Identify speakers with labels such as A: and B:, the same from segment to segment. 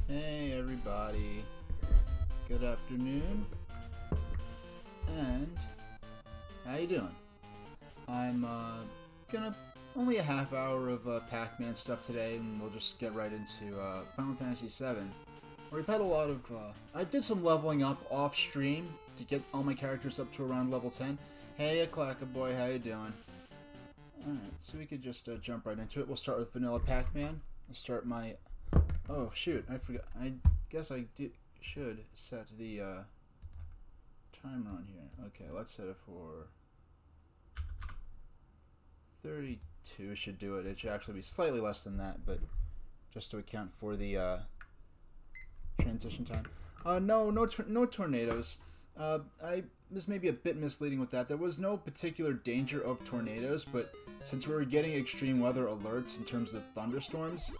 A: Hey everybody, good afternoon, and how you doing? I'm gonna only a half hour of Pac-Man stuff today, and we'll just get right into Final Fantasy VII. Where we've had a lot of, I did some leveling up off stream to get all my characters up to around level 10. Hey, Clacka boy, how you doing? Alright, so we could just jump right into it. We'll start with Vanilla Pac-Man. I'll start my... Oh, shoot, I forgot. I guess I should set the timer on here. Okay, let's set it for 32 should do it. It should actually be slightly less than that, but just to account for the transition time. No tornadoes. This may be a bit misleading with that. There was no particular danger of tornadoes, but since we were getting extreme weather alerts in terms of thunderstorms,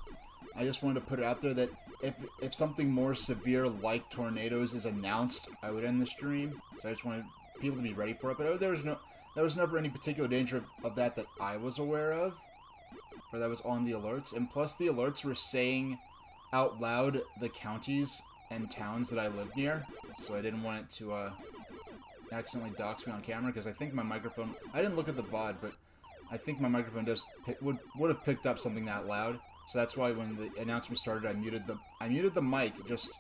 A: I just wanted to put it out there that if something more severe like tornadoes is announced, I would end the stream. So I just wanted people to be ready for it. But there was never any particular danger of that I was aware of, or that was on the alerts. And plus, the alerts were saying out loud the counties and towns that I live near, so I didn't want it to accidentally dox me on camera, because I think my microphone... I didn't look at the VOD, but I think my microphone would have picked up something that loud. So that's why when the announcement started, I muted the mic just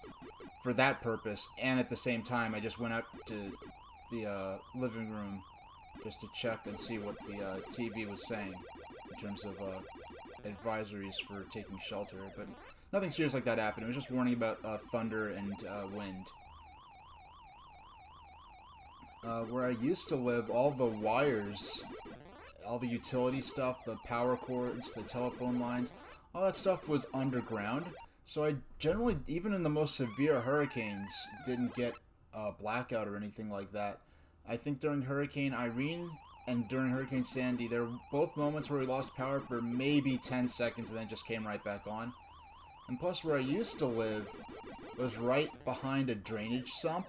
A: for that purpose, and at the same time, I just went out to the living room just to check and see what the TV was saying in terms of advisories for taking shelter. But nothing serious like that happened. It was just warning about thunder and wind. Where I used to live, all the wires, all the utility stuff, the power cords, the telephone lines, all that stuff was underground, so I generally, even in the most severe hurricanes, didn't get a blackout or anything like that. I think during Hurricane Irene and during Hurricane Sandy, there were both moments where we lost power for maybe 10 seconds and then just came right back on. And plus, where I used to live was right behind a drainage sump,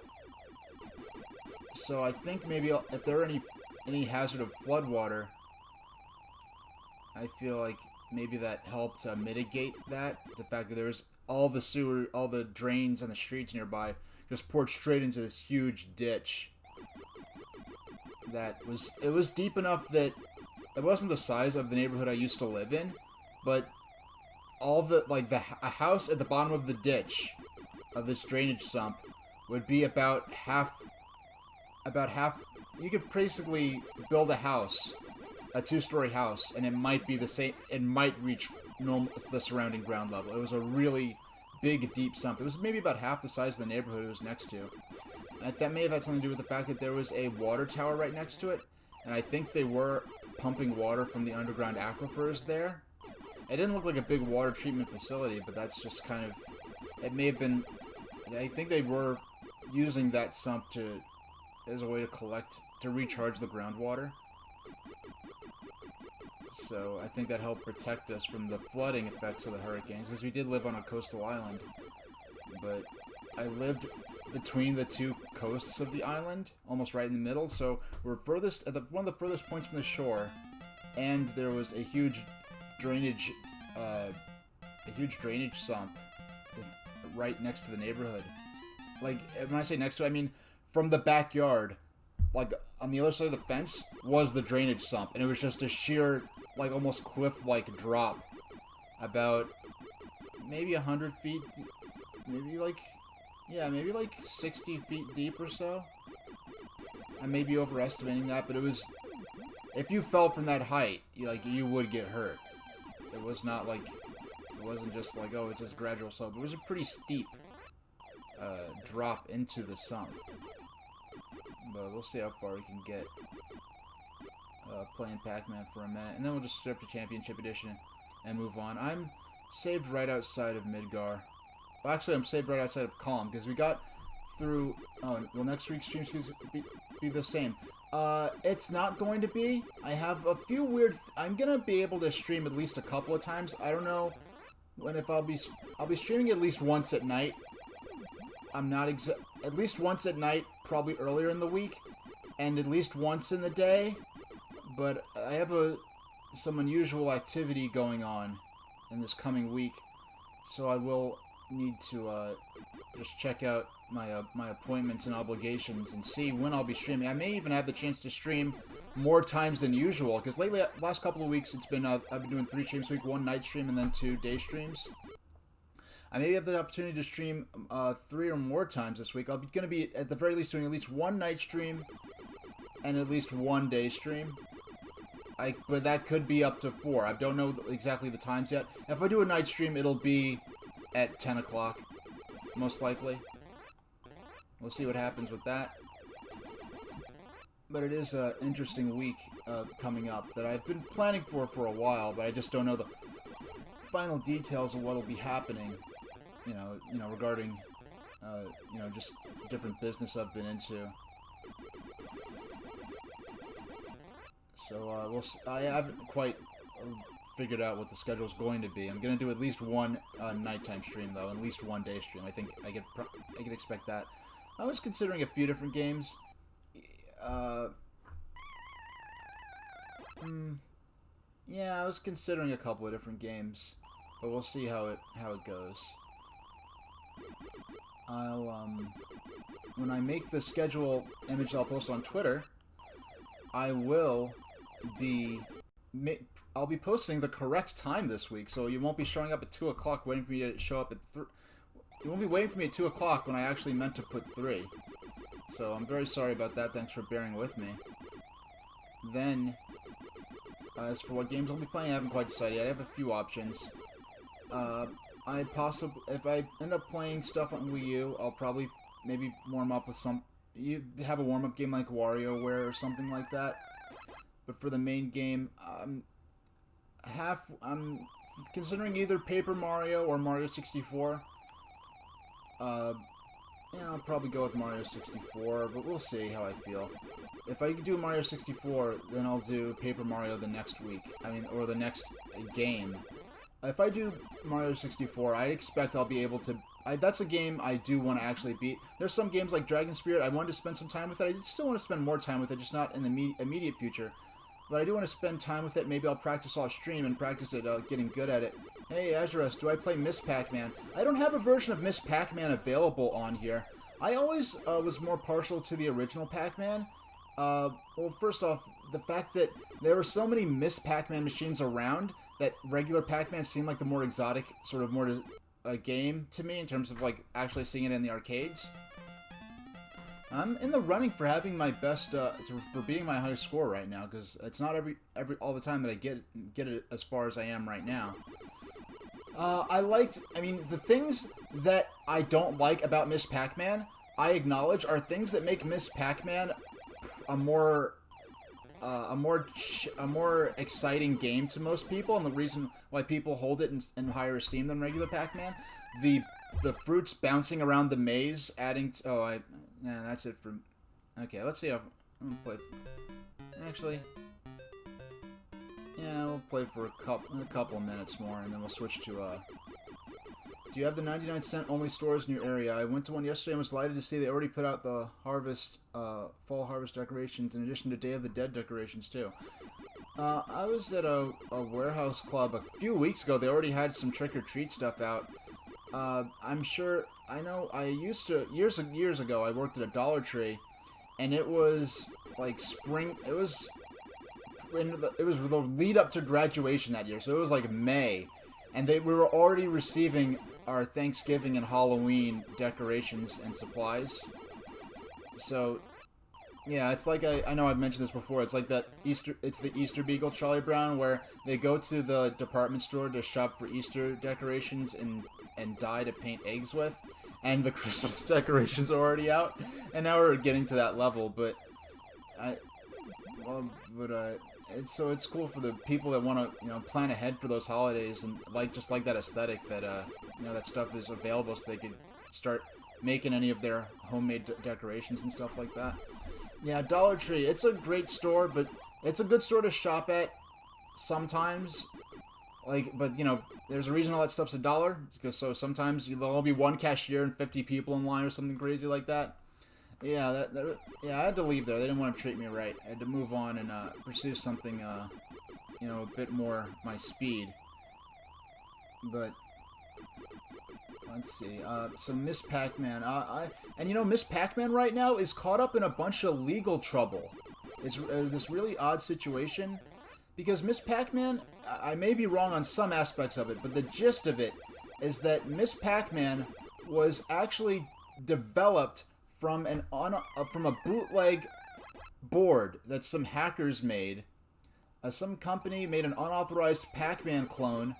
A: so I think maybe if there were any hazard of floodwater, I feel like maybe that helped mitigate that. The fact that there was all the drains and the streets nearby just poured straight into this huge ditch. It was deep enough that it wasn't the size of the neighborhood I used to live in, but a house at the bottom of the ditch of this drainage sump would be about half. You could basically build a house, a two-story house, and it might be the same. It might reach the surrounding ground level. It was a really big, deep sump. It was maybe about half the size of the neighborhood it was next to. And that may have had something to do with the fact that there was a water tower right next to it, and I think they were pumping water from the underground aquifers there. It didn't look like a big water treatment facility, but that's just kind of... It may have been... I think they were using that sump as a way to recharge the groundwater. So I think that helped protect us from the flooding effects of the hurricanes, because we did live on a coastal island. But I lived between the two coasts of the island, almost right in the middle, so we're furthest at one of the furthest points from the shore, and there was a huge drainage sump right next to the neighborhood. Like, when I say next to, I mean from the backyard, like on the other side of the fence was the drainage sump, and it was just a sheer, like, almost cliff-like drop, about maybe 100 feet, maybe like 60 feet deep or so. I may be overestimating that, but it was, if you fell from that height, you would get hurt. It was not like, it wasn't just like, oh, it's just gradual slope. It was a pretty steep drop into the sump. But we'll see how far we can get playing Pac-Man for a minute, and then we'll just skip to Championship Edition and move on. I'm saved right outside of Midgar. Well, actually, I'm saved right outside of Calm, because we got through... Oh, will next week's streams be the same? It's not going to be. I have a few weird... I'm going to be able to stream at least a couple of times. I don't know if I'll be streaming at least once at night. I'm not at least once at night, probably earlier in the week, and at least once in the day. But I have some unusual activity going on in this coming week, so I will need to just check out my my appointments and obligations and see when I'll be streaming. I may even have the chance to stream more times than usual, because lately, last couple of weeks, it's been I've been doing 3 streams a week, 1 night stream and then 2 day streams. I may have the opportunity to stream 3 or more times this week. I'm going to be, at the very least, doing at least 1 night stream and at least 1 day stream. But that could be up to 4. I don't know exactly the times yet. If I do a night stream, it'll be at 10 o'clock, most likely. We'll see what happens with that. But it is an interesting week coming up that I've been planning for a while, but I just don't know the final details of what will be happening. You know, regarding, just different business I've been into. So I haven't quite figured out what the schedule is going to be. I'm going to do at least 1 nighttime stream though, and at least 1 day stream. I think I could expect that. I was considering a few different games. Yeah, I was considering a couple of different games, but we'll see how it goes. When I make the schedule image I'll post on Twitter, I'll be posting the correct time this week, so you won't be showing up at 2 o'clock waiting for me to show up at 3. You won't be waiting for me at 2 o'clock when I actually meant to put 3. So I'm very sorry about that. Thanks for bearing with me. Then, as for what games I'll be playing, I haven't quite decided yet. I have a few options. If I end up playing stuff on Wii U, I'll probably maybe warm up with some. You have a warm-up game like WarioWare or something like that. But for the main game, I'm considering either Paper Mario or Mario 64. Yeah, I'll probably go with Mario 64, but we'll see how I feel. If I do Mario 64, then I'll do Paper Mario the next week. Or the next game. If I do Mario 64, I expect I'll be able to... that's a game I do want to actually beat. There's some games like Dragon Spirit, I wanted to spend some time with it. I still want to spend more time with it, just not in the immediate future. But I do want to spend time with it. Maybe I'll practice off stream and practice it, getting good at it. Hey, Azurus, do I play Miss Pac-Man? I don't have a version of Miss Pac-Man available on here. I always was more partial to the original Pac-Man. Well, first off, the fact that there were so many Miss Pac-Man machines around that regular Pac-Man seemed like the more exotic, sort of more game to me in terms of like actually seeing it in the arcades. I'm in the running for having my best, for beating my high score right now, because it's not all the time that I get it as far as I am right now. The things that I don't like about Miss Pac-Man, I acknowledge, are things that make Miss Pac-Man a more exciting game to most people, and the reason why people hold it in higher esteem than regular Pac-Man. The fruits bouncing around the maze, adding to, that's it for... Okay, let's see how... I'm gonna play... Actually... Yeah, we'll play for a couple minutes more, and then we'll switch to, Do you have the 99-cent only stores in your area? I went to one yesterday and was delighted to see they already put out the fall harvest decorations, in addition to Day of the Dead decorations, too. I was at a warehouse club a few weeks ago. They already had some trick-or-treat stuff out. I'm sure... I know I used to... Years ago, I worked at a Dollar Tree, and it was, like, spring... It was the lead up to graduation that year, so it was like May, and we were already receiving our Thanksgiving and Halloween decorations and supplies. So, yeah, it's like I know I've mentioned this before. It's like that it's the Easter Beagle Charlie Brown, where they go to the department store to shop for Easter decorations and dye to paint eggs with, and the Christmas decorations are already out, and now we're getting to that level. But it's cool for the people that want to, plan ahead for those holidays and just like that aesthetic that, that stuff is available so they could start making any of their homemade decorations and stuff like that. Yeah, Dollar Tree, it's a great store, but it's a good store to shop at sometimes. But, there's a reason all that stuff's $1, because so sometimes there'll be one cashier and 50 people in line or something crazy like that. Yeah, I had to leave there. They didn't want to treat me right. I had to move on and pursue something, a bit more my speed. But Let's see. So Miss Pac-Man. And you know, Miss Pac-Man right now is caught up in a bunch of legal trouble. It's this really odd situation because Miss Pac-Man. I may be wrong on some aspects of it, but the gist of it is that Miss Pac-Man was actually developed from from a bootleg board that some hackers made. Some company made an unauthorized Pac-Man clone,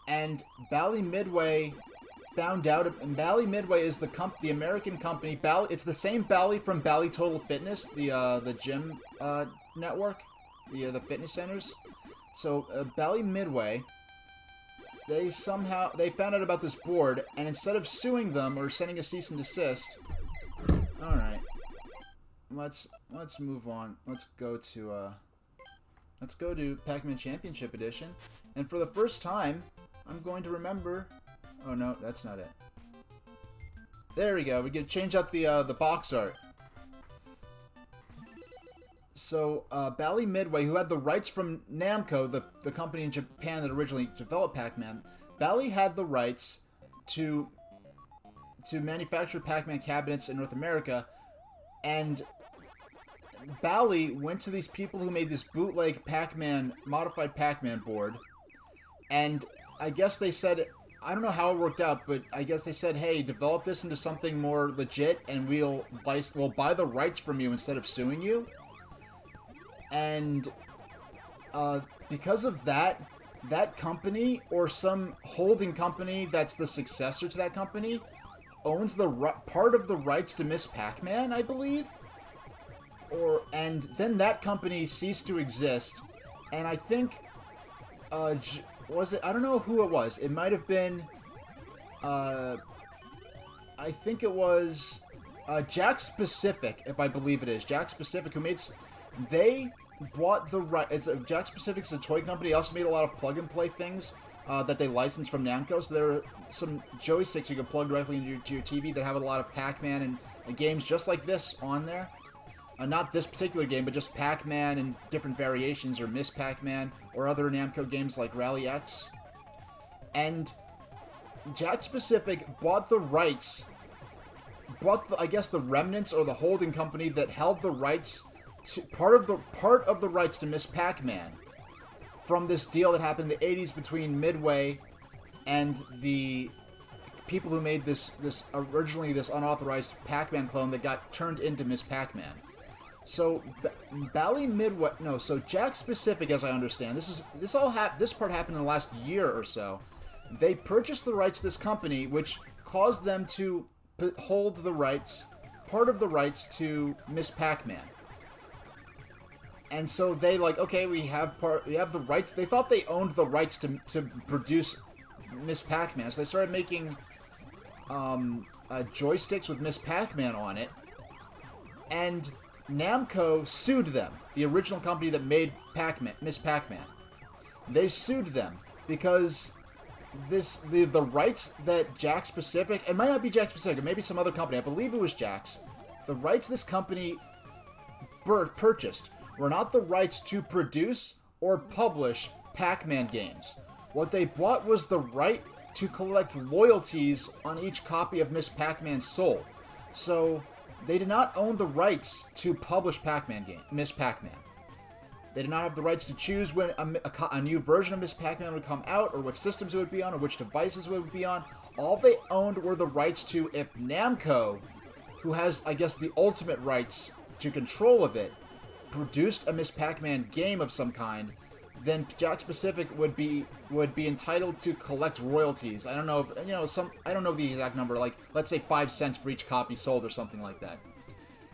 A: and Bally Midway found out. And Bally Midway is the American company. It's the same Bally from Bally Total Fitness, the gym network, the fitness centers. So Bally Midway, they found out about this board, and instead of suing them or sending a cease and desist, all right, let's move on. Let's go to Pac-Man Championship Edition, and for the first time, I'm going to remember. Oh no, that's not it. There we go. We get to change out the box art. So Bally Midway, who had the rights from Namco, the company in Japan that originally developed Pac-Man, Bally had the rights to manufacture Pac-Man cabinets in North America, and Bally went to these people who made this bootleg Pac-Man, modified Pac-Man board, and I guess they said, I don't know how it worked out, but I guess they said, hey, develop this into something more legit, and we'll buy the rights from you instead of suing you. And because of that company, or some holding company that's the successor to that company, owns the part of the rights to Miss Pac-Man, I believe. And then that company ceased to exist, and I think, was it? I don't know who it was. It might have been, I think it was Jack Pacific, if I believe it is. Jack Pacific, they bought the right. Jack Pacific's a toy company. They also made a lot of plug-and-play things that they licensed from Namco. So there are some joysticks you can plug directly into your TV that have a lot of Pac-Man and games just like this on there. Not this particular game, but just Pac-Man and different variations, or Miss Pac-Man, or other Namco games like Rally X. And Jack Pacific bought the rights, I guess the remnants or the holding company that held the rights to part of the rights to Miss Pac-Man from this deal that happened in the 80s between Midway and the people who made this originally this unauthorized Pac-Man clone that got turned into Miss Pac-Man. So Bally Midway, no, so Jack Pacific, as I understand, this part happened in the last year or so. They purchased the rights to this company, which caused them to hold the rights, part of the rights to Miss Pac-Man. And so they okay, we have the rights. They thought they owned the rights to produce Miss Pac-Man, so they started making joysticks with Miss Pac-Man on it, and Namco sued them, the original company that made Miss Pac-Man. They sued them because the rights that Jack's Pacific, it might not be Jack's Pacific, it may be some other company, I believe it was Jack's, the rights this company purchased were not the rights to produce or publish Pac-Man games. What they bought was the right to collect royalties on each copy of Miss Pac-Man sold. So they did not own the rights to publish Miss Pac-Man. They did not have the rights to choose when a new version of Miss Pac-Man would come out, or which systems it would be on, or which devices it would be on. All they owned were the rights to, if Namco, who has, I guess, the ultimate rights to control of it, produced a Miss Pac-Man game of some kind, then Jack Pacific would be entitled to collect royalties. I don't know if, I don't know the exact number, like, let's say 5 cents for each copy sold or something like that.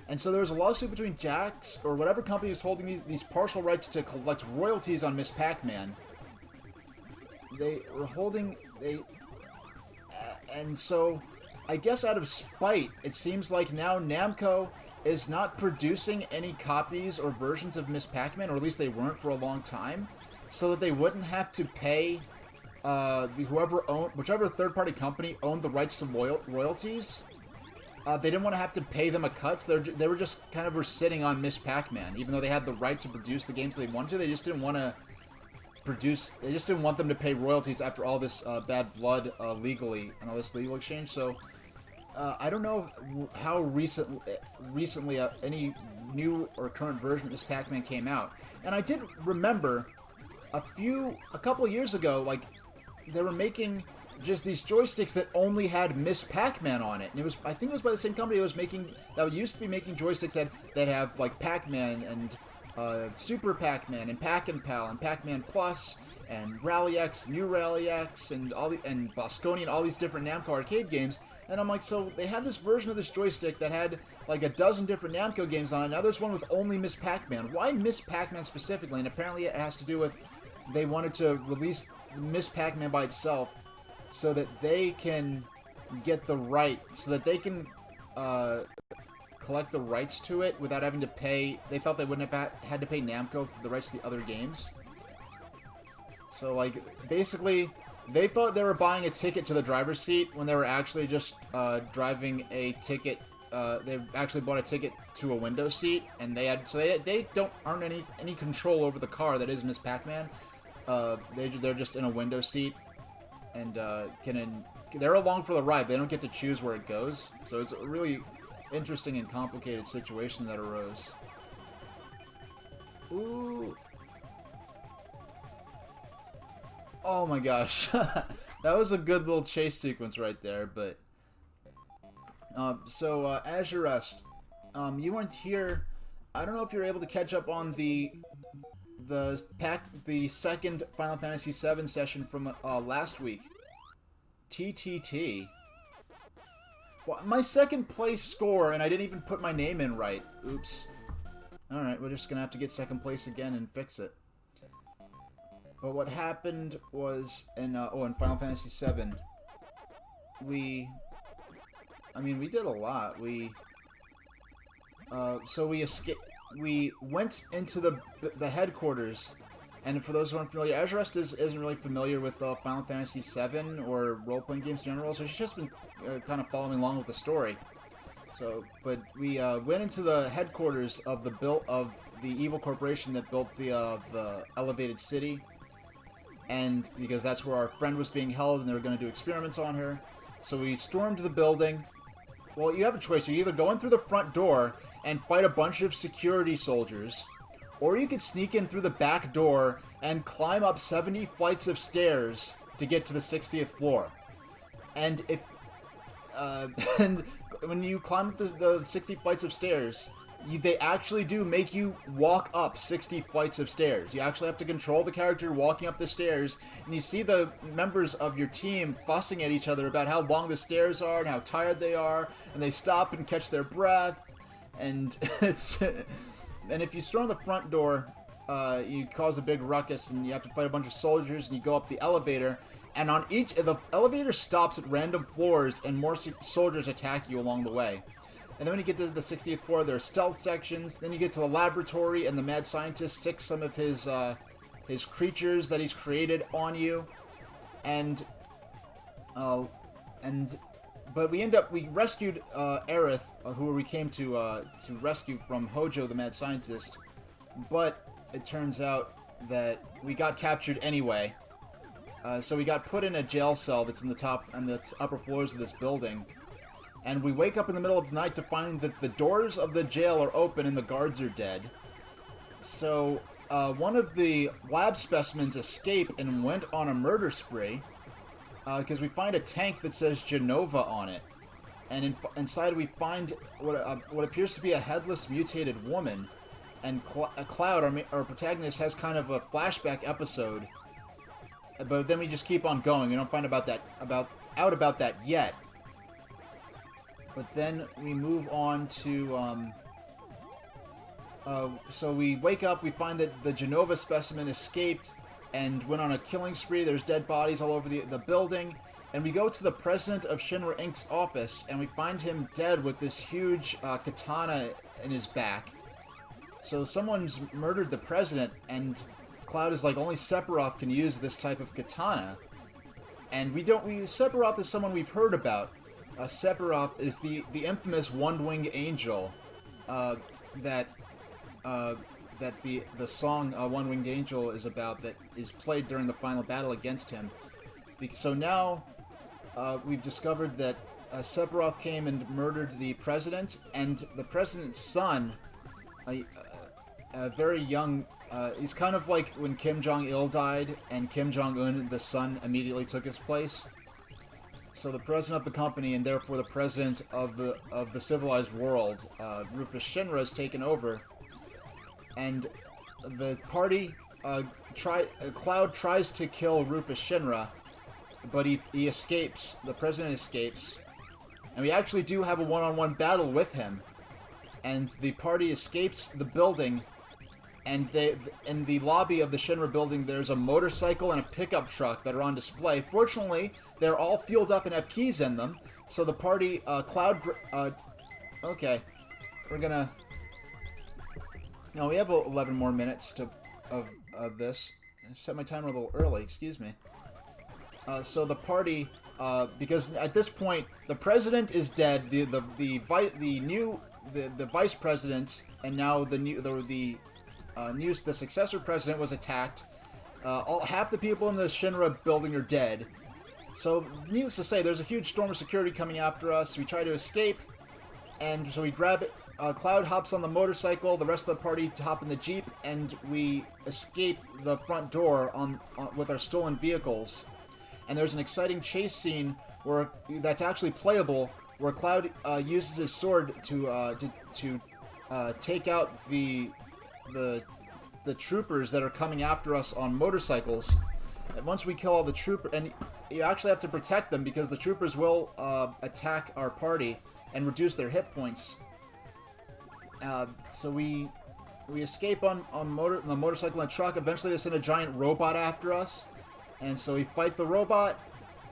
A: And so there was a lawsuit between Jack's, or whatever company was holding these partial rights to collect royalties on Miss Pac-Man. They were holding, and so, I guess out of spite, it seems like now Namco is not producing any copies or versions of Miss Pac-Man, or at least they weren't for a long time, so that they wouldn't have to pay whichever third-party company owned the rights to royalties. They didn't want to have to pay them a cut, so they were just kind of sitting on Miss Pac-Man. Even though they had the right to produce the games they wanted to, they just didn't want to produce. They just didn't want them to pay royalties after all this bad blood legally and all this legal exchange. So I don't know how recently any new or current version of this Pac-Man came out. And I did remember a couple of years ago, like, they were making just these joysticks that only had Miss Pac-Man on it. And I think it was by the same company that used to be making joysticks that have, like, Pac-Man and Super Pac-Man and Pac-and-Pal and Pac-Man Plus and Rally X, New Rally X, and Bosconi and all these different Namco arcade games. And I'm like, so they had this version of this joystick that had like a dozen different Namco games on it. Now there's one with only Miss Pac-Man. Why Miss Pac-Man specifically? And apparently it has to do with they wanted to release Miss Pac-Man by itself so that they can get the right, so that they can collect the rights to it without having to pay. They felt they wouldn't have had to pay Namco for the rights to the other games. So, like, basically, they thought they were buying a ticket to the driver's seat when they were actually just driving a ticket. They actually bought a ticket to a window seat, and they aren't any control over the car that is Miss Pac-Man. They're just in a window seat, and they're along for the ride. They don't get to choose where it goes. So it's a really interesting and complicated situation that arose. Ooh. Oh my gosh. That was a good little chase sequence right there, but... As your rest, you weren't here. I don't know if you're able to catch up on the second Final Fantasy VII session from last week. TTT. Well, my second place score, and I didn't even put my name in right. Oops. Alright, we're just gonna have to get second place again and fix it. But what happened was, in Final Fantasy VII, we did a lot. We went into the headquarters, and for those who aren't familiar, Azurest isn't really familiar with Final Fantasy VII or role-playing games in general, so she's just been kind of following along with the story. But we went into the headquarters of the evil corporation that built the elevated city, and because that's where our friend was being held, and they were going to do experiments on her. So we stormed the building. Well, you have a choice. You either go in through the front door and fight a bunch of security soldiers, or you could sneak in through the back door and climb up 70 flights of stairs to get to the 60th floor. And and when you climb up the 60 flights of stairs, they actually do make you walk up 60 flights of stairs. You actually have to control the character walking up the stairs, and you see the members of your team fussing at each other about how long the stairs are and how tired they are, and they stop and catch their breath, and and if you storm the front door, you cause a big ruckus, and you have to fight a bunch of soldiers, and you go up the elevator, and on the elevator stops at random floors, and more soldiers attack you along the way. And then when you get to the 60th floor, there are stealth sections. Then you get to the laboratory, and the mad scientist sticks some of his creatures that he's created on you. But we rescued Aerith, who we came to rescue from Hojo, the mad scientist. But it turns out that we got captured anyway. So we got put in a jail cell that's in the upper floors of this building. And we wake up in the middle of the night to find that the doors of the jail are open and the guards are dead. So, one of the lab specimens escaped and went on a murder spree, because we find a tank that says Genova on it. And inside we find what appears to be a headless, mutated woman. And Cloud, our protagonist, has kind of a flashback episode. But then we just keep on going. We don't find out about that yet. But then we move on to, so we wake up, we find that the Genova specimen escaped and went on a killing spree. There's dead bodies all over the building. And we go to the president of Shinra Inc.'s office, and we find him dead with this huge katana in his back. So someone's murdered the president, and Cloud is like, only Sephiroth can use this type of katana. And Sephiroth is someone we've heard about. Sephiroth is the infamous one-winged angel that that the song One Winged Angel is about, that is played during the final battle against him. So now we've discovered that Sephiroth came and murdered the president, and the president's son, a very young, he's kind of like when Kim Jong-il died and Kim Jong-un, the son, immediately took his place. So the president of the company, and therefore the president of the civilized world, Rufus Shinra, has taken over, and the party, Cloud tries to kill Rufus Shinra, but he escapes. The president escapes, and we actually do have a one-on-one battle with him, and the party escapes the building. And in the lobby of the Shinra building, there's a motorcycle and a pickup truck that are on display. Fortunately, they're all fueled up and have keys in them. So the party, Cloud... okay. We're gonna... No, we have 11 more minutes of this. I set my timer a little early, excuse me. So the party... because at this point, the president is dead. The vice president, and now the successor president was attacked. Half the people in the Shinra building are dead. So, needless to say, there's a huge storm of security coming after us. We try to escape, and so we grab it. Cloud hops on the motorcycle, the rest of the party hop in the Jeep, and we escape the front door with our stolen vehicles. And there's an exciting chase scene that's actually playable, where Cloud uses his sword to take out the troopers that are coming after us on motorcycles. And once we kill all the troopers, and you actually have to protect them because the troopers will attack our party and reduce their hit points. So we escape on the motorcycle and truck. Eventually they send a giant robot after us, and so we fight the robot,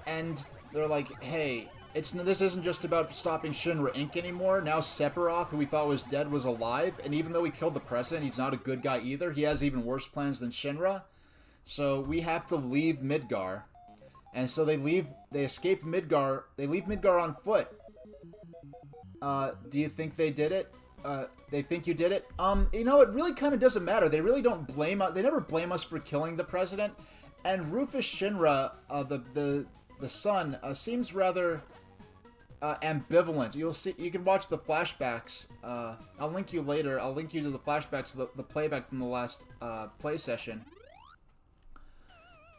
A: and they're like, hey, this isn't just about stopping Shinra Inc. anymore. Now Sephiroth, who we thought was dead, was alive, and even though we killed the president, he's not a good guy either. He has even worse plans than Shinra. So we have to leave Midgar. And so they escape Midgar. They leave Midgar on foot. Do you think they did it? They think you did it? You know, it really kind of doesn't matter. They really don't blame us. They never blame us for killing the president. And Rufus Shinra, the son, seems rather ambivalent. You'll see. You can watch the flashbacks. I'll link you later. I'll link you to the flashbacks, the playback from the last play session.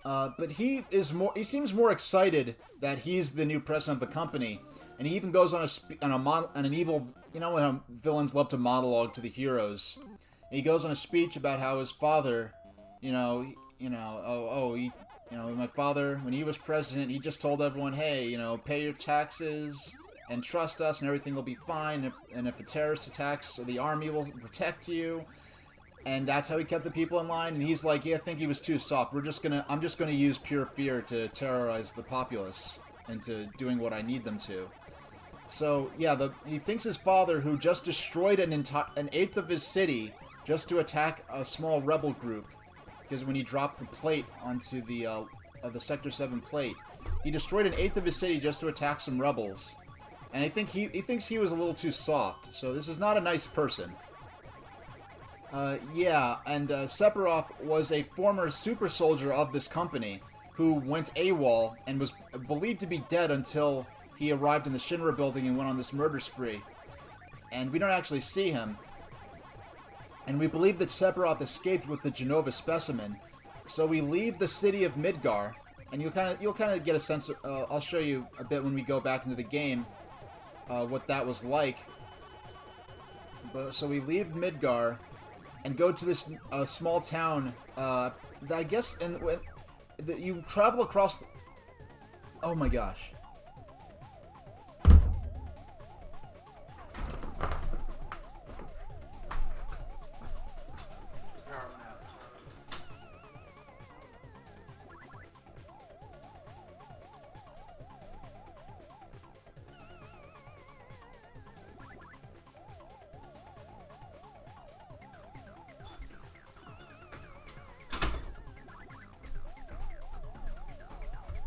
A: But he seems more excited that he's the new president of the company, and he even goes on an evil. You know when villains love to monologue to the heroes. He goes on a speech about how his father, my father, when he was president, he just told everyone, hey, pay your taxes and trust us and everything will be fine. And if a terrorist attacks, the army will protect you. And that's how he kept the people in line. And he's like, yeah, I think he was too soft. I'm just gonna use pure fear to terrorize the populace into doing what I need them to. So, yeah, he thinks his father, who just destroyed an eighth of his city just to attack a small rebel group, because when he dropped the plate onto the Sector 7 plate, he destroyed an eighth of his city just to attack some rebels. And I think he thinks he was a little too soft, so this is not a nice person. Yeah, and Sephiroth was a former super soldier of this company who went AWOL and was believed to be dead until he arrived in the Shinra building and went on this murder spree. And we don't actually see him. And we believe that Sephiroth escaped with the Genova specimen. So we leave the city of Midgar, and you'll kind of get a sense of, I'll show you a bit when we go back into the game, what that was like. So we leave Midgar and go to this small town that I guess, you travel across. Oh my gosh.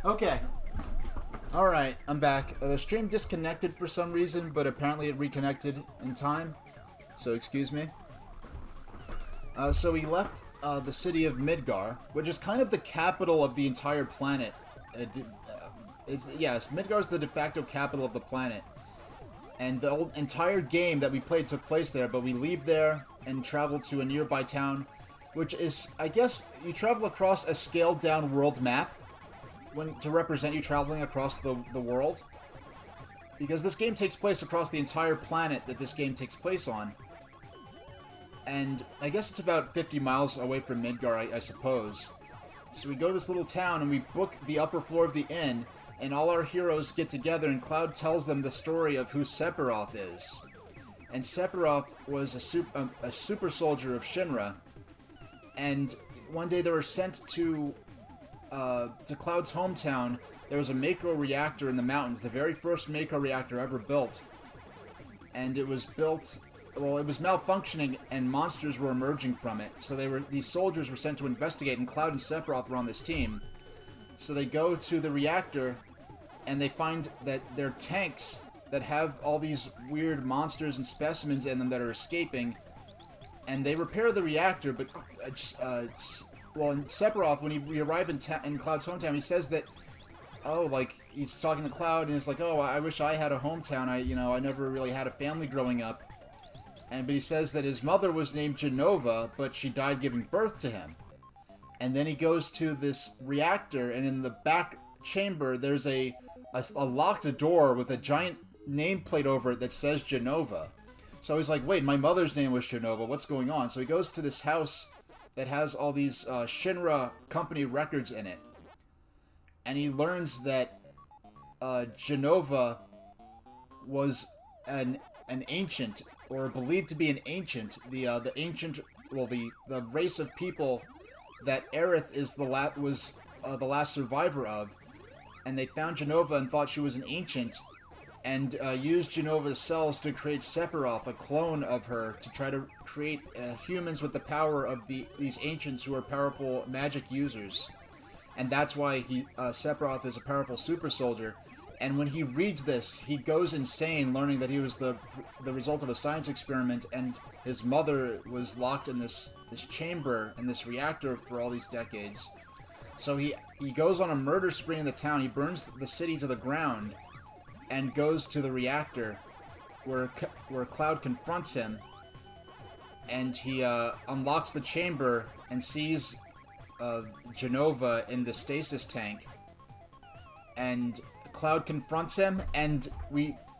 A: Okay. Alright, I'm back. The stream disconnected for some reason, but apparently it reconnected in time. So excuse me. So we left the city of Midgar, which is kind of the capital of the entire planet. Yes, Midgar is the de facto capital of the planet. And the entire game that we played took place there, but we leave there and travel to a nearby town, which is, I guess, you travel across a scaled-down world map to represent you traveling across the world. Because this game takes place across the entire planet that this game takes place on. And I guess it's about 50 miles away from Midgar, I suppose. So we go to this little town and we book the upper floor of the inn, and all our heroes get together and Cloud tells them the story of who Sephiroth is. And Sephiroth was a super soldier of Shinra, and one day they were sent to Cloud's hometown. There was a macro reactor in the mountains, the very first macro reactor ever built. And it was built, well, it was malfunctioning and monsters were emerging from it. So these soldiers were sent to investigate, and Cloud and Sephiroth were on this team. So they go to the reactor, and they find that they're tanks that have all these weird monsters and specimens in them that are escaping. And they repair the reactor, but well, in Sephiroth, when we arrive in Cloud's hometown, he says that, oh, like, he's talking to Cloud, and he's like, oh, I wish I had a hometown. I never really had a family growing up. But he says that his mother was named Genova, but she died giving birth to him. And then he goes to this reactor, and in the back chamber, there's a locked door with a giant nameplate over it that says Genova. So he's like, wait, my mother's name was Genova, what's going on? So he goes to this house that has all these Shinra company records in it. And he learns that Genova was an ancient, or believed to be an ancient, the race of people that Aerith is was the last survivor of. And they found Genova and thought she was an ancient, and used Genova's cells to create Sephiroth, a clone of her, to try to create humans with the power of these ancients who are powerful magic users. And that's why Sephiroth is a powerful super soldier. And when he reads this, he goes insane, learning that he was the result of a science experiment, and his mother was locked in this chamber, in this reactor for all these decades. So he goes on a murder spree in the town. He burns the city to the ground and goes to the reactor where Cloud confronts him, and he unlocks the chamber and sees Genova in the stasis tank, and Cloud confronts him, and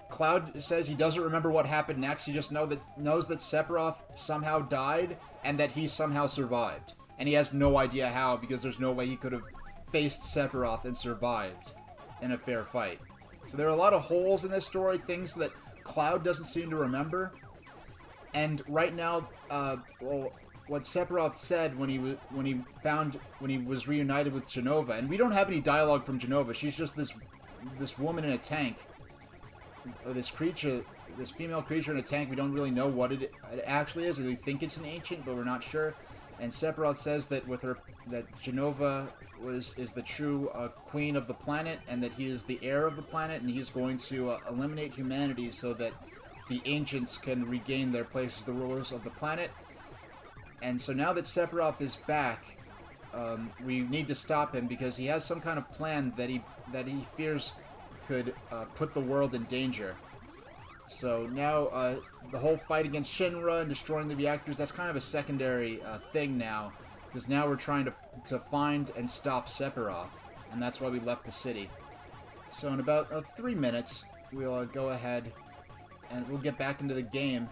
A: Cloud says he doesn't remember what happened next. He just knows that Sephiroth somehow died and that he somehow survived. And he has no idea how, because there's no way he could have faced Sephiroth and survived in a fair fight. So there are a lot of holes in this story, things that Cloud doesn't seem to remember. And right now, what Sephiroth said when he was reunited with Genova, and we don't have any dialogue from Genova. She's just this woman in a tank, or this female creature in a tank. We don't really know what it actually is. We think it's an ancient, but we're not sure. And Sephiroth says that that Genova is the true queen of the planet, and that he is the heir of the planet, and he's going to eliminate humanity so that the ancients can regain their place as the rulers of the planet. And so now that Sephiroth is back, we need to stop him, because he has some kind of plan that he fears could put the world in danger. So now the whole fight against Shinra and destroying the reactors, that's kind of a secondary thing now, because now we're trying to find and stop Sephiroth, and that's why we left the city. So in about 3 minutes, we'll go ahead and we'll get back into the game,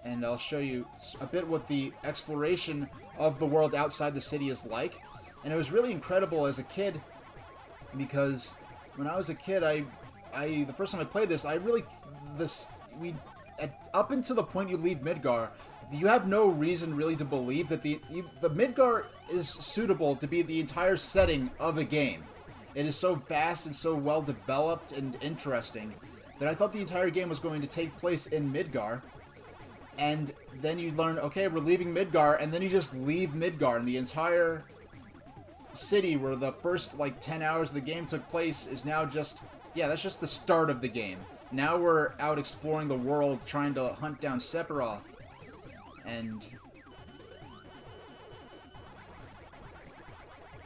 A: and I'll show you a bit what the exploration of the world outside the city is like. And it was really incredible as a kid, because when I was a kid, the first time I played this, up until the point you leave Midgar, you have no reason really to believe that the Midgar is suitable to be the entire setting of a game. It is so vast and so well developed and interesting that I thought the entire game was going to take place in Midgar. And then you learn, okay, we're leaving Midgar, and then you just leave Midgar, and the entire city where the first 10 hours of the game took place is now just, that's just the start of the game. Now we're out exploring the world, trying to hunt down Sephiroth, and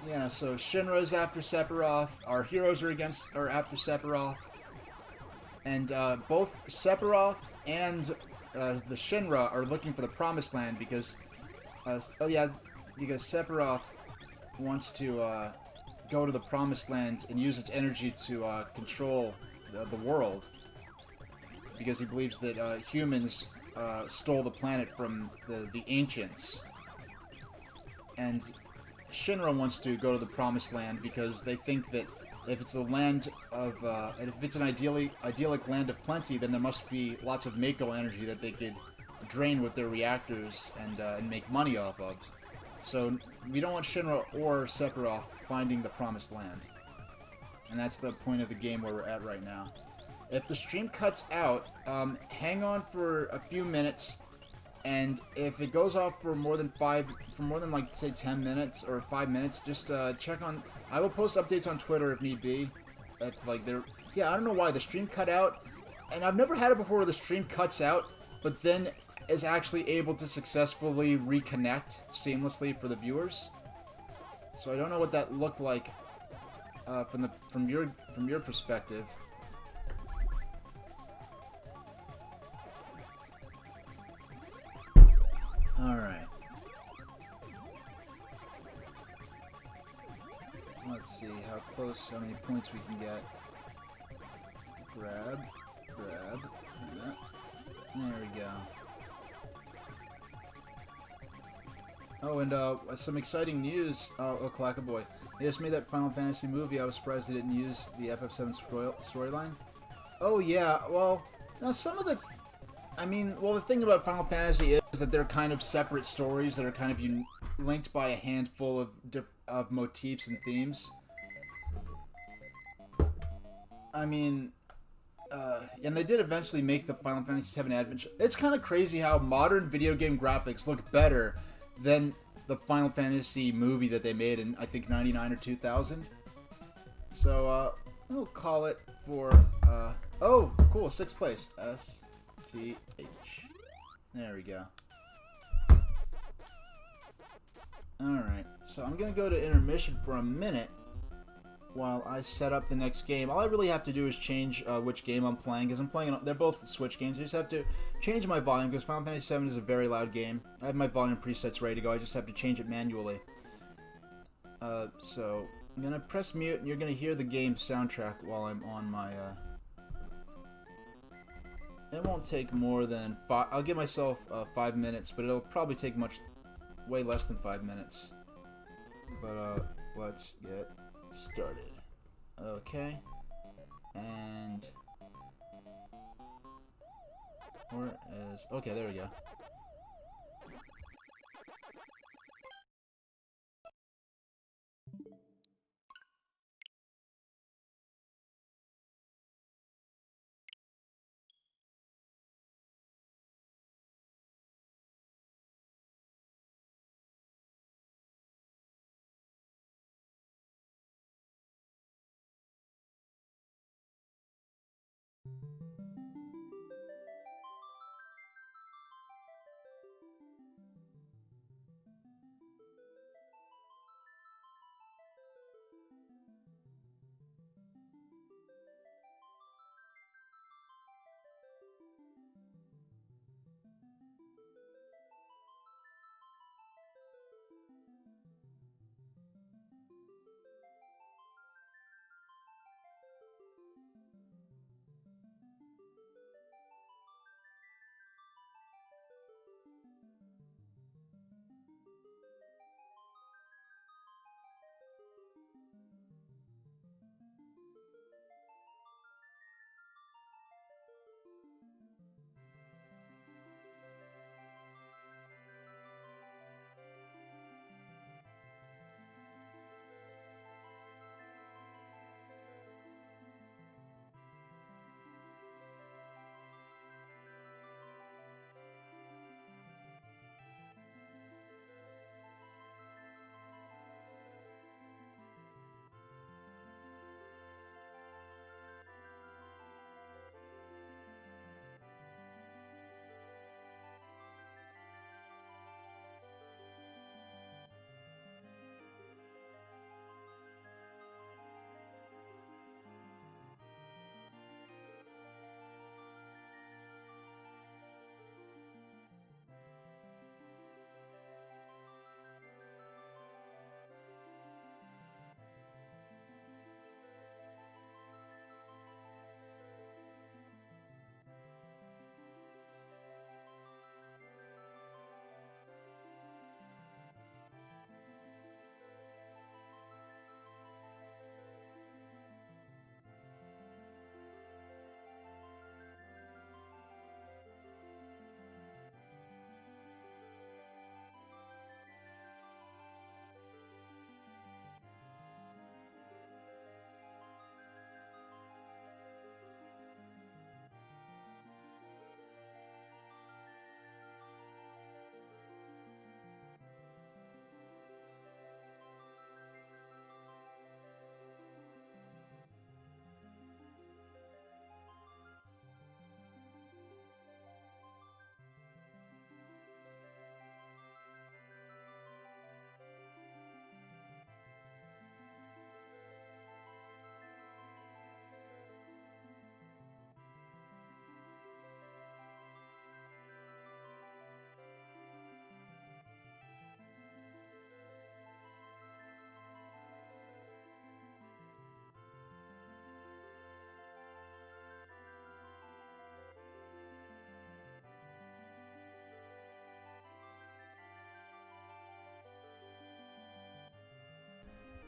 A: Yeah, so Shinra's after Sephiroth. Our heroes are after Sephiroth. And both Sephiroth and the Shinra are looking for the Promised Land because, because Sephiroth wants to go to the Promised Land and use its energy to control the world. Because he believes that humans stole the planet from the ancients. And Shinra wants to go to the Promised Land because they think that if it's a land of, and if it's an idyllic land of plenty, then there must be lots of Mako energy that they could drain with their reactors and make money off of. So we don't want Shinra or Sephiroth finding the Promised Land. And that's the point of the game where we're at right now. If the stream cuts out, hang on for a few minutes, and if it goes off for more than like say 10 minutes or 5 minutes, just check on. I will post updates on Twitter if need be. If like yeah, I don't know why the stream cut out, and I've never had it before where the stream cuts out, but then is actually able to successfully reconnect seamlessly for the viewers. So I don't know what that looked like from your perspective. Alright. Let's see how close, how many points we can get. Grab. Yeah. There we go. Oh, and some exciting news. Oh, Clackaboy. They just made that Final Fantasy movie. I was surprised they didn't use the FF7 storyline. Oh, yeah. Well, now some of the... the thing about Final Fantasy is that they're kind of separate stories that are kind of linked by a handful of motifs and themes. And they did eventually make the Final Fantasy VII Advent. It's kind of crazy how modern video game graphics look better than the Final Fantasy movie that they made in, I think, 99 or 2000. So, we'll call it for, oh, cool, 6th place. STH. There we go. Alright, so I'm going to go to intermission for a minute while I set up the next game. All I really have to do is change which game I'm playing, because they're both Switch games. I just have to change my volume, because Final Fantasy VII is a very loud game. I have my volume presets ready to go, I just have to change it manually. So, I'm going to press mute, and you're going to hear the game soundtrack while I'm on my... It won't take more than 5... I'll give myself 5 minutes, but it'll probably take way less than 5 minutes. But, let's get started. Okay. And... where is... okay, there we go.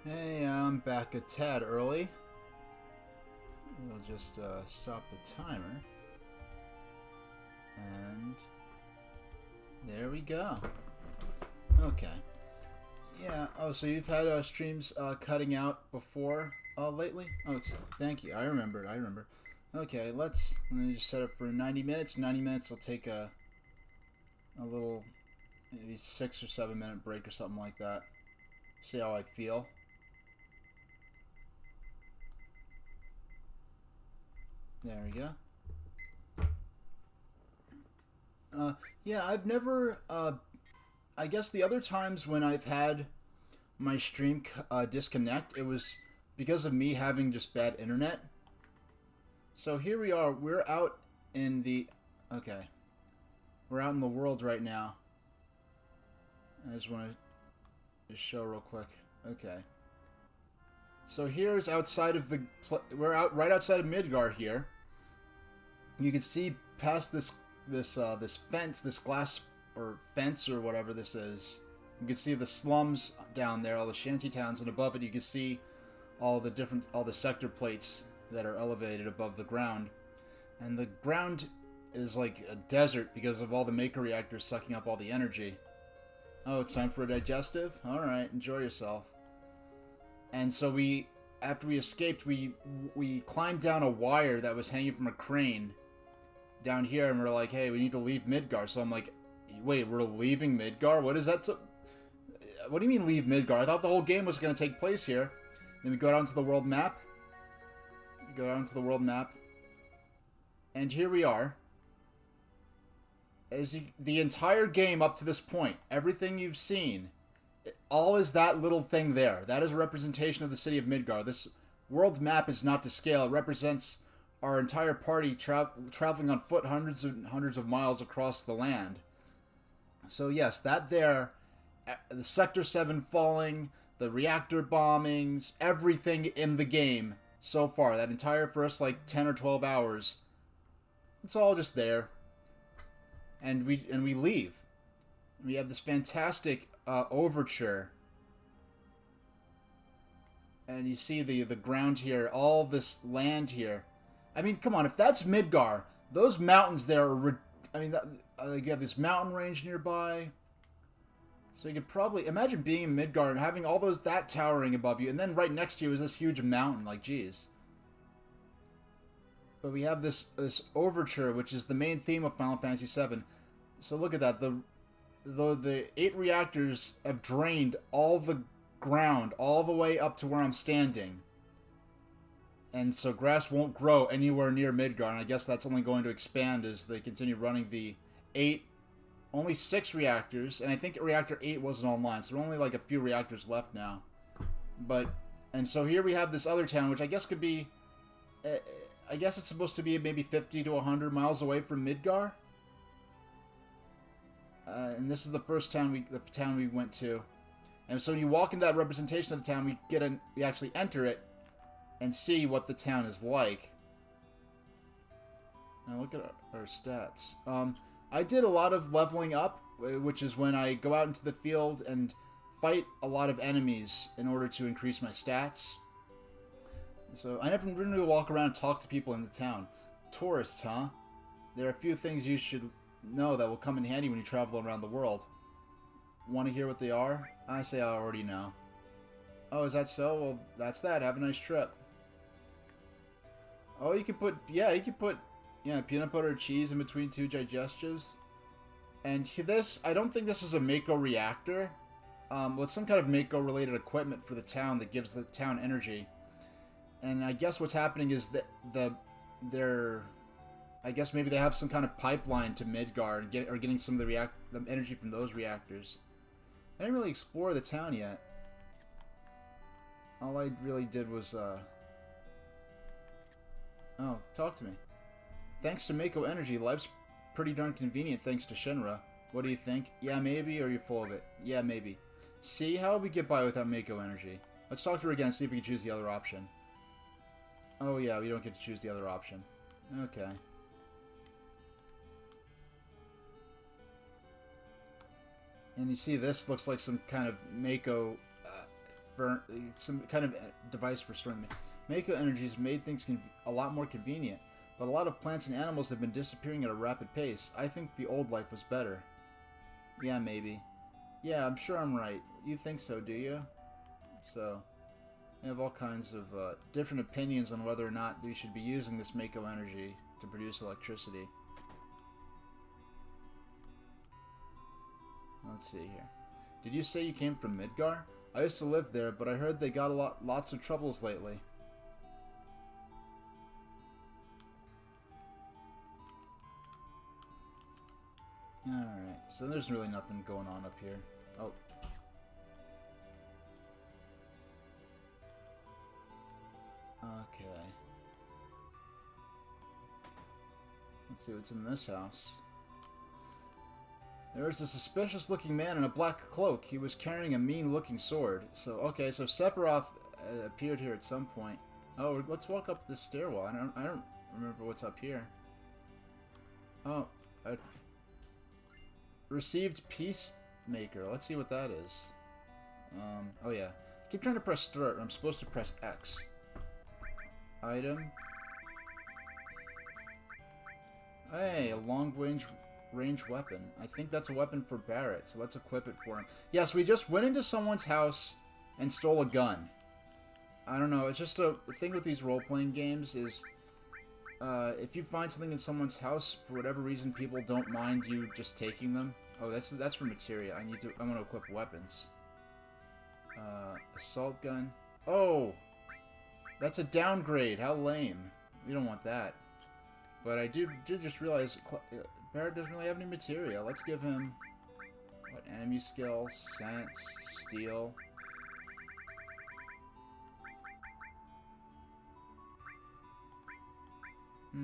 A: Hey, I'm back a tad early. We'll just stop the timer. And there we go. Okay. Yeah, oh, so you've had streams cutting out before lately? Oh, thank you. I remember. Okay, let me just set it for 90 minutes. 90 minutes will take a little, maybe 6 or 7 minute break or something like that. See how I feel. There we go. Yeah, I've never, I guess the other times when I've had my stream disconnect, it was because of me having just bad internet. So here we are. We're out in the... Okay. We're out in the world right now. I just want to show real quick. Okay. So here's outside of the... We're out right outside of Midgar here. You can see past this fence, this glass or fence or whatever this is. You can see the slums down there, all the shanty towns, and above it you can see all the sector plates that are elevated above the ground. And the ground is like a desert because of all the maker reactors sucking up all the energy. Oh, it's time for a digestive? Alright, enjoy yourself. And so after we escaped, we climbed down a wire that was hanging from a crane down here, and we're like, hey, we need to leave Midgar. So I'm like, wait, we're leaving Midgar? What is that? What do you mean leave Midgar? I thought the whole game was going to take place here. Then we go down to the world map. And here we are. The entire game up to this point, everything you've seen, all is that little thing there. That is a representation of the city of Midgar. This world map is not to scale. It represents our entire party traveling on foot hundreds and hundreds of miles across the land. So yes, that there, the Sector 7 falling, the reactor bombings, everything in the game so far, that entire first like 10 or 12 hours, it's all just there. And we leave. We have this fantastic overture. And you see the ground here, all this land here. I mean, come on, if that's Midgar, those mountains there are... you have this mountain range nearby. So you could probably... Imagine being in Midgar and having all that towering above you, and then right next to you is this huge mountain, like, geez. But we have this overture, which is the main theme of Final Fantasy VII. So look at that. The 8 reactors have drained all the ground, all the way up to where I'm standing. And so grass won't grow anywhere near Midgar, and I guess that's only going to expand as they continue running the 8, only 6 reactors, and I think reactor 8 wasn't online, so there are only like a few reactors left now. And so here we have this other town, which I guess could be, I guess it's supposed to be maybe 50 to 100 miles away from Midgar. And this is the first town we went to. And so when you walk into that representation of the town, we actually enter it and see what the town is like. Now look at our stats. I did a lot of leveling up, which is when I go out into the field and fight a lot of enemies in order to increase my stats. So I never really walk around and talk to people in the town. Tourists, huh? There are a few things you should know that will come in handy when you travel around the world. Want to hear what they are? I say I already know. Oh, is that so? Well, that's that. Have a nice trip. Oh, you could put peanut butter or cheese in between 2 digestives. And this, I don't think this is a Mako reactor. Well, it's some kind of Mako-related equipment for the town that gives the town energy. And I guess what's happening is that I guess maybe they have some kind of pipeline to Midgar and getting some of the energy from those reactors. I didn't really explore the town yet. All I really did was, Oh, talk to me. Thanks to Mako Energy, life's pretty darn convenient thanks to Shinra. What do you think? Yeah, maybe, or are you full of it? Yeah, maybe. See, how would we get by without Mako Energy? Let's talk to her again and see if we can choose the other option. Oh yeah, we don't get to choose the other option. Okay. And you see this looks like some kind of Mako some kind of device for storing Mako energies made things a lot more convenient, but a lot of plants and animals have been disappearing at a rapid pace. I think the old life was better. Yeah, maybe. Yeah, I'm sure I'm right. You think so, do you? So, I have all kinds of different opinions on whether or not we should be using this Mako energy to produce electricity. Let's see here. Did you say you came from Midgar? I used to live there, but I heard they got lots of troubles lately. Alright, so there's really nothing going on up here. Oh. Okay. Let's see what's in this house. There was a suspicious-looking man in a black cloak. He was carrying a mean-looking sword. So, okay, so Sephiroth appeared here at some point. Oh, let's walk up this stairwell. I don't remember what's up here. Oh, received Peacemaker. Let's see what that is. Oh yeah. I keep trying to press start. I'm supposed to press X. Item. Hey, a long-range weapon. I think that's a weapon for Barrett, so let's equip it for him. Yes, we just went into someone's house and stole a gun. I don't know, it's just the thing with these role-playing games is, if you find something in someone's house, for whatever reason, people don't mind you just taking them. Oh, that's for materia. I'm gonna equip weapons. Assault gun. Oh! That's a downgrade. How lame. We don't want that. But I did just realize Barrett doesn't really have any materia. Let's give him, what, enemy skill, sense, steel. I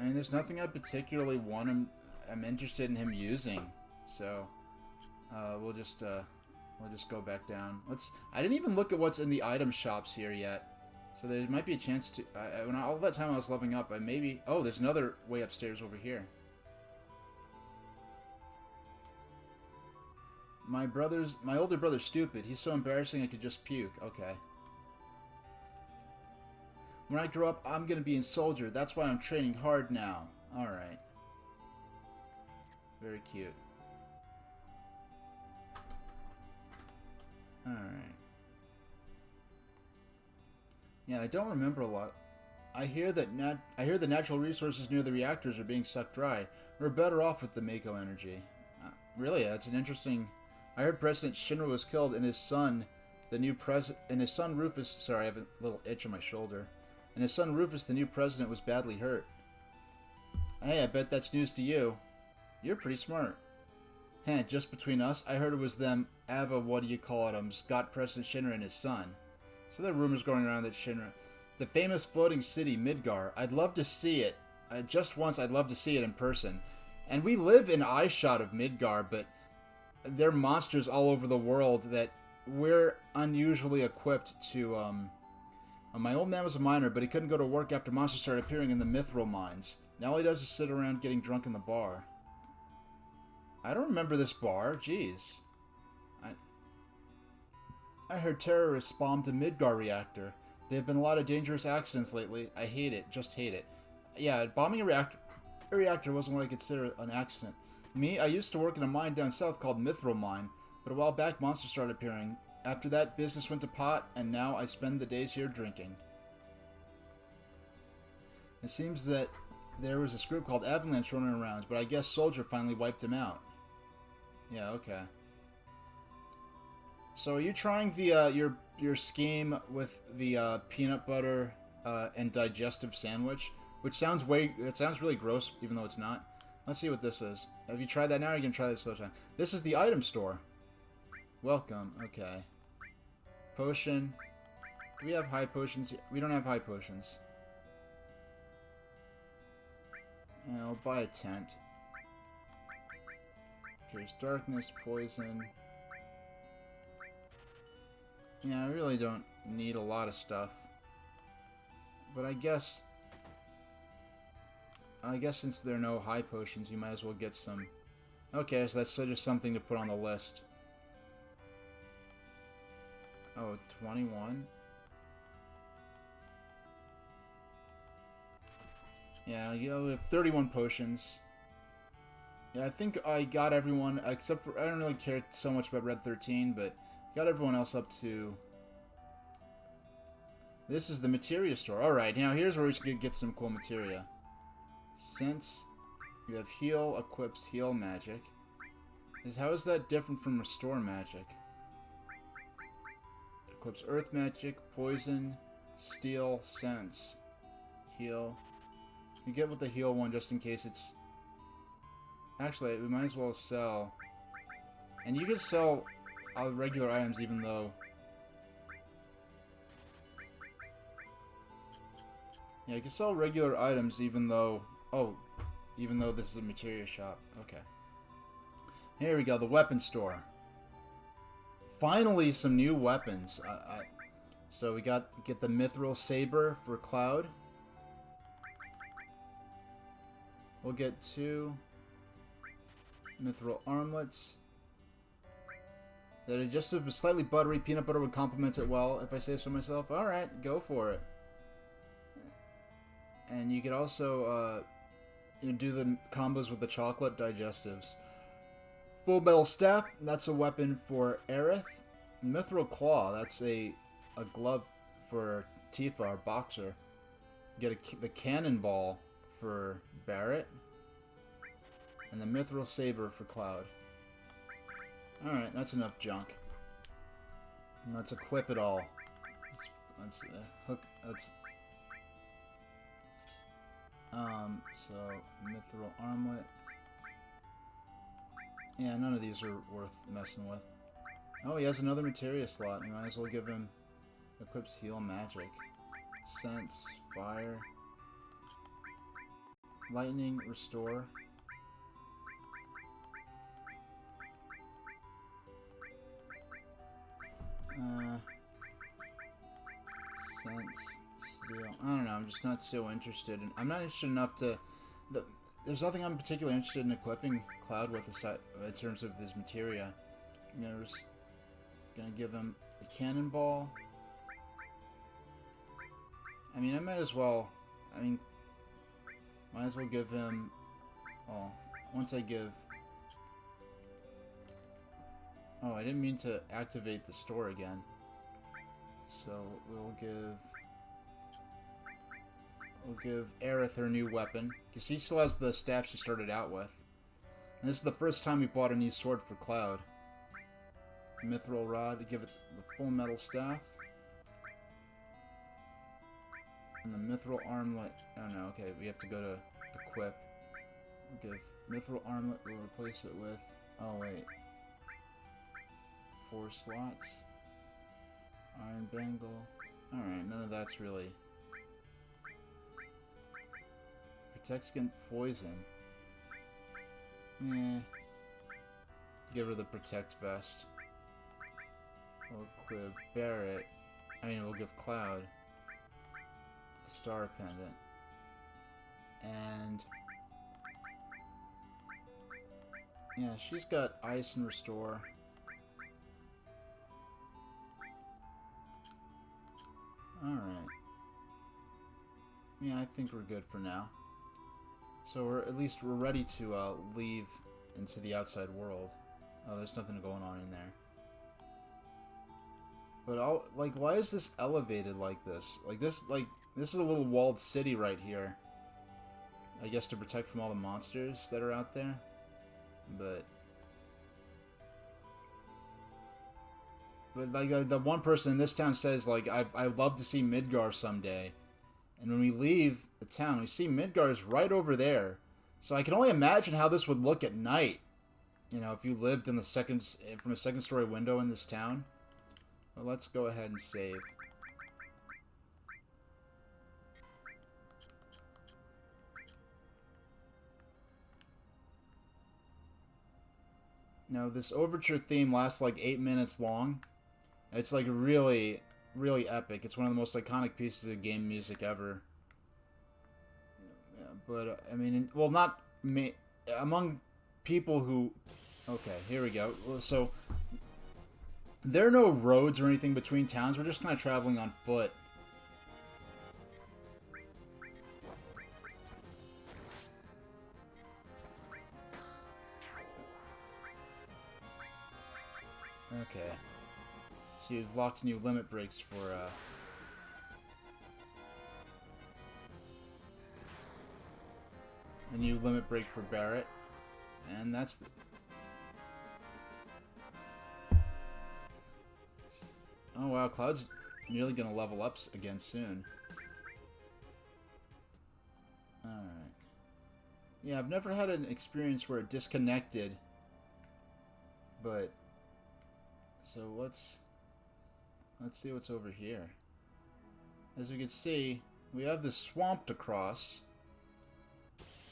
A: mean, there's nothing I particularly want I'm interested in him using, so we'll just go back down. I didn't even look at what's in the item shops here yet, so there might be a chance to. When all that time I was leveling up, oh, there's another way upstairs over here. My older brother's stupid. He's so embarrassing I could just puke. Okay. When I grow up, I'm gonna be a soldier. That's why I'm training hard now. Alright. Very cute. Alright. Yeah, I don't remember a lot. I hear the natural resources near the reactors are being sucked dry. We're better off with the Mako energy. Really, that's an interesting... I heard President Shinra was killed and his son, Rufus... Sorry, I have a little itch on my shoulder. And his son Rufus, the new president, was badly hurt. Hey, I bet that's news to you. You're pretty smart. Heh, just between us, I heard it was them, got President Shinra and his son. So there are rumors going around that Shinra... The famous floating city, Midgar. I'd love to see it. Just once, I'd love to see it in person. And we live in eyeshot of Midgar, but there are monsters all over the world that we're unusually equipped to... My old man was a miner, but he couldn't go to work after monsters started appearing in the mithril mines. Now all he does is sit around getting drunk in the bar. I don't remember this bar. Jeez. I heard terrorists bombed a Midgar reactor. There have been a lot of dangerous accidents lately. I hate it. Just hate it. Yeah, bombing a reactor wasn't what I consider an accident. Me, I used to work in a mine down south called Mithril Mine, but a while back monsters started appearing. After that, business went to pot, and now I spend the days here drinking. It seems that there was this group called Avalanche running around, but I guess Soldier finally wiped him out. Yeah, okay. So are you trying the your scheme with the peanut butter and digestive sandwich, which sounds really gross, even though it's not. Let's see what this is. Have you tried that now? Or are you gonna try this later time? This is the item store. Welcome. Okay. Potion. Do we have high potions? We don't have high potions. Yeah, I'll buy a tent. Here's darkness, poison. Yeah, I really don't need a lot of stuff. But I guess since there are no high potions, you might as well get some... Okay, so that's just something to put on the list. Oh, 21? Yeah, you know, we have 31 potions. Yeah, I think I got everyone, except for, I don't really care so much about Red 13, but got everyone else up to... This is the materia store. Alright, now here's where we should get some cool materia. Since you have heal, equips heal magic. How is that different from restore magic? Equips earth magic, poison, steel, sense. Heal. You get with the heal one just in case it's... Actually, we might as well sell. And you can sell regular items even though... Yeah, you can sell regular items even though... Oh, even though this is a materia shop. Okay. Here we go, the weapon store. Finally, some new weapons. So we get the mithril saber for Cloud. We'll get 2 mithril armlets. That are just a slightly buttery. Peanut butter would complement it well, if I say so myself. Alright, go for it. And you could also do the combos with the chocolate digestives. Full metal staff, that's a weapon for Aerith. Mithril claw, that's a glove for Tifa, our boxer. Get the cannonball for Barrett. And the mithril saber for Cloud. Alright, that's enough junk. Let's equip it all. Let's hook. Let's. So mithril armlet. Yeah, none of these are worth messing with. Oh, he has another materia slot. We might as well give him equips heal magic, sense, fire, lightning, restore. Sense, steel. I don't know. I'm just not so interested in. I'm not interested enough to. There's nothing I'm particularly interested in equipping Cloud with aside, in terms of his materia. I'm gonna give him a cannonball. I mean, I might as well. I mean, might as well give him. Oh, once I give. Oh, I didn't mean to activate the store again. So we'll give Aerith her new weapon, because she still has the staff she started out with. And this is the first time we bought a new sword for Cloud. Mithril rod to give it the full metal staff. And the mithril armlet. Oh no, okay, we have to go to equip. We'll give mithril armlet, we'll replace it with. Oh wait. 4 slots. Iron bangle. Alright, none of that's really. Protects against poison. Meh. Give her the protect vest. We'll give Barrett. We'll give Cloud the star pendant. And yeah, she's got ice and restore. Alright. Yeah, I think we're good for now. So at least we're ready to leave into the outside world. Oh, there's nothing going on in there. But why is this elevated like this? This is a little walled city right here. I guess to protect from all the monsters that are out there. But the one person in this town says I'd love to see Midgar someday. And when we leave the town, we see Midgar is right over there. So I can only imagine how this would look at night. You know, if you lived in from a second story window in this town. Well, let's go ahead and save. Now, this overture theme lasts like 8 minutes long. It's like really, really epic. It's one of the most iconic pieces of game music ever. Yeah, but, I mean, well, not among people who... Okay, here we go. So, there are no roads or anything between towns. We're just kind of traveling on foot. Okay. So you've locked new limit breaks for, a new limit break for Barrett. And that's... Oh wow, Cloud's nearly gonna level up again soon. Alright. Yeah, I've never had an experience where it disconnected. But... So let's see what's over here. As we can see, we have this swamp to cross.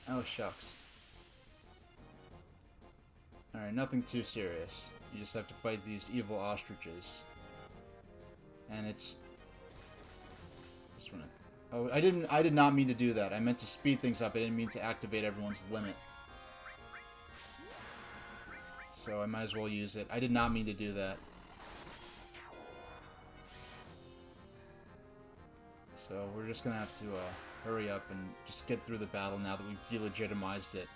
A: Oh, shucks. Alright, nothing too serious. You just have to fight these evil ostriches. And it's... Just wanna... Oh, I did not mean to do that. I meant to speed things up. I didn't mean to activate everyone's limit. So I might as well use it. I did not mean to do that. So we're just gonna have to hurry up and just get through the battle now that we've delegitimized it.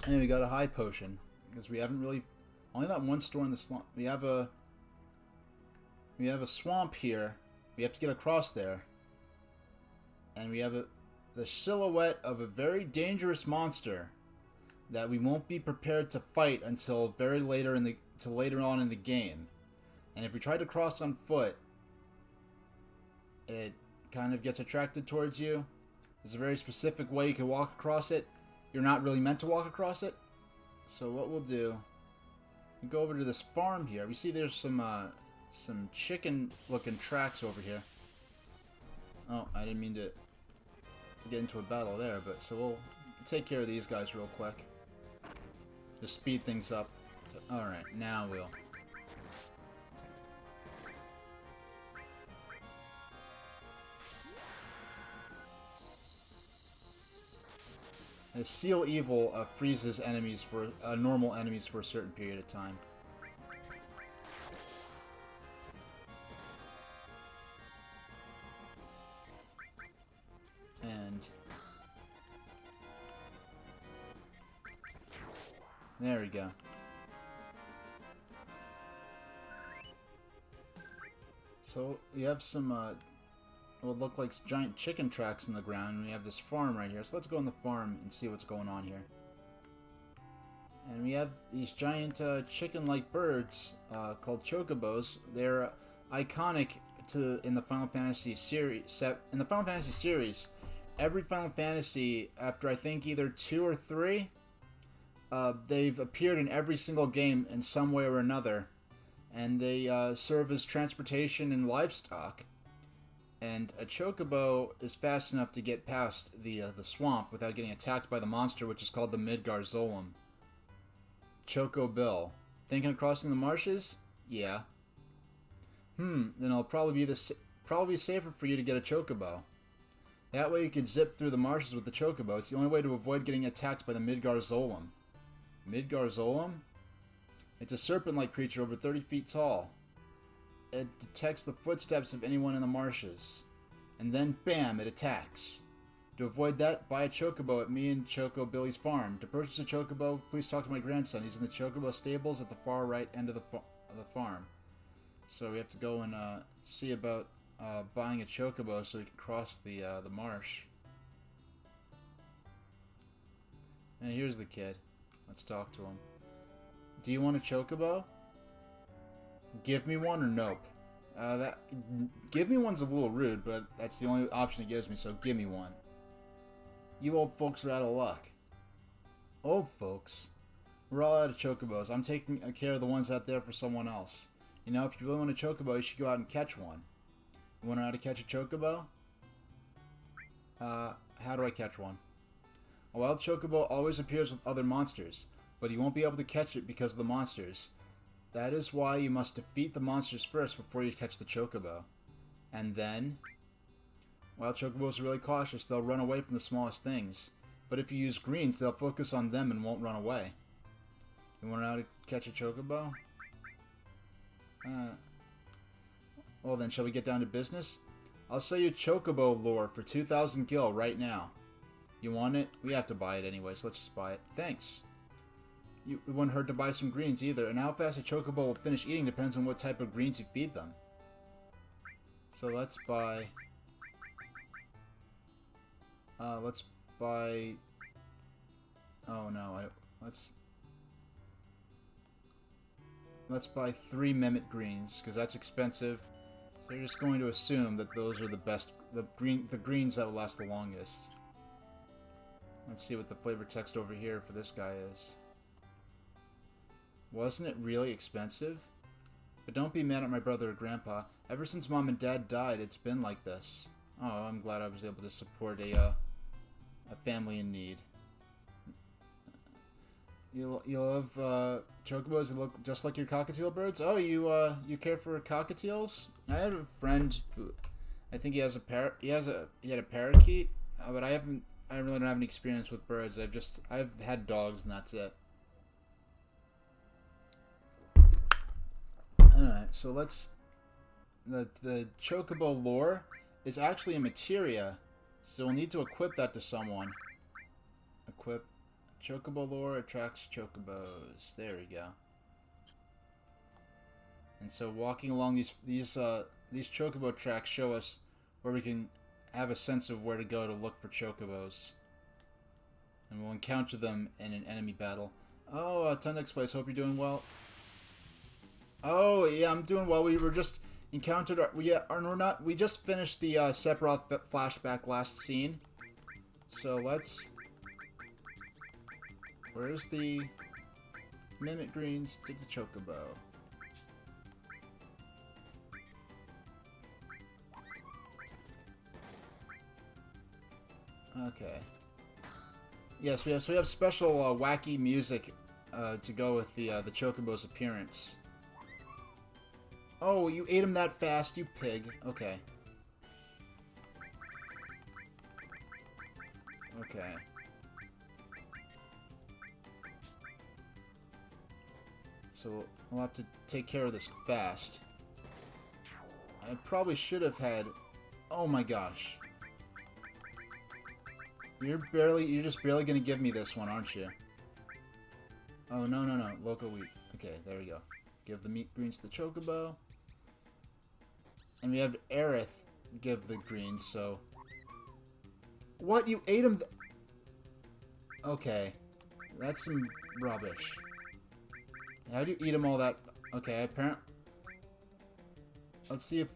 A: And we got a high potion because we haven't really only that one store in the swamp. We have a swamp here. We have to get across there, and we have the silhouette of a very dangerous monster that we won't be prepared to fight until later on in the game. And if we try to cross on foot, it kind of gets attracted towards you. There's a very specific way you can walk across it. You're not really meant to walk across it. So what we'll do, we go over to this farm here. We see there's some chicken-looking tracks over here. Oh, I didn't mean to get into a battle there, but so we'll take care of these guys real quick. Just speed things up. Alright, now we'll... Seal Evil freezes enemies for normal enemies for a certain period of time. And there we go. So we have some what look like giant chicken tracks in the ground, and we have this farm right here. So let's go on the farm and see what's going on here. And we have these giant chicken-like birds called chocobos. They're iconic in the Final Fantasy series. In the Final Fantasy series, every Final Fantasy, after I think either 2 or 3, they've appeared in every single game in some way or another, and they serve as transportation and livestock. And a chocobo is fast enough to get past the swamp without getting attacked by the monster, which is called the Midgar Zolom. Choco Bill. Thinking of crossing the marshes? Yeah. Then it'll probably be safer for you to get a chocobo. That way you could zip through the marshes with the chocobo. It's the only way to avoid getting attacked by the Midgar Zolom. Midgar Zolom? It's a serpent-like creature over 30 feet tall. It detects the footsteps of anyone in the marshes. And then, bam, it attacks. To avoid that, buy a chocobo at me and Choco Billy's farm. To purchase a chocobo, please talk to my grandson. He's in the chocobo stables at the far right end of the farm. So we have to go and see about buying a chocobo so we can cross the marsh. And here's the kid. Let's talk to him. Do you want a chocobo? Give me one or nope? Give me one's a little rude, but that's the only option it gives me, so give me one. You old folks are out of luck. Old folks? We're all out of chocobos. I'm taking care of the ones out there for someone else. You know, if you really want a chocobo, you should go out and catch one. You want to know how to catch a chocobo? How do I catch one? A wild chocobo always appears with other monsters, but you won't be able to catch it because of the monsters. That is why you must defeat the monsters first before you catch the chocobo. And then, while chocobos are really cautious, they'll run away from the smallest things. But if you use greens, they'll focus on them and won't run away. You want to know how to catch a chocobo? Well then, shall we get down to business? I'll sell you chocobo lore for 2,000 gil right now. You want it? We have to buy it anyway, so let's just buy it. Thanks. It wouldn't hurt to buy some greens either, and how fast a chocobo will finish eating depends on what type of greens you feed them. So let's buy... let's buy... Oh no, let's buy 3 Mimit greens, because that's expensive. So you're just going to assume that those are the best, the greens that will last the longest. Let's see what the flavor text over here for this guy is. Wasn't it really expensive? But don't be mad at my brother or grandpa. Ever since Mom and Dad died, it's been like this. Oh, I'm glad I was able to support a family in need. You love chocobos that look just like your cockatiel birds? Oh, you care for cockatiels? I had a friend who, I think he has a he had a parakeet, but I really don't have any experience with birds. I've had dogs and that's it. Alright, so let's... The chocobo lore is actually a materia, so we'll need to equip that to someone. Equip. Chocobo lore attracts chocobos. There we go. And so walking along these chocobo tracks show us where we can have a sense of where to go to look for chocobos. And we'll encounter them in an enemy battle. Oh, Tundex Place, hope you're doing well. Oh, yeah, I'm doing well. We were just encountered... We just finished the Sephiroth flashback last scene. So let's... Where's the Mimit greens to the chocobo? Okay. Yes, we have special wacky music to go with the chocobo's appearance. Oh, you ate him that fast, you pig. Okay. Okay. So we'll have to take care of this fast. I probably should have had... Oh my gosh. You're just barely gonna give me this one, aren't you? Oh, no. Local wheat. Okay, there we go. Give the meat greens to the chocobo. And we have Aerith give the greens, so... What? You ate him? Okay. That's some rubbish. How do you eat him all that? Okay, apparently... Let's see if...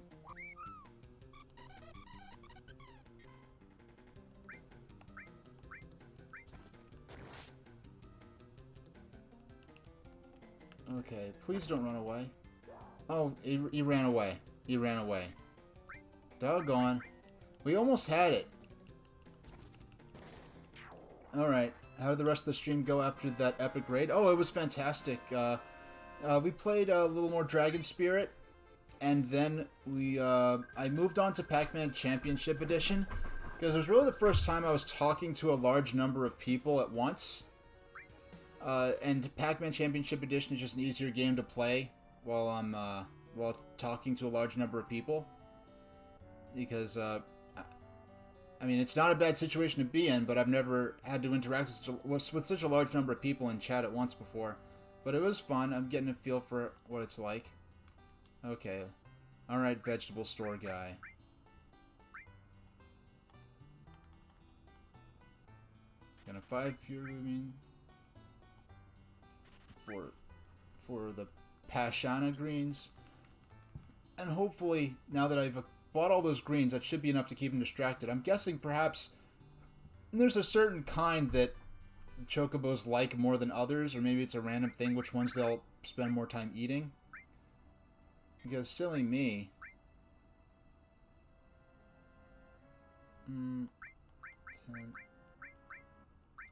A: Okay, please don't run away. Oh, he ran away. He ran away. Doggone. We almost had it. Alright, how did the rest of the stream go after that epic raid? Oh, it was fantastic. We played a little more Dragon Spirit, and then I moved on to Pac-Man Championship Edition, because it was really the first time I was talking to a large number of people at once. And Pac-Man Championship Edition is just an easier game to play while I'm while talking to a large number of people, because I mean, it's not a bad situation to be in, but I've never had to interact with such a large number of people in chat at once before. But it was fun. I'm getting a feel for what it's like. Okay, all right, vegetable store guy. Gonna 5 here, I mean. For the Pashana greens. And hopefully, now that I've bought all those greens, that should be enough to keep him distracted. I'm guessing perhaps there's a certain kind that the chocobos like more than others, or maybe it's a random thing which ones they'll spend more time eating. Because silly me. 10,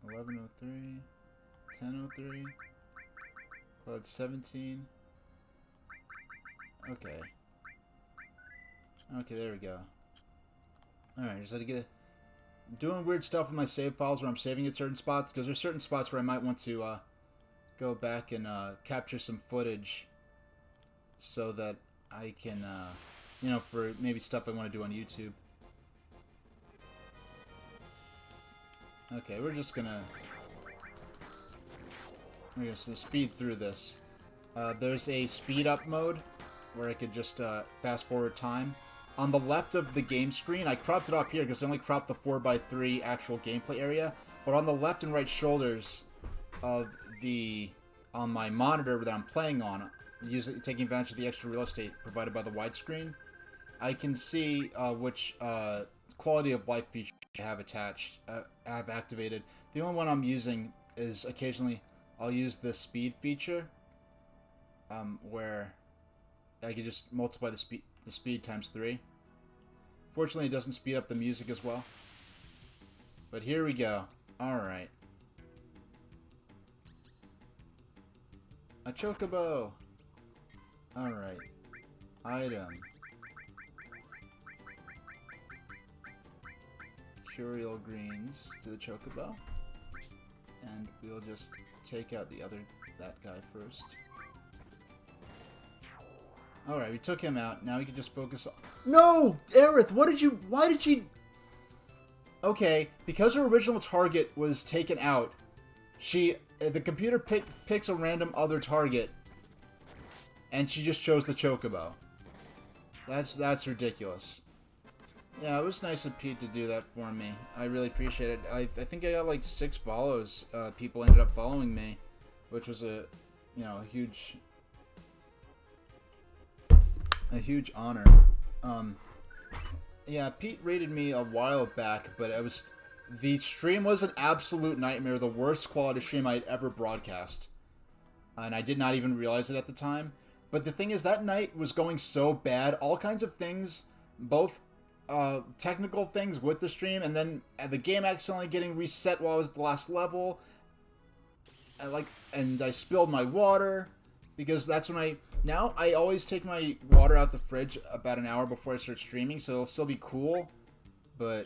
A: 1103, 1003, Cloud 17. Okay. Okay, there we go. Alright, just had to get it. I'm doing weird stuff with my save files where I'm saving at certain spots, because there's certain spots where I might want to go back and capture some footage so that I can, you know, for maybe stuff I want to do on YouTube. Okay, we're just gonna speed through this. There's a speed up mode where I could just fast forward time. On the left of the game screen, I cropped it off here because I only cropped the 4x3 actual gameplay area. But on the left and right shoulders of on my monitor that I'm playing on, taking advantage of the extra real estate provided by the widescreen, I can see which quality of life feature I have attached, have activated. The only one I'm using is occasionally I'll use the speed feature, where I can just multiply the speed times 3. Fortunately, it doesn't speed up the music as well. But here we go. Alright. A chocobo! Alright. Item. Curial greens to the chocobo. And we'll just take out that guy first. Alright, we took him out. Now we can just focus on... No! Aerith, why did you... Okay, because her original target was taken out, the computer picks a random other target, and she just chose the chocobo. That's ridiculous. Yeah, it was nice of Pete to do that for me. I really appreciate it. I think I got like 6 follows. People ended up following me, which was a huge honor. Yeah, Pete rated me a while back, but the stream was an absolute nightmare. The worst quality stream I'd ever broadcast, and I did not even realize it at the time. But the thing is, that night was going so bad. All kinds of things, both technical things with the stream, and then the game accidentally getting reset while I was at the last level. And I spilled my water, because that's when now I always take my water out the fridge about an hour before I start streaming, so it'll still be cool, but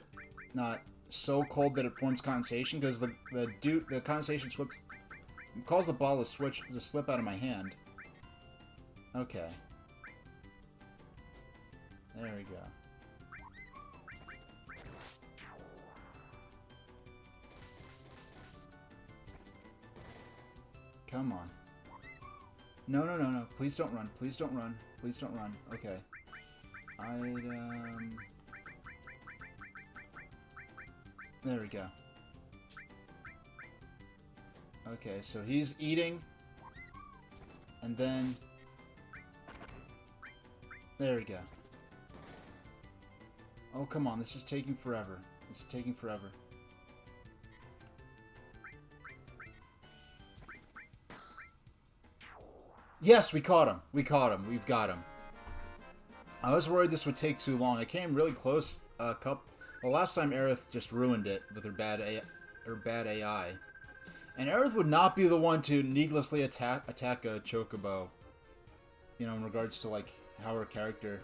A: not so cold that it forms condensation, because the condensation causes the ball to slip out of my hand. Okay. There we go. Come on. No, no, no, no. Please don't run. Please don't run. Please don't run. Okay. Item... There we go. Okay, so he's eating. And then... There we go. Oh, come on. This is taking forever. This is taking forever. Yes, we caught him. We caught him. We've got him. I was worried this would take too long. I came really close. Well, last time Aerith just ruined it with her bad AI. And Aerith would not be the one to needlessly attack a chocobo. You know, in regards to like how her character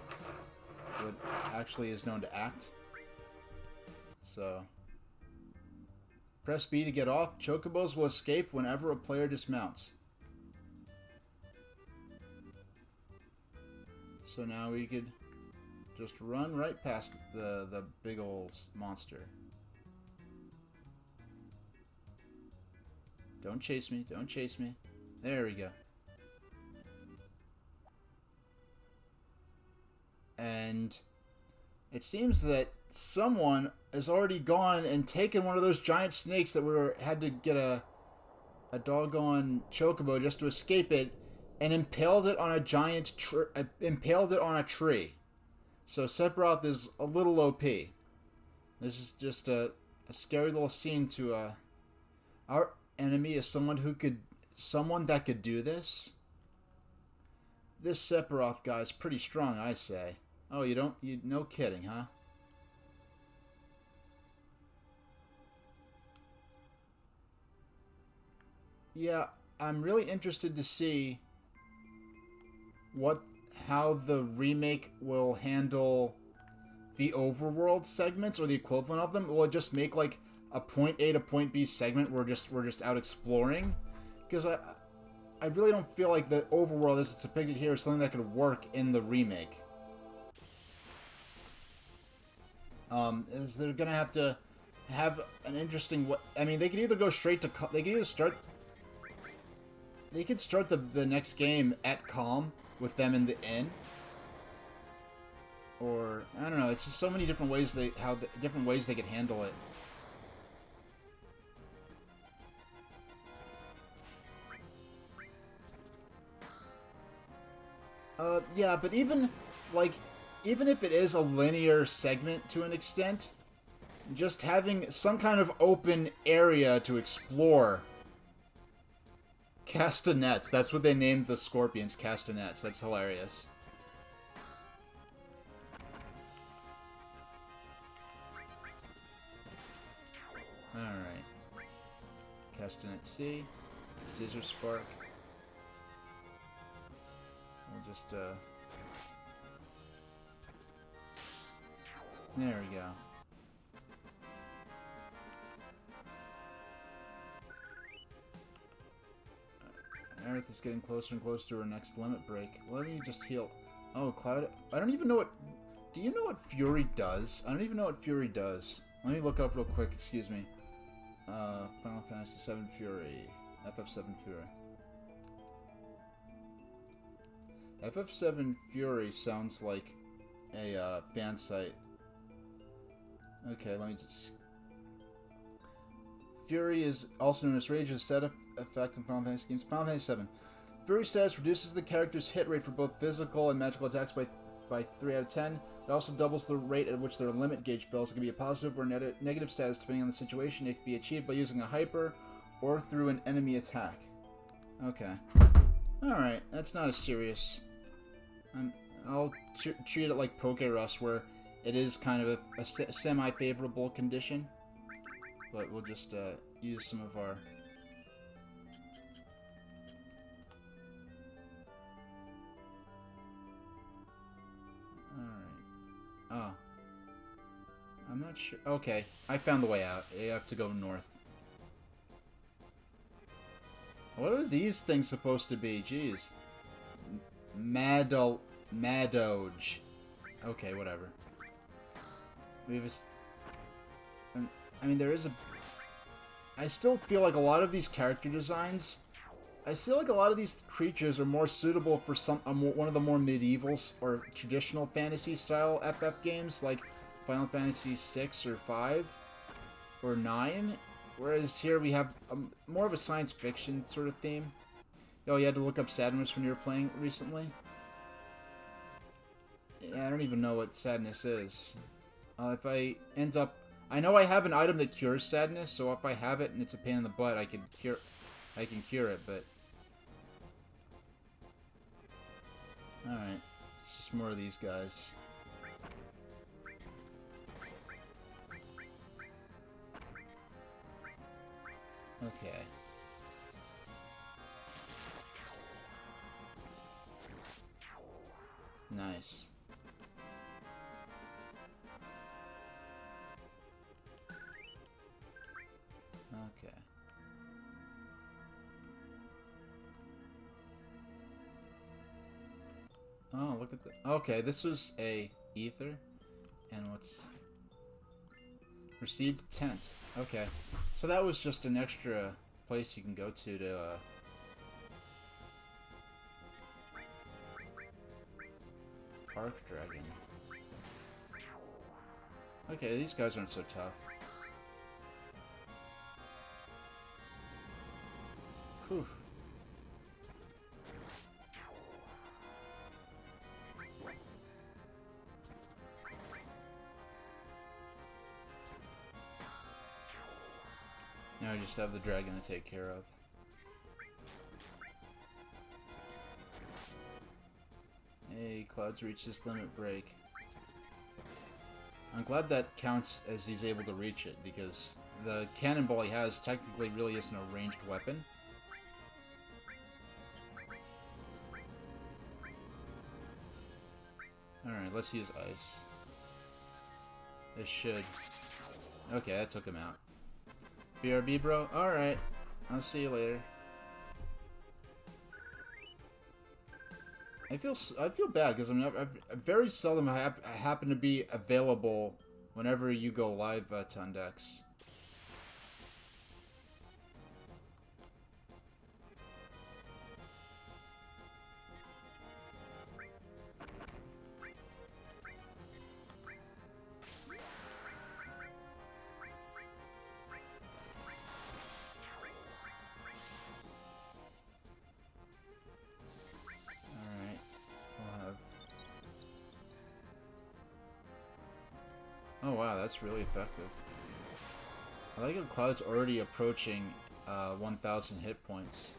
A: actually is known to act. So, press B to get off. Chocobos will escape whenever a player dismounts. So now we could just run right past the big old monster. Don't chase me. Don't chase me. There we go. And it seems that someone has already gone and taken one of those giant snakes that had to get a doggone chocobo just to escape it, and impaled it on a tree. So Sephiroth is a little OP. This is just a scary little scene to our enemy is someone that could do this. This Sephiroth guy is pretty strong, I say. Oh, no kidding, huh? Yeah, I'm really interested to see how the remake will handle the overworld segments or the equivalent of them. Will it just make like a point A to point B segment where we're just out exploring? Because I really don't feel like the overworld as it's depicted here is something that could work in the remake. Is they're gonna have to have an interesting. I mean, they could either go straight to. They could either start. They could start the next game at calm with them in the inn. Or I don't know. It's just so many different ways different ways they could handle it. Yeah, but even if it is a linear segment to an extent, just having some kind of open area to explore. Castanets. That's what they named the scorpions. Castanets. That's hilarious. Alright. Castanet C. Scissor Spark. We'll just, there we go. Aerith is getting closer and closer to her next limit break. Let me just heal. Oh, Cloud. I don't even know what... Do you know what Fury does? I don't even know what Fury does. Let me look up real quick, excuse me. Final Fantasy VII Fury. FF7 Fury. FF7 Fury sounds like a fan site. Okay, let me just... Fury is also known as Rage, a set effect in Final Fantasy games. Final Fantasy VII. Fury status reduces the character's hit rate for both physical and magical attacks by 3 out of 10. It also doubles the rate at which their limit gauge fills. It can be a positive or negative status depending on the situation. It can be achieved by using a hyper or through an enemy attack. Okay. Alright, that's not as serious. I'll treat it like Poke Rust, where it is kind of a semi-favorable condition. But we'll just use some of our... Alright. Oh. I'm not sure... Okay, I found the way out. You have to go north. What are these things supposed to be? Jeez. Madoge. Okay, whatever. We have I mean, there is a... I still feel like a lot of these character designs... I feel like a lot of these creatures are more suitable for one of the more medieval or traditional fantasy-style FF games, like Final Fantasy 6 or 5 or 9. Whereas here we have more of a science fiction sort of theme. Oh, you had to look up sadness when you were playing recently? Yeah, I don't even know what sadness is. If I end up... I know I have an item that cures sadness, so if I have it and it's a pain in the butt, I can cure it, but... Alright. It's just more of these guys. Okay. Nice. Okay. Oh, look at the... Okay, this was a ether. And what's... Received tent. Okay. So that was just an extra place you can go to Park Dragon. Okay, these guys aren't so tough. Whew. Now I just have the dragon to take care of. Hey, Cloud's reached his limit break. I'm glad that counts as he's able to reach it, because the cannonball he has technically really isn't a ranged weapon. Alright, let's use ice. This should... Okay, that took him out. BRB, bro? Alright. I'll see you later. I feel bad because I very seldom happen to be available whenever you go live, Tundex. Oh wow, that's really effective. I like how Cloud's already approaching 1,000 hit points.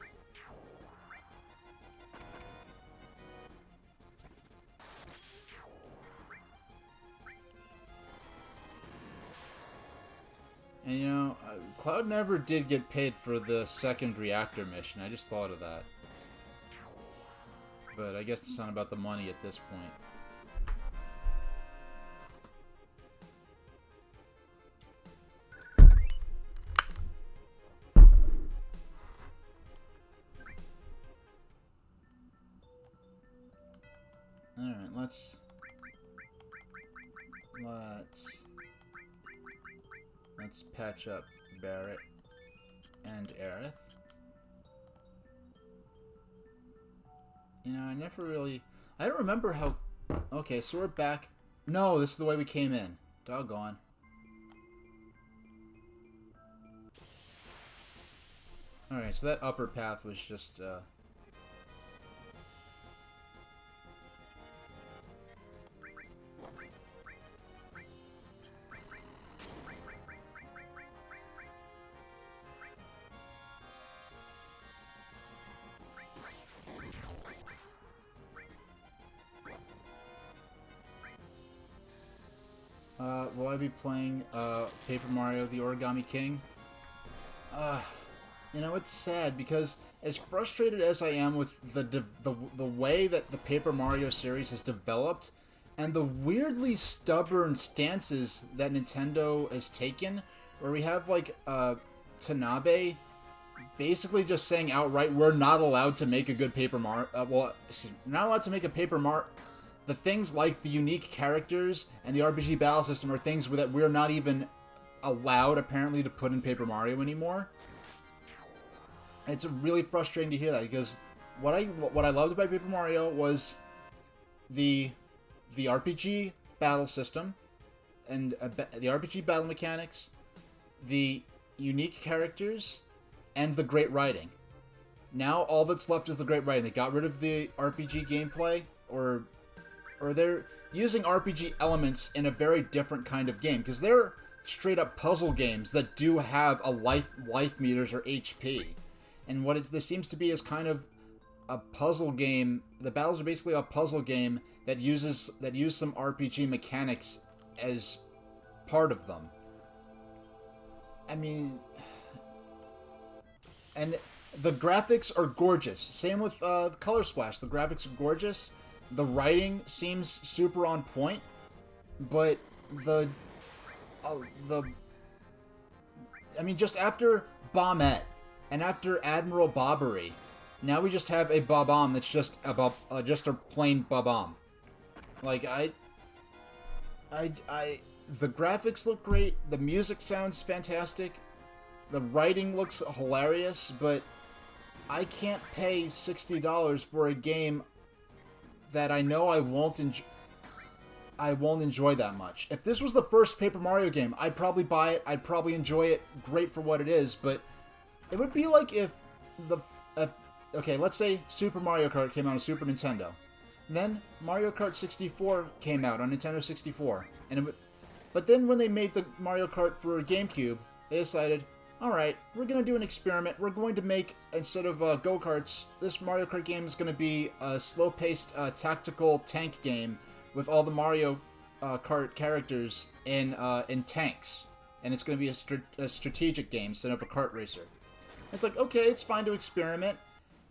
A: And you know, Cloud never did get paid for the second reactor mission. I just thought of that. But I guess it's not about the money at this point. Alright, let's patch up Barret and Aerith. You know, I don't remember how... Okay, so we're back. No, this is the way we came in. Doggone. Alright, so that upper path was just, will I be playing Paper Mario The Origami King? You know, it's sad because as frustrated as I am with the way that the Paper Mario series has developed and the weirdly stubborn stances that Nintendo has taken, where we have like Tanabe basically just saying outright we're not allowed to make a good Paper Mario. We're not allowed to make a Paper Mario. The things like the unique characters and the RPG battle system are things that we're not even allowed, apparently, to put in Paper Mario anymore. It's really frustrating to hear that, because what I loved about Paper Mario was the RPG battle system, and the RPG battle mechanics, the unique characters, and the great writing. Now all that's left is the great writing. They got rid of the RPG gameplay, or they're using RPG elements in a very different kind of game, because they're straight up puzzle games that do have a life meters or HP. And what this seems to be is kind of a puzzle game. The battles are basically a puzzle game that use some RPG mechanics as part of them. I mean, and the graphics are gorgeous. Same with Color Splash. The graphics are gorgeous. The writing seems super on point, but I mean, just after Bombette and after Admiral Bobbery, now we just have a Bob-omb that's just a plain Bob-omb. Like, the graphics look great, the music sounds fantastic, the writing looks hilarious, but I can't pay $60 for a game that I know I won't enjoy that much. If this was the first Paper Mario game, I'd probably buy it. I'd probably enjoy it great for what it is, but it would be like if okay, let's say Super Mario Kart came out on Super Nintendo. Then Mario Kart 64 came out on Nintendo 64. But then when they made the Mario Kart for GameCube, they decided, alright, we're going to do an experiment. We're going to make, instead of go-karts, this Mario Kart game is going to be a slow-paced tactical tank game with all the Mario Kart characters in tanks. And it's going to be a strategic game instead of a kart racer. It's like, okay, it's fine to experiment.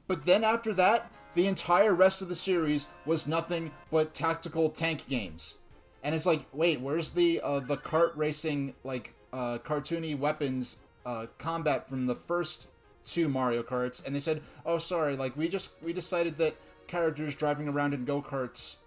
A: But then after that, the entire rest of the series was nothing but tactical tank games. And it's like, wait, where's the kart racing, like, cartoony weapons combat from the first 2 Mario Karts? And they said, oh, sorry, like, we decided that characters driving around in go-karts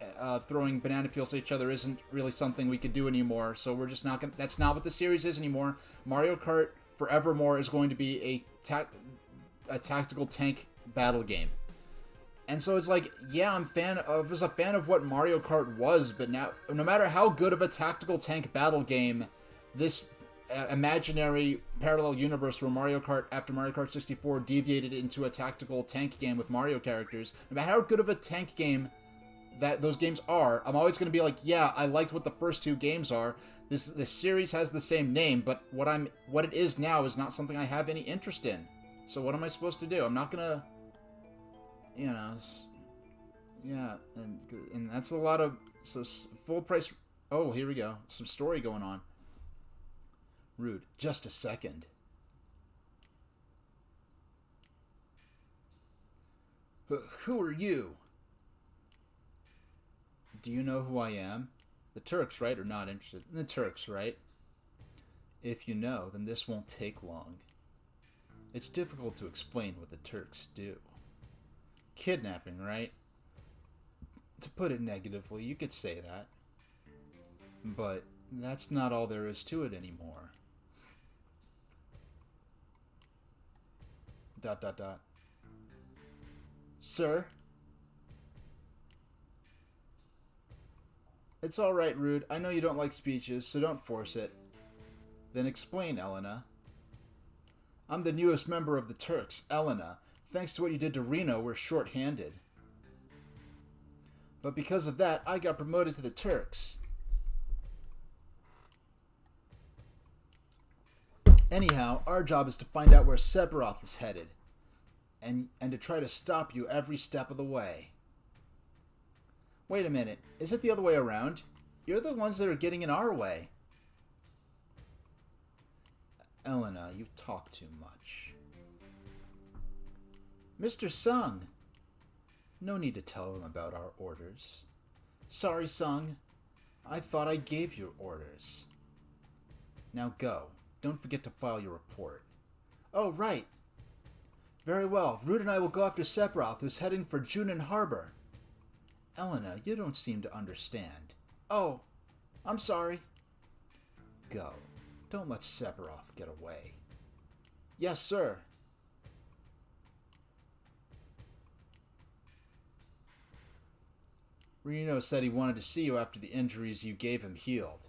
A: throwing banana peels at each other isn't really something we could do anymore, so we're just not gonna... That's not what the series is anymore. Mario Kart Forevermore is going to be a tactical tank battle game. And so it's like, yeah, I was a fan of what Mario Kart was, but now, no matter how good of a tactical tank battle game, this imaginary parallel universe where Mario Kart, after Mario Kart 64, deviated into a tactical tank game with Mario characters, no matter how good of a tank game that those games are, I'm always going to be like, yeah, I liked what the first 2 games are. This series has the same name, but what it is now is not something I have any interest in. So what am I supposed to do? I'm not going to... You know, yeah, and that's a lot of, so full price, oh, here we go, some story going on. Rude, just a second. Who are you? Do you know who I am? The Turks, right, are not interested in the Turks, right? If you know, then this won't take long. It's difficult to explain what the Turks do. Kidnapping, right? To put it negatively, you could say that. But that's not all there is to it anymore. ... Sir? It's alright, Rude. I know you don't like speeches, so don't force it. Then explain, Elena. I'm the newest member of the Turks, Elena. Thanks to what you did to Reno, we're short-handed. But because of that, I got promoted to the Turks. Anyhow, our job is to find out where Sephiroth is headed. And to try to stop you every step of the way. Wait a minute, is it the other way around? You're the ones that are getting in our way. Elena, you talk too much. Mr. Sung! No need to tell him about our orders. Sorry, Sung. I thought I gave you orders. Now go. Don't forget to file your report. Oh, right. Very well. Rude and I will go after Sephiroth, who's heading for Junin Harbor. Elena, you don't seem to understand. Oh, I'm sorry. Go. Don't let Sephiroth get away. Yes, sir. Reno said he wanted to see you after the injuries you gave him healed.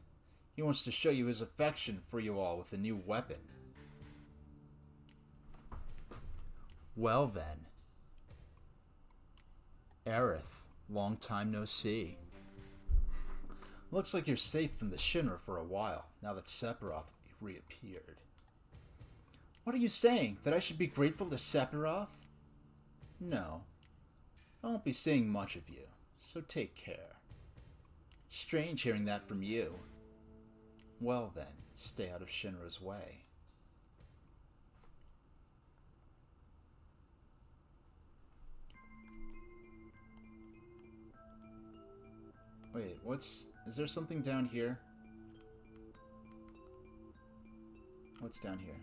A: He wants to show you his affection for you all with a new weapon. Well then. Aerith, long time no see. Looks like you're safe from the Shinra for a while, now that Sephiroth reappeared. What are you saying? That I should be grateful to Sephiroth? No. I won't be seeing much of you. So take care. Strange hearing that from you. Well then, stay out of Shinra's way. Wait, is there something down here? What's down here?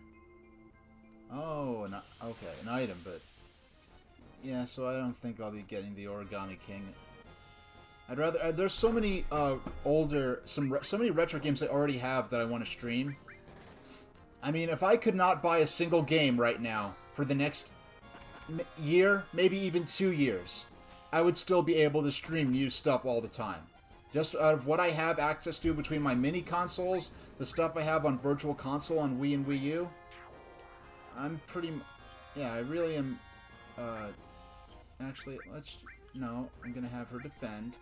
A: Oh, okay, an item, but... Yeah, so I don't think I'll be getting the Origami King. I'd rather... there's so many older... so many retro games I already have that I want to stream. I mean, if I could not buy a single game right now for the next year, maybe even 2 years, I would still be able to stream new stuff all the time. Just out of what I have access to between my mini consoles, the stuff I have on Virtual Console on Wii and Wii U, I'm pretty... Yeah, I really am... Actually, no, I'm gonna have her defend.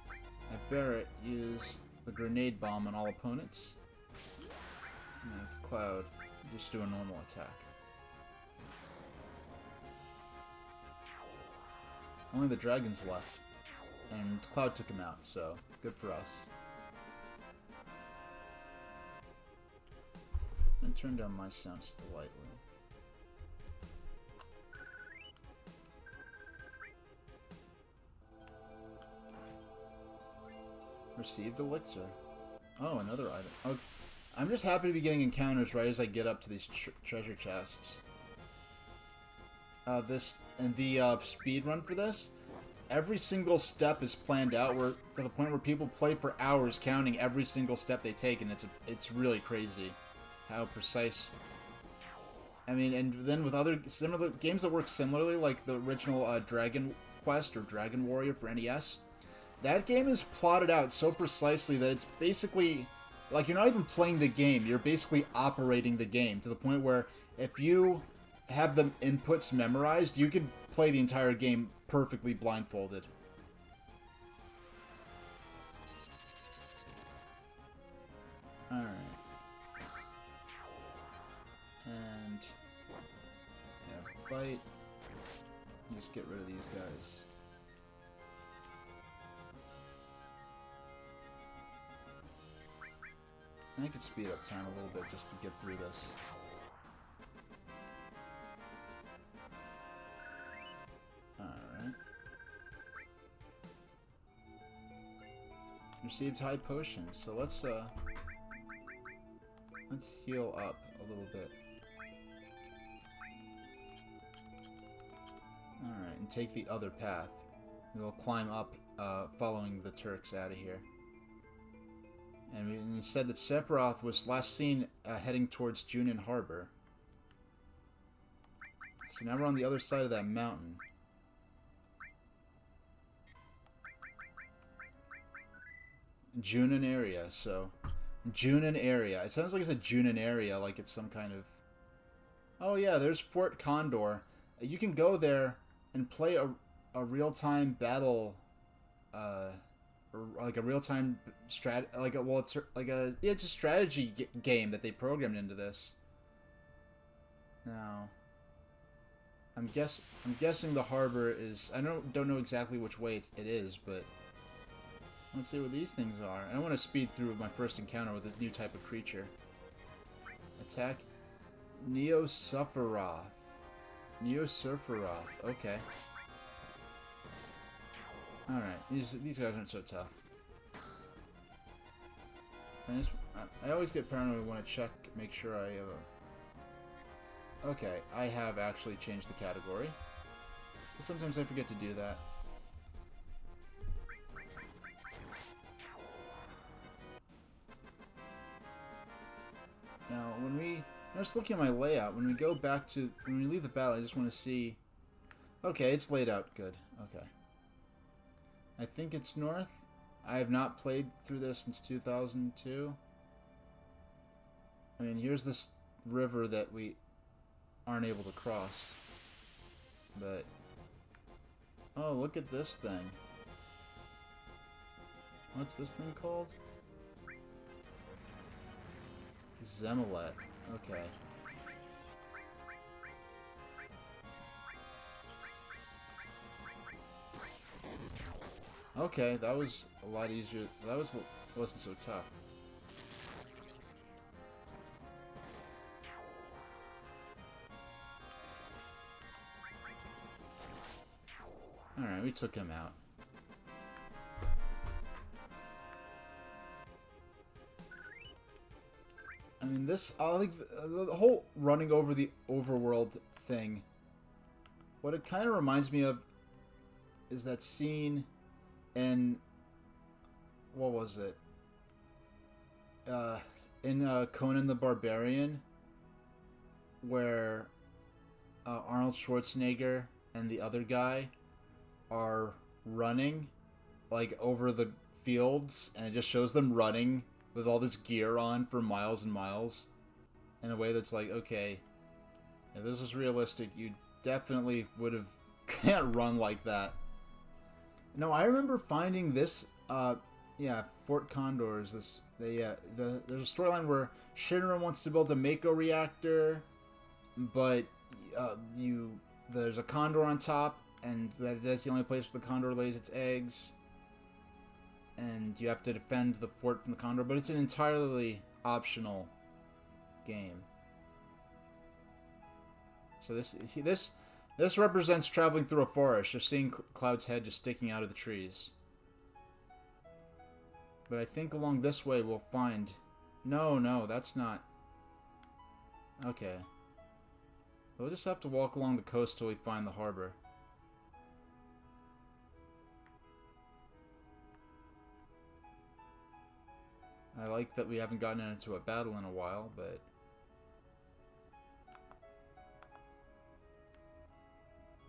A: Have Barrett use the grenade bomb on all opponents. And have Cloud just do a normal attack. Only the dragons left. And Cloud took him out, so good for us. I'm gonna turn down my sound slightly. Received elixir. Oh, another item. Okay. I'm just happy to be getting encounters right as I get up to these treasure chests. The speed run for this, every single step is planned out to the point where people play for hours counting every single step they take, and it's really crazy how precise. I mean, and then with other similar games that work similarly, like the original Dragon Quest or Dragon Warrior for NES, that game is plotted out so precisely that it's basically like you're not even playing the game, you're basically operating the game to the point where if you have the inputs memorized, you could play the entire game perfectly blindfolded. Alright. And yeah, bite. Just get rid of these guys. I could speed up time a little bit just to get through this. Alright. Received high potion, so let's heal up a little bit. Alright, and take the other path. We'll climb up, following the Turks out of here. And he said that Sephiroth was last seen heading towards Junin Harbor. So now we're on the other side of that mountain. Junin area, so... Junin area. It sounds like it's a Junin area, like it's some kind of... Oh yeah, there's Fort Condor. You can go there and play a real-time battle... like a real-time it's a strategy game that they programmed into this. Now, I'm guessing the harbor is. I don't know exactly which way it is, but let's see what these things are. I want to speed through my first encounter with this new type of creature. Attack Neo-Sephiroth. Neo-Sephiroth. Okay. Alright, these guys aren't so tough. I always get paranoid when I check, make sure I have a... Okay, I have actually changed the category. But sometimes I forget to do that. Now, I'm just looking at my layout, when we leave the battle, I just want to see... Okay, it's laid out good. Okay. I think it's north. I have not played through this since 2002. I mean, here's this river that we aren't able to cross. But... Oh, look at this thing. What's this thing called? Zemelet. Okay. Okay, that was a lot easier. Wasn't so tough. Alright, we took him out. I mean, I like the whole running over the overworld thing. What it kind of reminds me of is that scene in, what was it? In Conan the Barbarian, where Arnold Schwarzenegger and the other guy are running, like, over the fields, and it just shows them running with all this gear on for miles and miles, in a way that's like, okay, if this was realistic, you definitely would have can't run like that. No, I remember finding this, yeah, Fort Condor is this, there's a storyline where Shinra wants to build a Mako reactor, but, there's a condor on top, and that's the only place where the condor lays its eggs, and you have to defend the fort from the condor, but it's an entirely optional game. So this represents traveling through a forest, just seeing Cloud's head just sticking out of the trees. But I think along this way we'll find... No, no, that's not... Okay. We'll just have to walk along the coast till we find the harbor. I like that we haven't gotten into a battle in a while, but...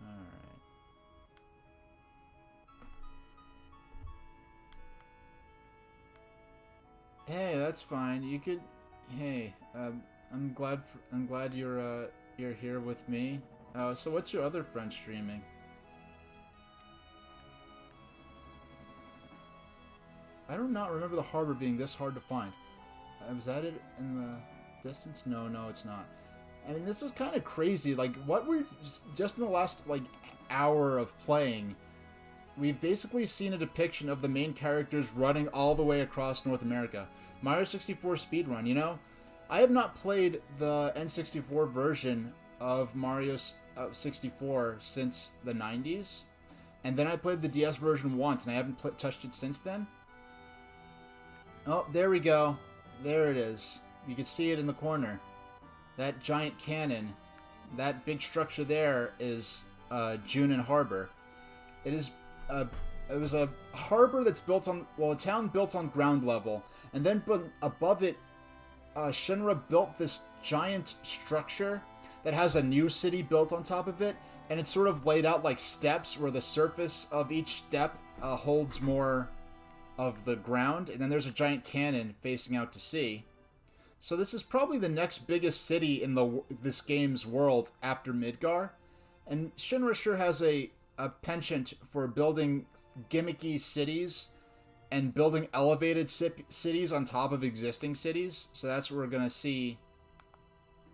A: Alright. Hey, that's fine. You could... Hey, I'm glad you're here with me. So what's your other friend streaming? I do not remember the harbor being this hard to find. Was that it in the distance? No, no, it's not. I mean, this is kind of crazy. Like, what we've just in the last, like, hour of playing, we've basically seen a depiction of the main characters running all the way across North America. Mario 64 speedrun, you know? I have not played the N64 version of Mario 64 since the 90s. And then I played the DS version once, and I haven't touched it since then. Oh, there we go. There it is. You can see it in the corner. That giant cannon, that big structure there is Junin Harbor. It is it was a harbor that's built on, well, a town built on ground level, and then above it, Shinra built this giant structure that has a new city built on top of it, and it's sort of laid out like steps where the surface of each step holds more of the ground, and then there's a giant cannon facing out to sea. So this is probably the next biggest city in this game's world after Midgar, and Shinra sure has a penchant for building gimmicky cities and building elevated cities on top of existing cities. So that's what we're gonna see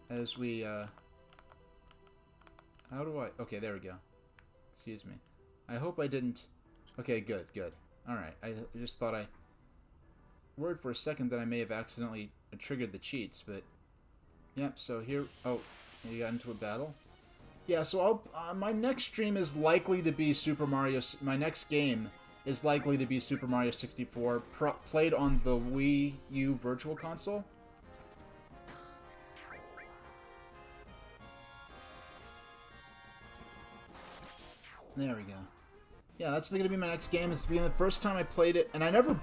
A: as we how do I... Okay, there we go. Excuse me. I hope I didn't... Okay, good, good. Alright, I just thought I... Worried for a second that I may have accidentally triggered the cheats, but... Yep, so here... Oh, you got into a battle? Yeah, so my next stream is likely to be Super Mario... My next game is likely to be Super Mario 64, played on the Wii U Virtual Console. There we go. Yeah, that's going to be my next game. It's being the first time I played it, and I never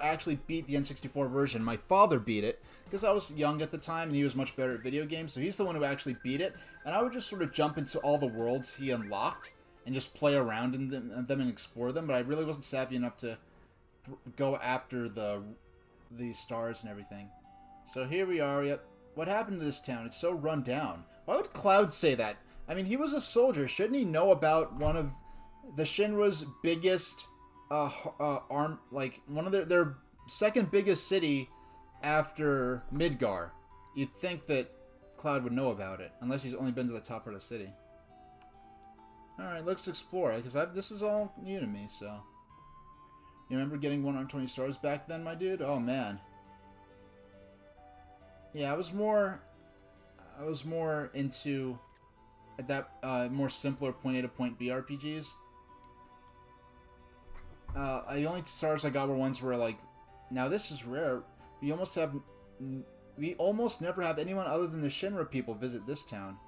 A: actually beat the N64 version. My father beat it, because I was young at the time, and he was much better at video games, so he's the one who actually beat it, and I would just sort of jump into all the worlds he unlocked, and just play around in them and explore them, but I really wasn't savvy enough to go after the stars and everything. So here we are, yep. What happened to this town? It's so run down. Why would Cloud say that? I mean, he was a soldier. Shouldn't he know about one of the Shinra's biggest one of their second biggest city after Midgar? You'd think that Cloud would know about it, unless he's only been to the top part of the city. Alright, let's explore it, because this is all new to me, so... You remember getting 120 stars back then, my dude? Oh, man. Yeah, I was more into that more simpler point A to point B RPGs. The only stars I got were ones where, like, now this is rare. We almost never have anyone other than the Shinra people visit this town.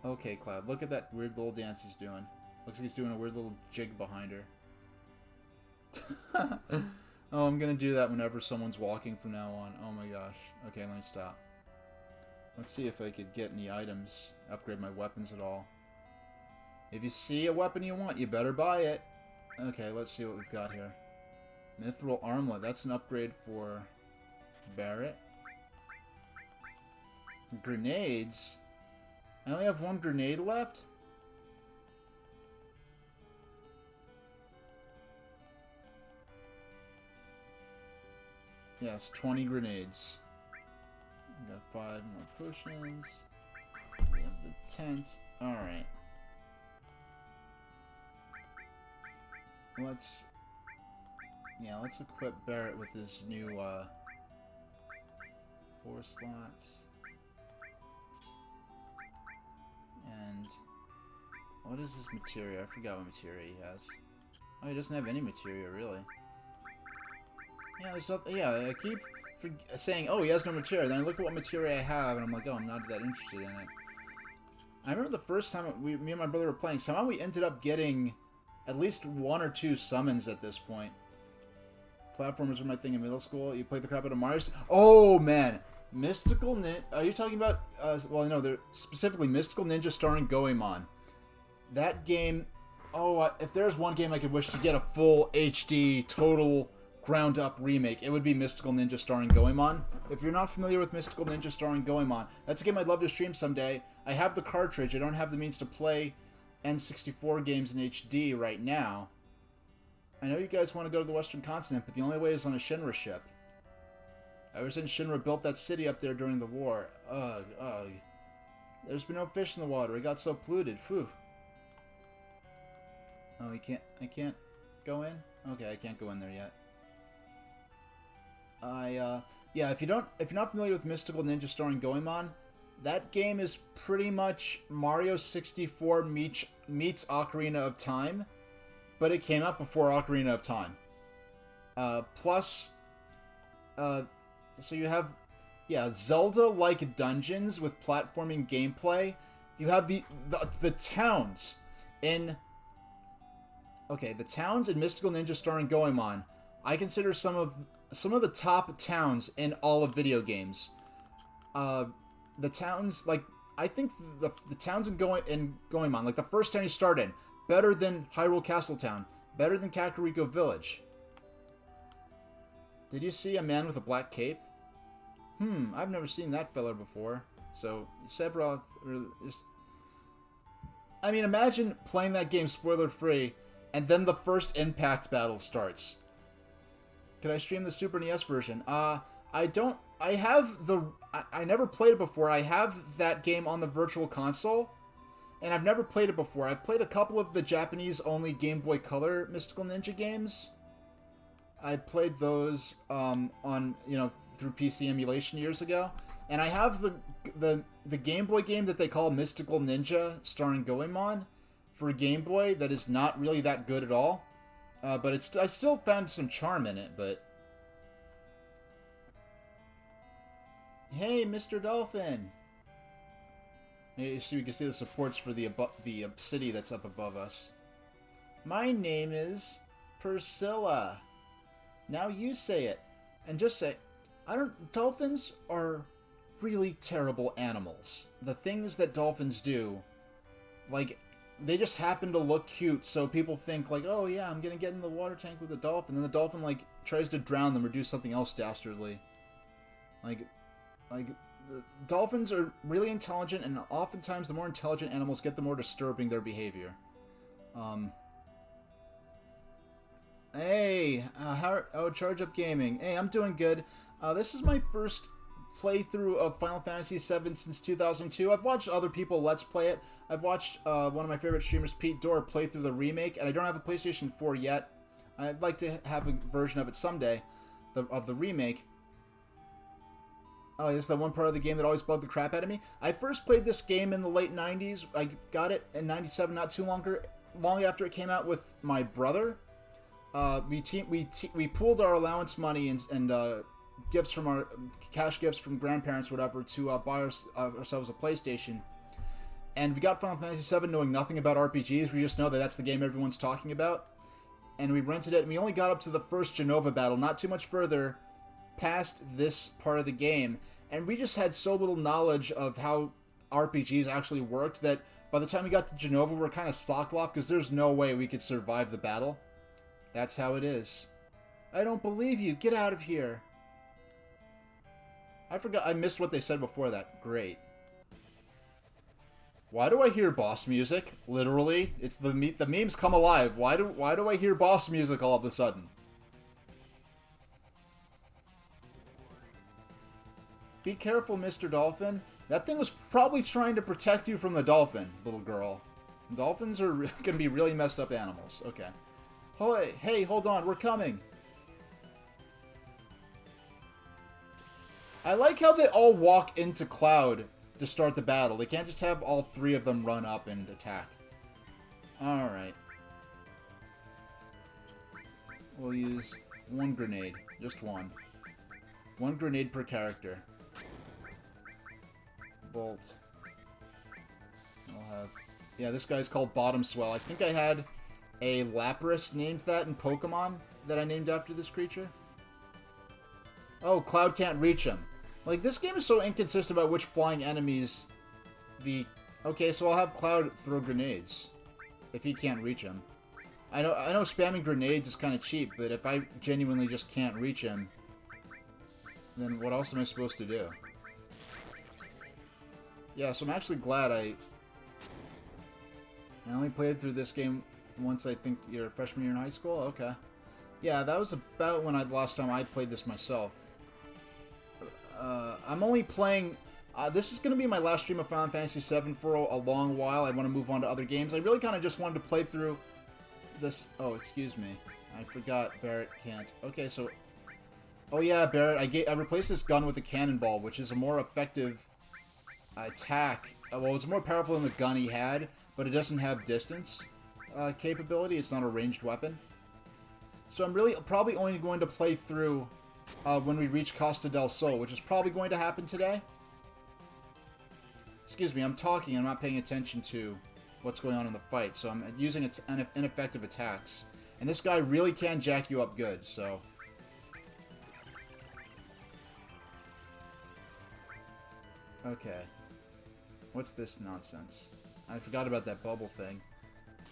A: Okay, Cloud, look at that weird little dance he's doing. Looks like he's doing a weird little jig behind her. Oh, I'm gonna do that whenever someone's walking from now on. Oh my gosh. Okay, let me stop. Let's see if I could get any items, upgrade my weapons at all. If you see a weapon you want, you better buy it. Okay, let's see what we've got here. Mithril Armlet, that's an upgrade for Barret. Grenades? I only have one grenade left? Yes, 20 grenades. Got 5 more potions. We have the tent. Alright. Let's equip Barret with his new 4 slots. And what is his materia? I forgot what materia he has. Oh, he doesn't have any materia, really. Yeah, there's nothing. Yeah, I keep saying, oh, he has no materia. Then I look at what materia I have, and I'm like, oh, I'm not that interested in it. I remember the first time me and my brother were playing, somehow we ended up getting at least 1 or 2 summons at this point. Platformers were my thing in middle school. You played the crap out of Mario. Oh, man. Mystical Ninja. Are you talking about... well, no, they're specifically Mystical Ninja starring Goemon. That game... Oh, if there's one game I could wish to get a full HD, total, ground-up remake, it would be Mystical Ninja starring Goemon. If you're not familiar with Mystical Ninja starring Goemon, that's a game I'd love to stream someday. I have the cartridge. I don't have the means to play N64 games in HD right now. I know you guys want to go to the Western Continent, but the only way is on a Shinra ship. Ever since Shinra built that city up there during the war. Ugh, ugh. There's been no fish in the water. It got so polluted. Phew. Oh, I can't go in? Okay, I can't go in there yet. Yeah, if you're not familiar with Mystical Ninja starring Goemon, that game is pretty much Mario 64 meets Ocarina of Time, but it came out before Ocarina of Time. So you have, yeah, Zelda-like dungeons with platforming gameplay. You have the towns in... Okay, the towns in Mystical Ninja starring Goemon, I consider some of the top towns in all of video games. The towns, like, I think the towns in Goemon, like the first town you start in, better than Hyrule Castle Town, better than Kakariko Village. Did you see a man with a black cape? I've never seen that fella before. So, Sephiroth, I mean, imagine playing that game spoiler-free, and then the first Impact battle starts. Could I stream the Super NES version? I never played it before. I have that game on the Virtual Console, and I've never played it before. I've played a couple of the Japanese-only Game Boy Color Mystical Ninja games. I played those through PC emulation years ago, and I have the Game Boy game that they call Mystical Ninja starring Goemon for Game Boy that is not really that good at all, but I still found some charm in it. But hey, Mr. Dolphin! You see, we can see the supports for the city that's up above us. My name is Priscilla. Now you say it, and just say, dolphins are really terrible animals. The things that dolphins do, like, they just happen to look cute, so people think, like, oh yeah, I'm gonna get in the water tank with a dolphin, and the dolphin, like, tries to drown them or do something else dastardly. Like, dolphins are really intelligent, and oftentimes the more intelligent animals get, the more disturbing their behavior. Hey, Charge Up Gaming. Hey, I'm doing good. This is my first playthrough of Final Fantasy VII since 2002. I've watched other people Let's Play it. I've watched one of my favorite streamers, Pete Dorr, play through the remake, and I don't have a PlayStation 4 yet. I'd like to have a version of it someday, of the remake. Oh, this is the one part of the game that always bugged the crap out of me. I first played this game in the late 90s. I got it in 97, not too long after it came out with my brother. We pooled our allowance money and gifts from our cash gifts from grandparents, whatever, to buy ourselves a PlayStation. And we got Final Fantasy VII knowing nothing about RPGs. We just know that that's the game everyone's talking about. And we rented it, and we only got up to the first Genova battle, not too much further past this part of the game. And we just had so little knowledge of how RPGs actually worked that by the time we got to Genova, we're kind of socked off because there's no way we could survive the battle. That's how it is. I don't believe you. Get out of here. I forgot. I missed what they said before that. Great. Why do I hear boss music? Literally, it's the memes come alive. Why do I hear boss music all of a sudden? Be careful, Mr. Dolphin. That thing was probably trying to protect you from the dolphin, little girl. Dolphins are going to be really messed up animals. Okay. Hey, hold on, we're coming. I like how they all walk into Cloud to start the battle. They can't just have all three of them run up and attack. Alright. We'll use one grenade. Just one. One grenade per character. Bolt. I'll have... Yeah, this guy's called Bottom Swell. I think I had a Lapras named that in Pokemon that I named after this creature. Oh, Cloud can't reach him. Like, this game is so inconsistent about which flying enemies the... Okay, so I'll have Cloud throw grenades if he can't reach him. I know spamming grenades is kind of cheap, but if I genuinely just can't reach him, then what else am I supposed to do? Yeah, so I'm actually glad I only played through this game once, I think, your freshman year in high school? Okay. Yeah, that was about when last time I played this myself. I'm only playing... this is going to be my last stream of Final Fantasy VII for a long while. I want to move on to other games. I really kind of just wanted to play through this... Oh, excuse me. I forgot Barrett can't. Okay, so... Oh yeah, Barrett, I replaced this gun with a cannonball, which is a more effective attack. Well, it's more powerful than the gun he had, but it doesn't have distance capability. It's not a ranged weapon. So I'm really probably only going to play through when we reach Costa del Sol, which is probably going to happen today. Excuse me, I'm talking, I'm not paying attention to what's going on in the fight, so I'm using ineffective attacks. And this guy really can jack you up good, so... Okay. What's this nonsense? I forgot about that bubble thing.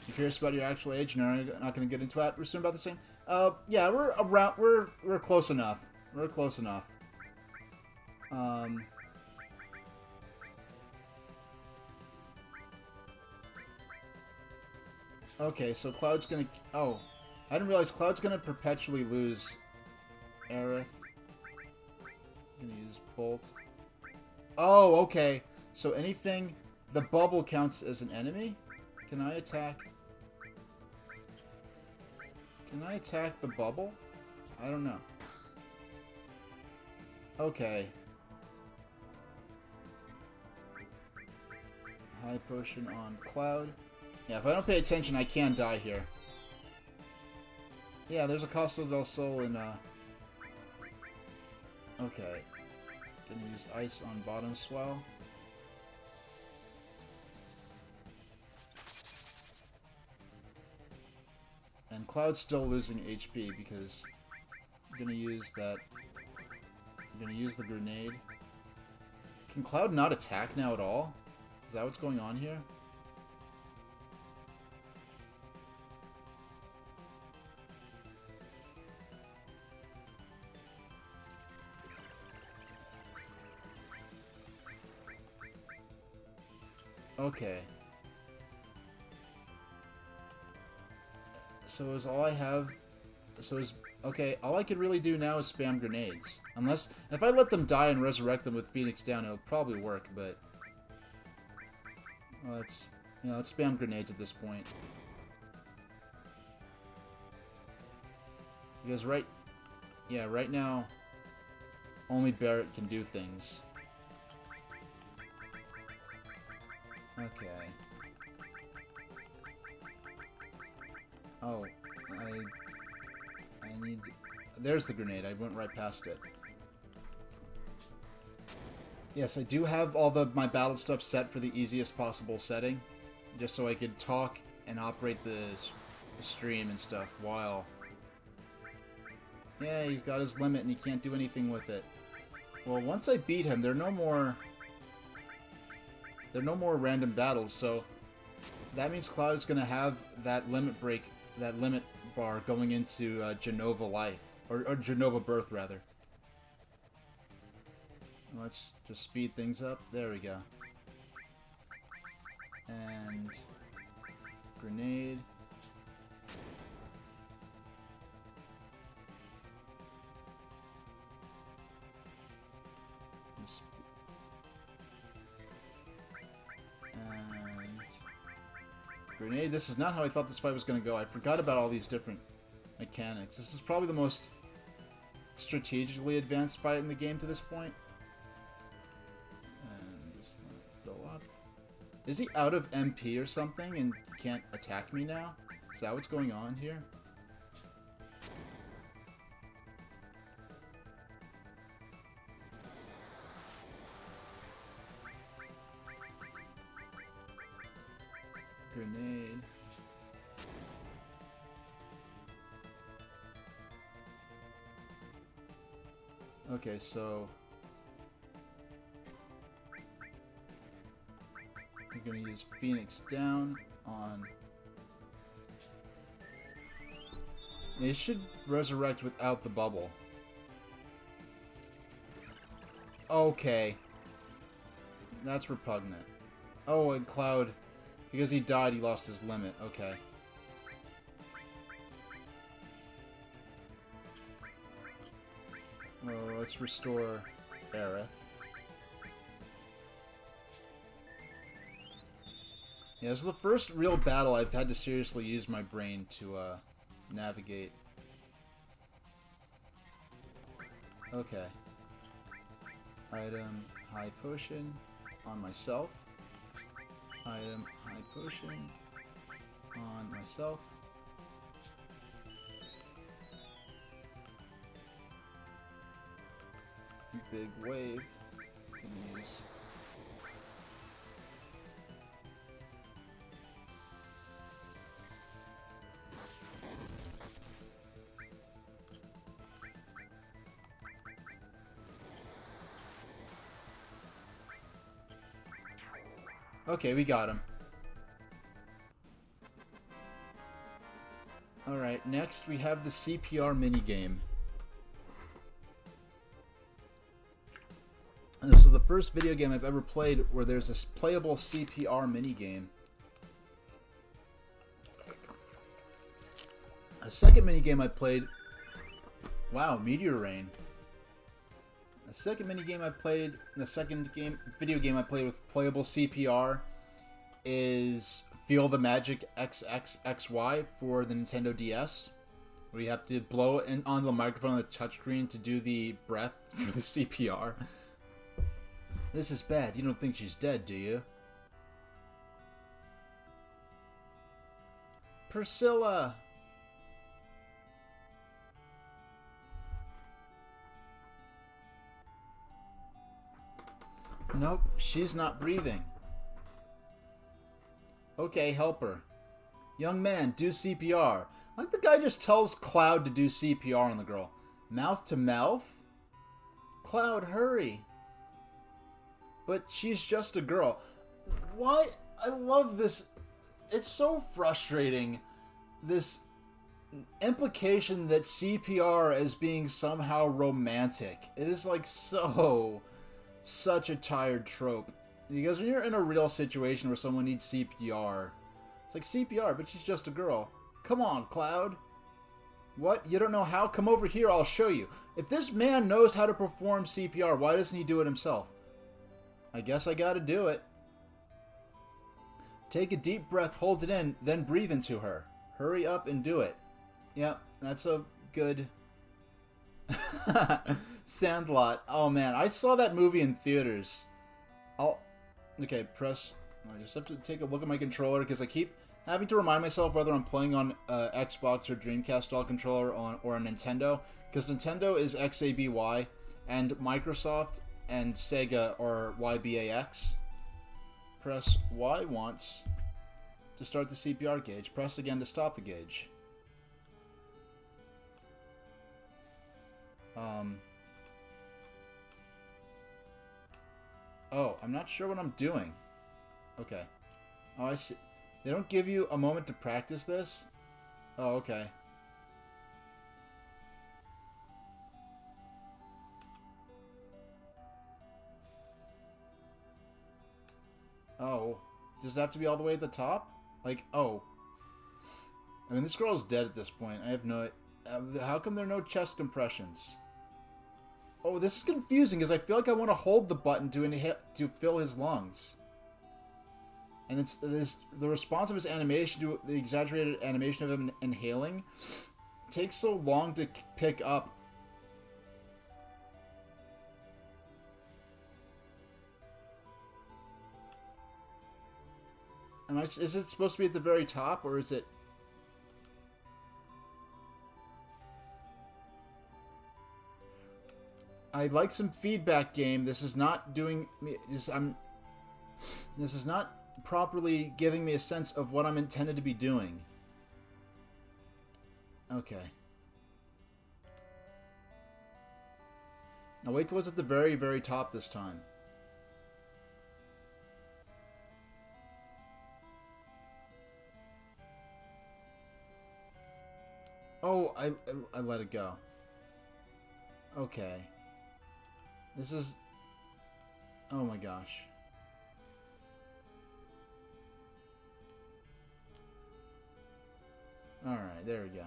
A: You curious about your actual age? No, I'm not going to get into that. We're soon about the same. Yeah, we're around. We're close enough. We're close enough. Okay, so Cloud's gonna... Oh, I didn't realize Cloud's gonna perpetually lose Aerith. I'm gonna use Bolt. Oh, okay. So anything... The bubble counts as an enemy? Can I attack... Can I attack the bubble? I don't know. Okay. High potion on Cloud. Yeah, if I don't pay attention, I can die here. Yeah, there's a Costa del Sol in, Okay. Gonna use Ice on Bottom Swell. And Cloud's still losing HP because I'm gonna use that. I'm gonna use the grenade. Can Cloud not attack now at all? Is that what's going on here? Okay. So is all I have... So is... Okay, all I could really do now is spam grenades. Unless... If I let them die and resurrect them with Phoenix down, it'll probably work, but... Let's... You know, let's spam grenades at this point. Because right... Yeah, right now... Only Barrett can do things. Okay. Oh, I need... There's the grenade. I went right past it. Yes, I do have all my battle stuff set for the easiest possible setting, just so I could talk and operate the stream and stuff while... Yeah, he's got his limit and he can't do anything with it. Well, once I beat him, there are no more random battles, so that means Cloud is going to have that limit break, that limit bar going into Genova Life, or Genova Birth, rather. Let's just speed things up. There we go. And grenade. And grenade. This is not how I thought this fight was going to go. I forgot about all these different mechanics. This is probably the most strategically advanced fight in the game to this point. And just let it fill up. Is he out of MP or something and can't attack me now? Is that what's going on here? Grenade. Okay, so I'm gonna use Phoenix Down on. It should resurrect without the bubble. Okay. That's repugnant. Oh, and Cloud, because he died, he lost his limit. Okay. Well, let's restore Aerith. Yeah, this is the first real battle I've had to seriously use my brain to navigate. Okay. Item, high potion on myself. Item, high potion on myself. Big wave. Can use. Okay, we got him. Alright, next we have the CPR minigame. And this is the first video game I've ever played where there's this playable CPR minigame. A second minigame I played... Wow, Meteor Rain. The second minigame I played, the second video game I played with playable CPR is Feel the Magic XXXY for the Nintendo DS, where you have to blow on the microphone on the touchscreen to do the breath for the CPR. This is bad. You don't think she's dead, do you? Priscilla! Nope, she's not breathing. Okay, help her. Young man, do CPR. Like the guy just tells Cloud to do CPR on the girl. Mouth to mouth? Cloud, hurry. But she's just a girl. Why? I love this. It's so frustrating. This implication that CPR is being somehow romantic. It is like such a tired trope. Because when you're in a real situation where someone needs CPR, it's like CPR, but she's just a girl. Come on, Cloud. What? You don't know how? Come over here, I'll show you. If this man knows how to perform CPR, why doesn't he do it himself? I guess I gotta do it. Take a deep breath, hold it in, then breathe into her. Hurry up and do it. Yep, that's a good... Sandlot. Oh man, I saw that movie in theaters. Okay, press... I just have to take a look at my controller because I keep having to remind myself whether I'm playing on Xbox or Dreamcast style controller or a Nintendo. Because Nintendo is XABY and Microsoft and Sega are YBAX. Press Y once to start the CPR gauge. Press again to stop the gauge. Oh, I'm not sure what I'm doing. Okay. Oh, I see. They don't give you a moment to practice this? Oh, okay. Oh. Does it have to be all the way at the top? Like, oh. I mean, this girl's dead at this point. I have no... how come there are no chest compressions? Oh, this is confusing because I feel like I want to hold the button to fill his lungs. And it's the response of his animation to the exaggerated animation of him inhaling takes so long to pick up. Is it supposed to be at the very top, or is it... I'd like some feedback, game. This is not doing... This is not properly giving me a sense of what I'm intended to be doing. Okay. I'll wait till it's at the very, very top this time. Oh, I let it go. Okay. This is... Oh my gosh. Alright, there we go.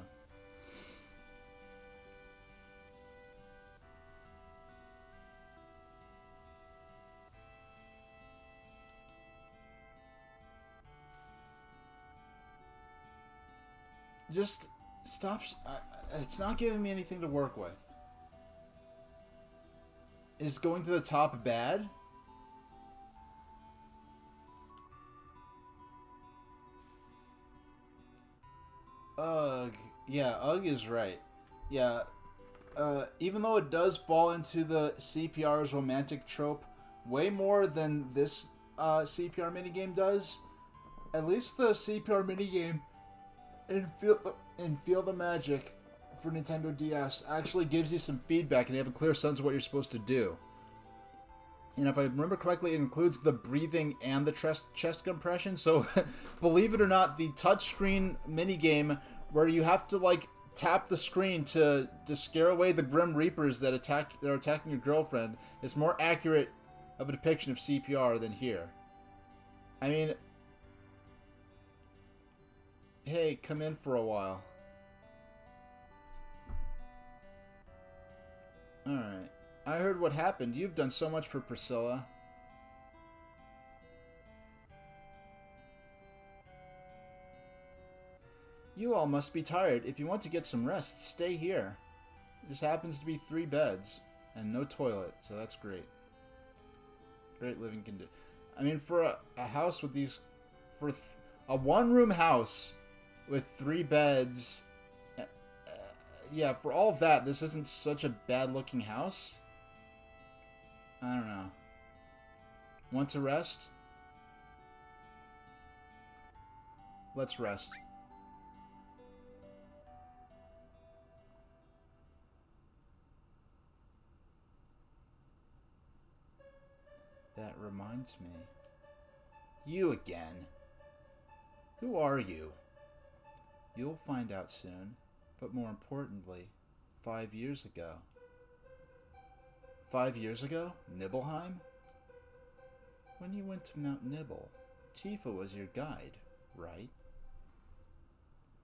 A: Just stop. It's not giving me anything to work with. Is going to the top bad? Ugh. Yeah, Ugh is right. Yeah. Even though it does fall into the CPR's romantic trope way more than this CPR minigame does, at least the CPR minigame and Feel the Magic for Nintendo DS actually gives you some feedback and you have a clear sense of what you're supposed to do. And if I remember correctly, it includes the breathing and the chest compression. So, believe it or not, the touchscreen minigame where you have to like tap the screen to scare away the Grim Reapers that are attacking your girlfriend is more accurate of a depiction of CPR than here. I mean, hey, come in for a while. Alright. I heard what happened. You've done so much for Priscilla. You all must be tired. If you want to get some rest, stay here. There just happens to be 3 beds and no toilet, so that's great. Great living condition. I mean, for a house with these... For a one-room house with 3 beds... yeah, for all that, this isn't such a bad-looking house. I don't know. Want to rest? Let's rest. That reminds me. You again. Who are you? You'll find out soon. But more importantly, 5 years ago. 5 years ago? Nibelheim? When you went to Mount Nibel, Tifa was your guide, right?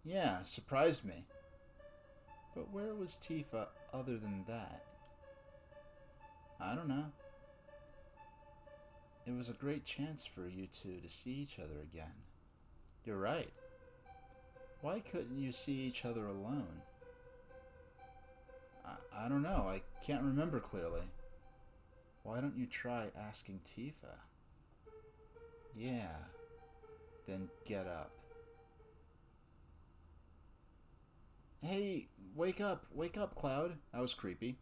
A: Yeah, surprised me. But where was Tifa other than that? I don't know. It was a great chance for you two to see each other again. You're right. Why couldn't you see each other alone? I don't know. I can't remember clearly. Why don't you try asking Tifa? Yeah. Then get up. Hey, wake up. Wake up, Cloud. That was creepy.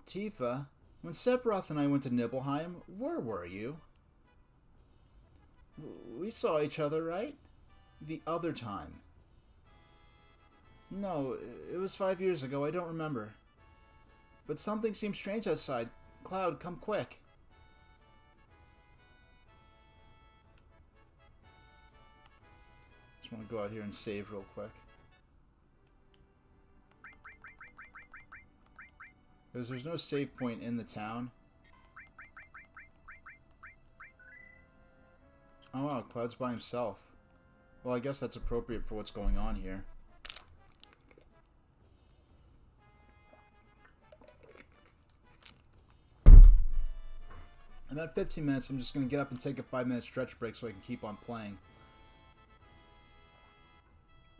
A: Tifa, when Sephiroth and I went to Nibelheim, where were you? We saw each other, right? The other time. No, it was 5 years ago. I don't remember. But something seems strange outside. Cloud, come quick. Just want to go out here and save real quick. Because there's no save point in the town. Oh wow, Cloud's by himself. Well, I guess that's appropriate for what's going on here. I'm at 15 minutes. I'm just going to get up and take a 5-minute stretch break so I can keep on playing.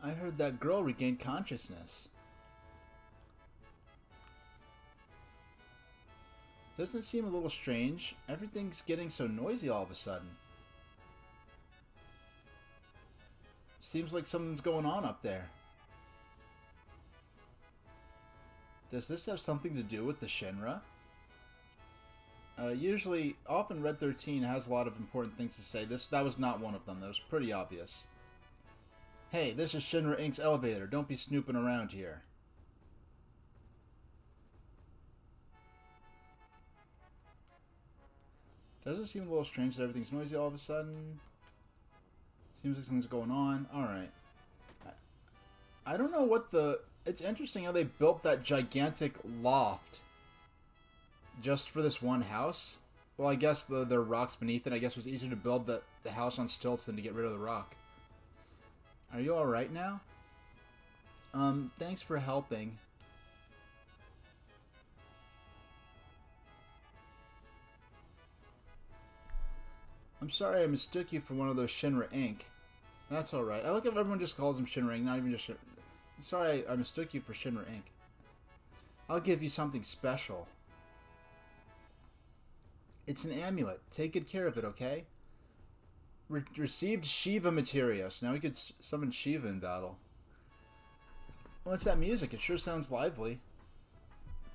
A: I heard that girl regained consciousness. Doesn't it seem a little strange? Everything's getting so noisy all of a sudden. Seems like something's going on up there. Does this have something to do with the Shinra? Often Red 13 has a lot of important things to say. That was not one of them. That was pretty obvious. Hey, this is Shinra Inc.'s elevator. Don't be snooping around here. Does it seem a little strange that everything's noisy all of a sudden? Seems like something's going on. Alright. I don't know what the... It's interesting how they built that gigantic loft just for this one house. Well, I guess there are rocks beneath it. I guess it was easier to build the house on stilts than to get rid of the rock. Are you alright now? Thanks for helping. I'm sorry I mistook you for one of those Shinra Inc. That's alright. I like if everyone just calls them Shinra Inc., not even just Shinra. Sorry I mistook you for Shinra Inc. I'll give you something special. It's an amulet. Take good care of it, okay? Received Shiva materia, so now we could summon Shiva in battle. What's that music? It sure sounds lively.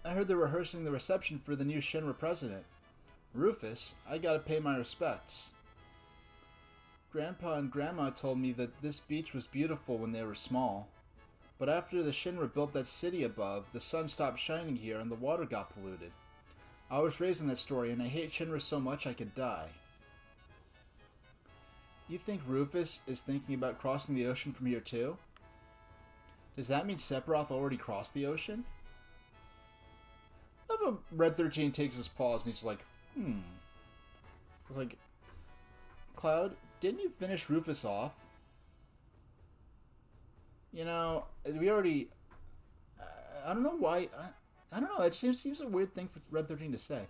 A: I heard they're rehearsing the reception for the new Shinra president. Rufus, I gotta pay my respects. Grandpa and Grandma told me that this beach was beautiful when they were small. But after the Shinra built that city above, the sun stopped shining here and the water got polluted. I was raised in that story and I hate Shinra so much I could die. You think Rufus is thinking about crossing the ocean from here too? Does that mean Sephiroth already crossed the ocean? I love how Red 13 takes his pause and he's like, It's like, Cloud, didn't you finish Rufus off? You know, we already... I don't know why... I don't know, it seems a weird thing for Red 13 to say.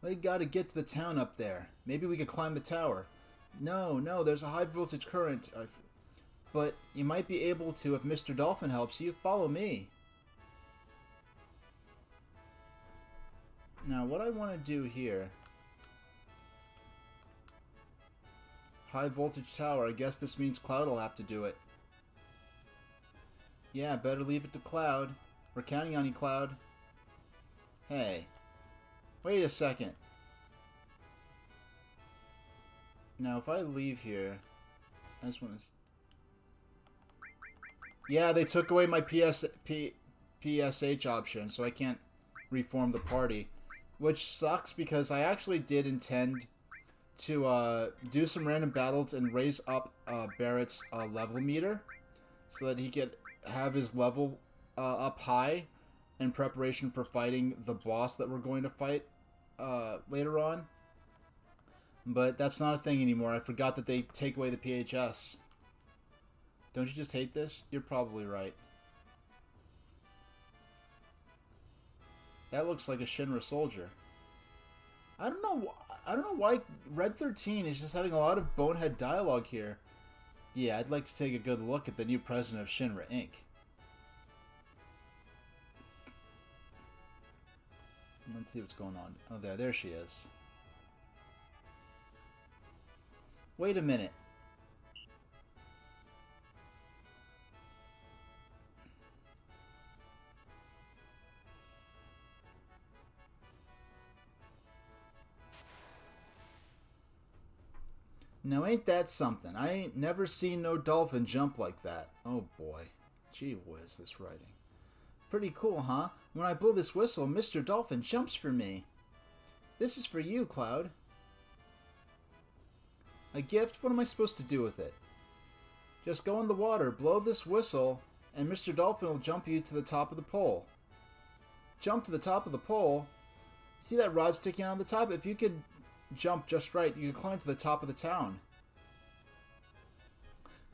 A: We gotta get to the town up there. Maybe we could climb the tower. No, there's a high voltage current. But you might be able to if Mr. Dolphin helps you. Follow me. Now, what I want to do here... High voltage tower. I guess this means Cloud will have to do it. Yeah, better leave it to Cloud. We're counting on you, Cloud. Hey. Wait a second. Now, if I leave here... I just want to... Yeah, they took away my PSH option, so I can't reform the party. Which sucks, because I actually did intend to do some random battles and raise up Barrett's level meter, so that he could have his level up high in preparation for fighting the boss that we're going to fight later on. But that's not a thing anymore. I forgot that they take away the PHS. Don't you just hate this? You're probably right. That looks like a Shinra soldier. I don't know why Red 13 is just having a lot of bonehead dialogue here. Yeah, I'd like to take a good look at the new president of Shinra Inc. Let's see what's going on. Oh, there she is. Wait a minute. Now ain't that something? I ain't never seen no dolphin jump like that. Oh boy. Gee whiz, this writing. Pretty cool, huh? When I blow this whistle, Mr. Dolphin jumps for me. This is for you, Cloud. A gift? What am I supposed to do with it? Just go in the water, blow this whistle, and Mr. Dolphin will jump you to the top of the pole. Jump to the top of the pole? See that rod sticking out on the top? If you could jump just right, you can climb to the top of the town.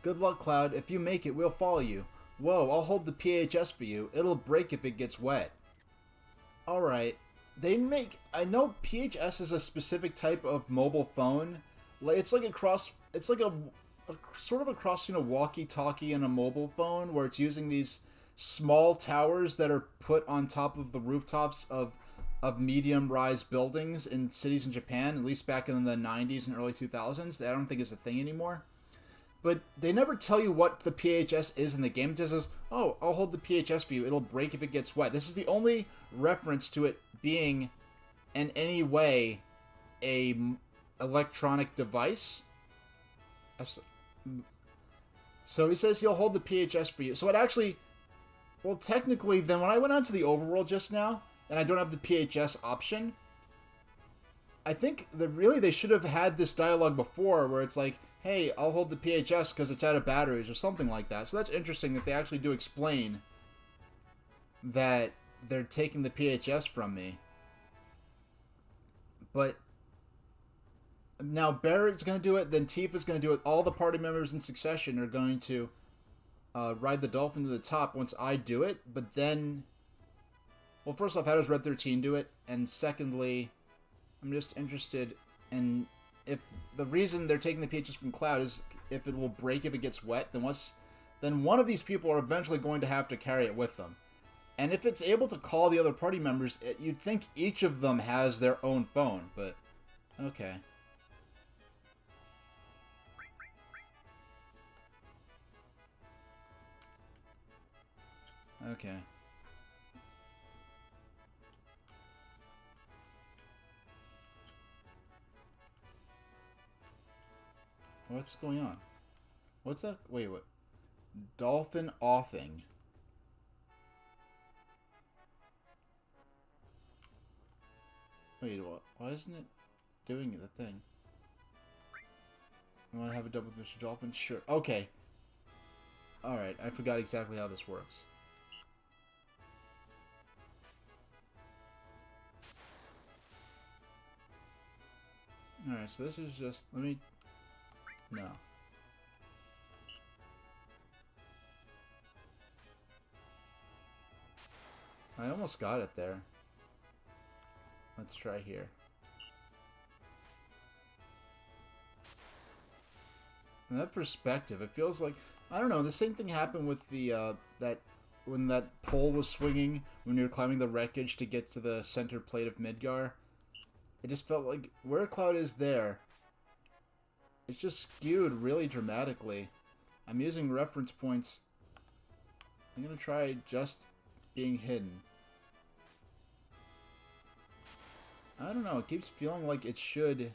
A: Good luck, Cloud. If you make it, we'll follow you. Whoa, I'll hold the PHS for you. It'll break if it gets wet. Alright. I know PHS is a specific type of mobile phone. It's like a sort of a cross, walkie-talkie and a mobile phone, where it's using these small towers that are put on top of the rooftops of medium-rise buildings in cities in Japan, at least back in the 90s and early 2000s. I don't think it's a thing anymore. But they never tell you what the PHS is in the game. It just says, oh, I'll hold the PHS for you. It'll break if it gets wet. This is the only reference to it being in any way a electronic device. So he says he'll hold the PHS for you. So it actually, well, technically, then when I went onto the overworld just now, and I don't have the PHS option, I think that really they should have had this dialogue before where it's like, hey, I'll hold the PHS because it's out of batteries or something like that. So that's interesting that they actually do explain that they're taking the PHS from me. But now Barrett's going to do it, then Tifa's going to do it. All the party members in succession are going to ride the dolphin to the top once I do it. But then, well, first off, how does Red 13 do it? And secondly, I'm just interested in if the reason they're taking the PHS from Cloud is if it will break if it gets wet, then one of these people are eventually going to have to carry it with them. And if it's able to call the other party members, you'd think each of them has their own phone, but okay. Okay. What's going on? What's that? Wait, what? Dolphin offing. Wait, what? Why isn't it doing the thing? You want to have a double with Mr. Dolphin? Sure. Okay. Alright, I forgot exactly how this works. Alright, so this is just... Let me... No. I almost got it there. Let's try here. And that perspective, it feels like... I don't know, the same thing happened with the, when that pole was swinging, when you were climbing the wreckage to get to the center plate of Midgar. It just felt like where Cloud is there, it's just skewed really dramatically. I'm using reference points. I'm going to try just being hidden. I don't know, it keeps feeling like it should...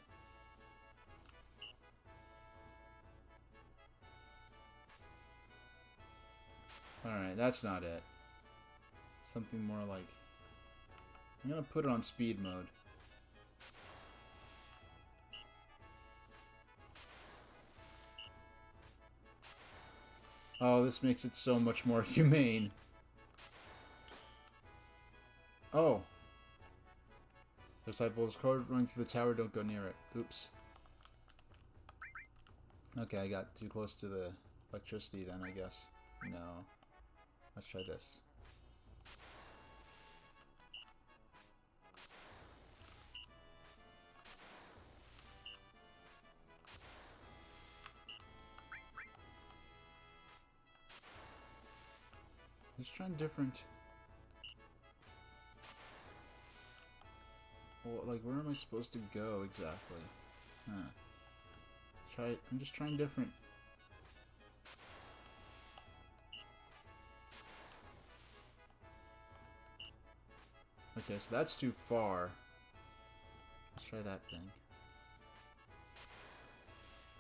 A: Alright, that's not it. Something more like... I'm gonna put it on speed mode. Oh, this makes it so much more humane. Oh. There's high voltage cord running through the tower, don't go near it. Oops. Okay, I got too close to the electricity then, I guess. No. Let's try this. Just trying different... Well, like, where am I supposed to go exactly? Huh. I'm just trying different... Okay, so that's too far. Let's try that thing.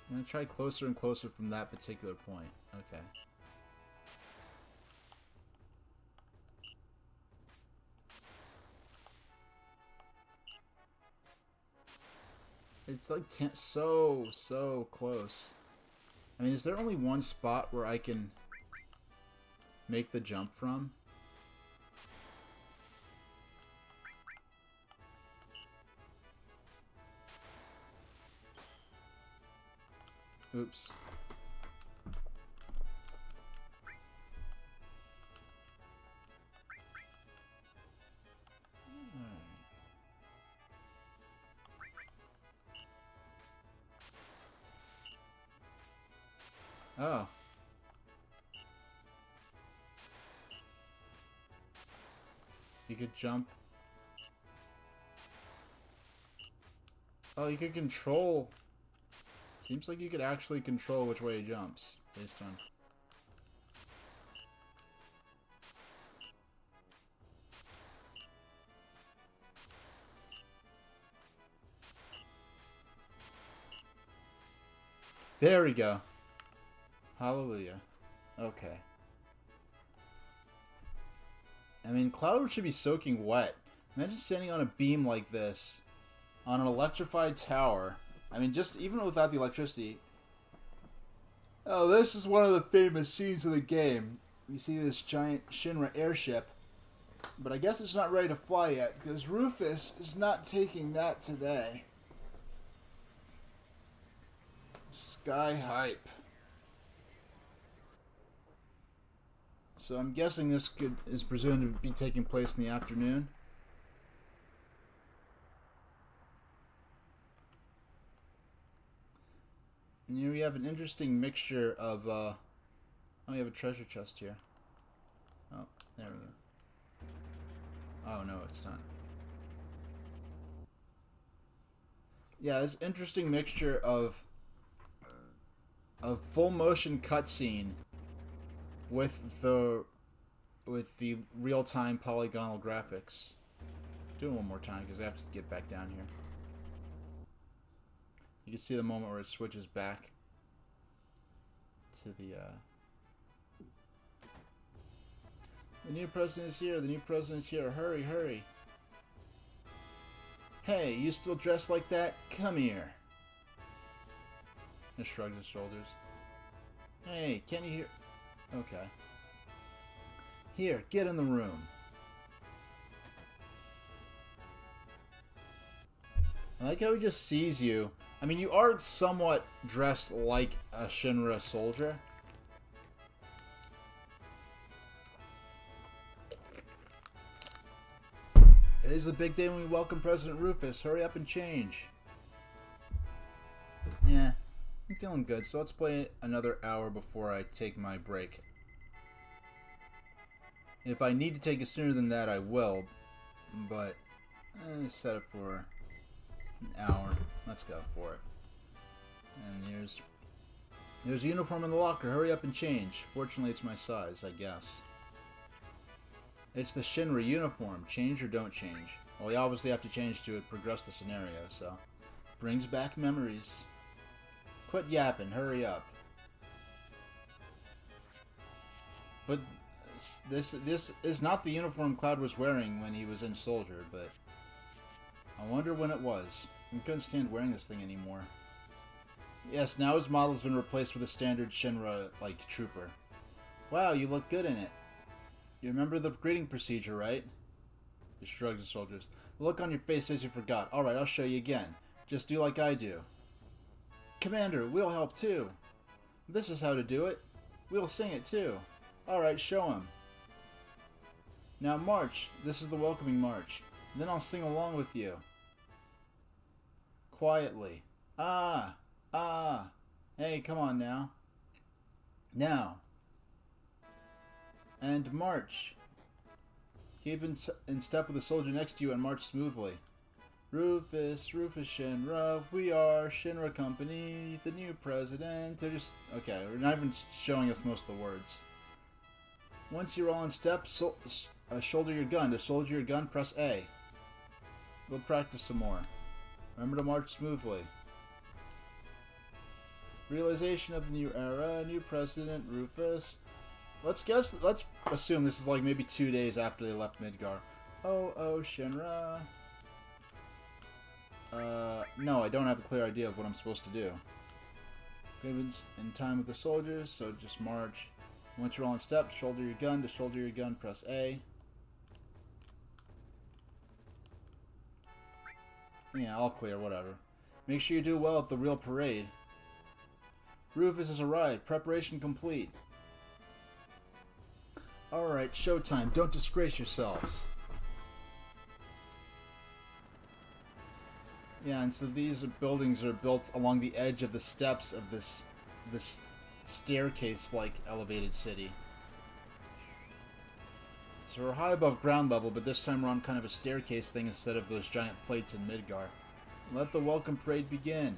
A: I'm gonna try closer and closer from that particular point. Okay. It's like so close. I mean, is there only one spot where I can make the jump from? Oops. Oh. You could jump. Oh, you could control. Seems like you could actually control which way he jumps based on. There we go. Hallelujah. Okay. I mean, Cloud should be soaking wet. Imagine standing on a beam like this on an electrified tower. I mean, just even without the electricity. Oh, this is one of the famous scenes of the game. You see this giant Shinra airship. But I guess it's not ready to fly yet, because Rufus is not taking that today. Sky hype. So I'm guessing this is presumed to be taking place in the afternoon. And here we have an interesting mixture of, oh, we have a treasure chest here. Oh, there we go. Oh, no, it's not. Yeah, this interesting mixture of full motion cutscene with the real-time polygonal graphics. Do it one more time because I have to get back down here. You can see the moment where it switches back to the new president is here. The new president is here. Hurry, hurry. Hey, you still dressed like that? Come here. He shrugs his shoulders. Hey, can you hear? Okay. Here, get in the room. I like how he just sees you. I mean, you are somewhat dressed like a Shinra soldier. It is the big day when we welcome President Rufus. Hurry up and change. Yeah, I'm feeling good, so let's play another hour before I take my break. If I need to take it sooner than that, I will, but set it for an hour. Let's go for it. And there's a uniform in the locker. Hurry up and change. Fortunately, it's my size, I guess. It's the Shinra uniform. Change or don't change. Well, we obviously have to change to progress the scenario, so. Brings back memories. Quit yapping. Hurry up. But this is not the uniform Cloud was wearing when he was in Soldier, but I wonder when it was. I couldn't stand wearing this thing anymore. Yes, now his model has been replaced with a standard Shinra-like trooper. Wow, you look good in it. You remember the greeting procedure, right? He shrugs his shoulders. The look on your face says you forgot. Alright, I'll show you again. Just do like I do. Commander, we'll help too. This is how to do it. We'll sing it too. Alright, show him. Now march. This is the welcoming march. Then I'll sing along with you. Quietly. Ah! Ah! Hey, come on now. Now. And march. Keep in step with the soldier next to you and march smoothly. Rufus, Rufus Shinra, we are Shinra Company, the new president. They're just, okay, we're not even showing us most of the words. Once you're all in step, shoulder your gun. To soldier your gun, press A. We'll practice some more. Remember to march smoothly. Realization of the new era, new president, Rufus. Let's assume this is like maybe 2 days after they left Midgar. Oh, Shinra. No, I don't have a clear idea of what I'm supposed to do. Gibbons in time with the soldiers, so just march. Once you're all in step, shoulder your gun. To shoulder your gun, press A. Yeah, all clear, whatever. Make sure you do well at the real parade. Rufus has arrived. Preparation complete. Alright, showtime. Don't disgrace yourselves. Yeah, and so these buildings are built along the edge of the steps of this staircase-like elevated city. So we're high above ground level, but this time we're on kind of a staircase thing instead of those giant plates in Midgar. Let the welcome parade begin.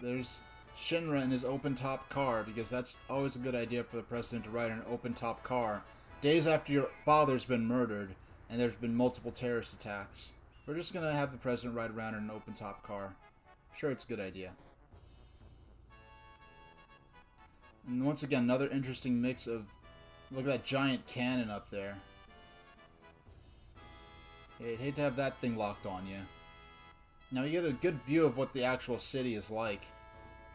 A: There's Shinra in his open-top car, because that's always a good idea for the president to ride in an open-top car days after your father's been murdered and there's been multiple terrorist attacks. We're just gonna have the president ride around in an open-top car. I'm sure it's a good idea. And once again, another interesting mix of... Look at that giant cannon up there. I'd hate to have that thing locked on you. Now you get a good view of what the actual city is like.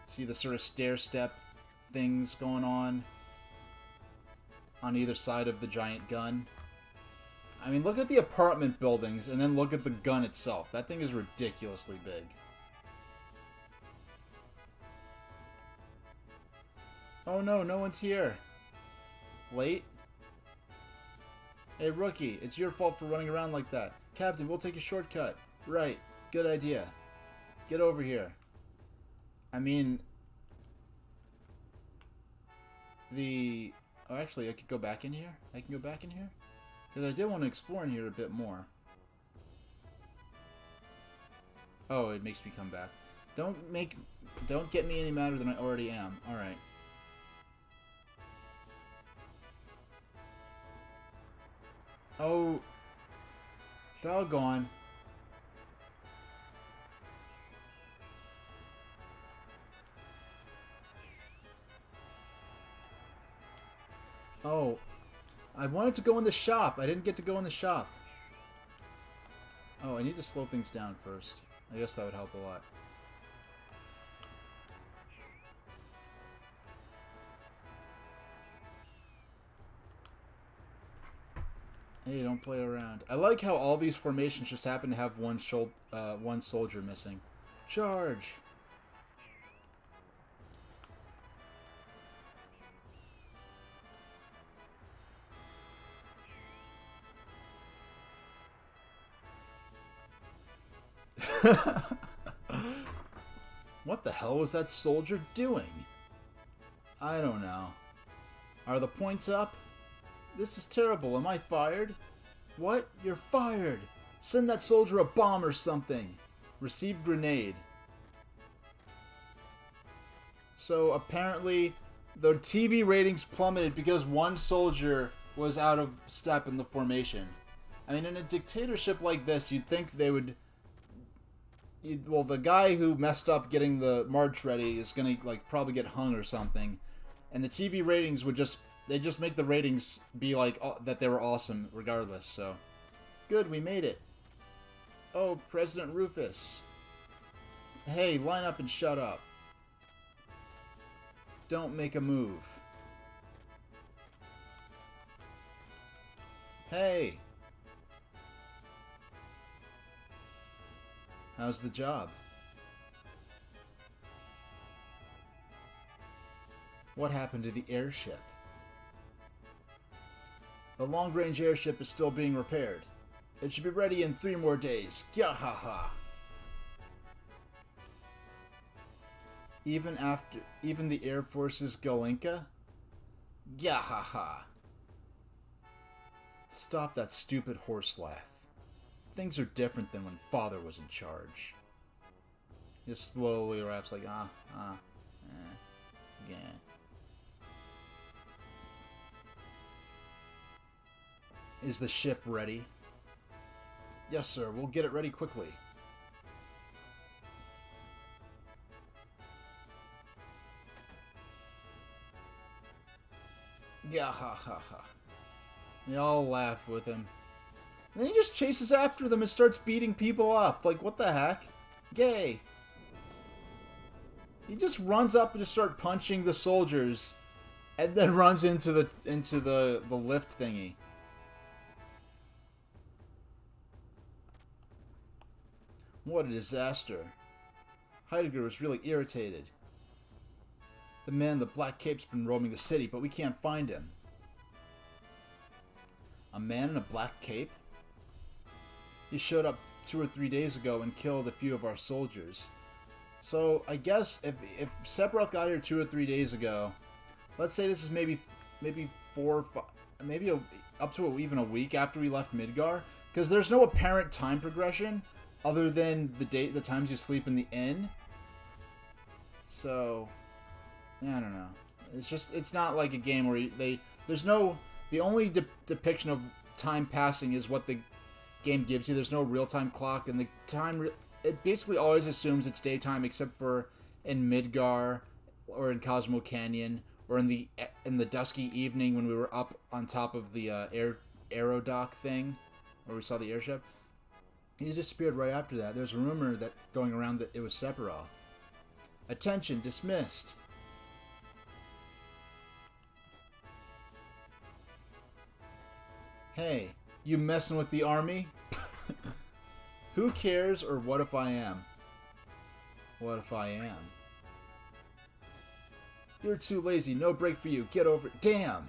A: See the sort of stair-step things going on either side of the giant gun. I mean, look at the apartment buildings and then look at the gun itself. That thing is ridiculously big. Oh no, no one's here. Late? Hey, rookie, it's your fault for running around like that. Captain, we'll take a shortcut. Right, good idea. Get over here. I mean... Oh, actually, I could go back in here? I can go back in here? Because I did want to explore in here a bit more. Oh, it makes me come back. Don't get me any madder than I already am. Alright. Oh. Doggone. Oh. I wanted to go in the shop. I didn't get to go in the shop. Oh, I need to slow things down first. I guess that would help a lot. Hey, don't play around. I like how all these formations just happen to have one soldier missing. Charge! What the hell was that soldier doing? I don't know. Are the points up? This is terrible. Am I fired? What? You're fired! Send that soldier a bomb or something. Received grenade. So apparently the TV ratings plummeted because one soldier was out of step in the formation. I mean, in a dictatorship like this, you'd think they would... Well, the guy who messed up getting the march ready is gonna, like, probably get hung or something. And the TV ratings would just... They just make the ratings be like that they were awesome regardless, so... Good, we made it. Oh, President Rufus. Hey, line up and shut up. Don't make a move. Hey. How's the job? What happened to the airship? The long-range airship is still being repaired. It should be ready in 3 more days. Gyahaha! Even the Air Force's Galenka? Gyahaha! Stop that stupid horse laugh. Things are different than when Father was in charge. Just slowly laughs like, yeah. Is the ship ready? Yes, sir. We'll get it ready quickly. Yeah, ha ha ha. They all laugh with him. And then he just chases after them and starts beating people up. Like, what the heck? Gay. He just runs up and just starts punching the soldiers, and then runs into the lift thingy. What a disaster. Heidegger was really irritated. The man in the black cape's been roaming the city, but we can't find him. A man in a black cape? He showed up 2 or 3 days ago and killed a few of our soldiers. So, I guess if Sephiroth got here 2 or 3 days ago, let's say this is maybe 4 or 5, maybe up to even a week after we left Midgar, because there's no apparent time progression other than the times you sleep in the inn. So, I don't know. It's not like a game where the only depiction of time passing is what the game gives you. There's no real-time clock, and the time it basically always assumes it's daytime, except for in Midgar or in Cosmo Canyon or in the dusky evening when we were up on top of the aerodock thing, where we saw the airship. He disappeared right after that. There's a rumor that going around that it was Sephiroth. Attention, dismissed. Hey, you messing with the army? Who cares, or what if I am? What if I am? You're too lazy. No break for you. Get over it. Damn!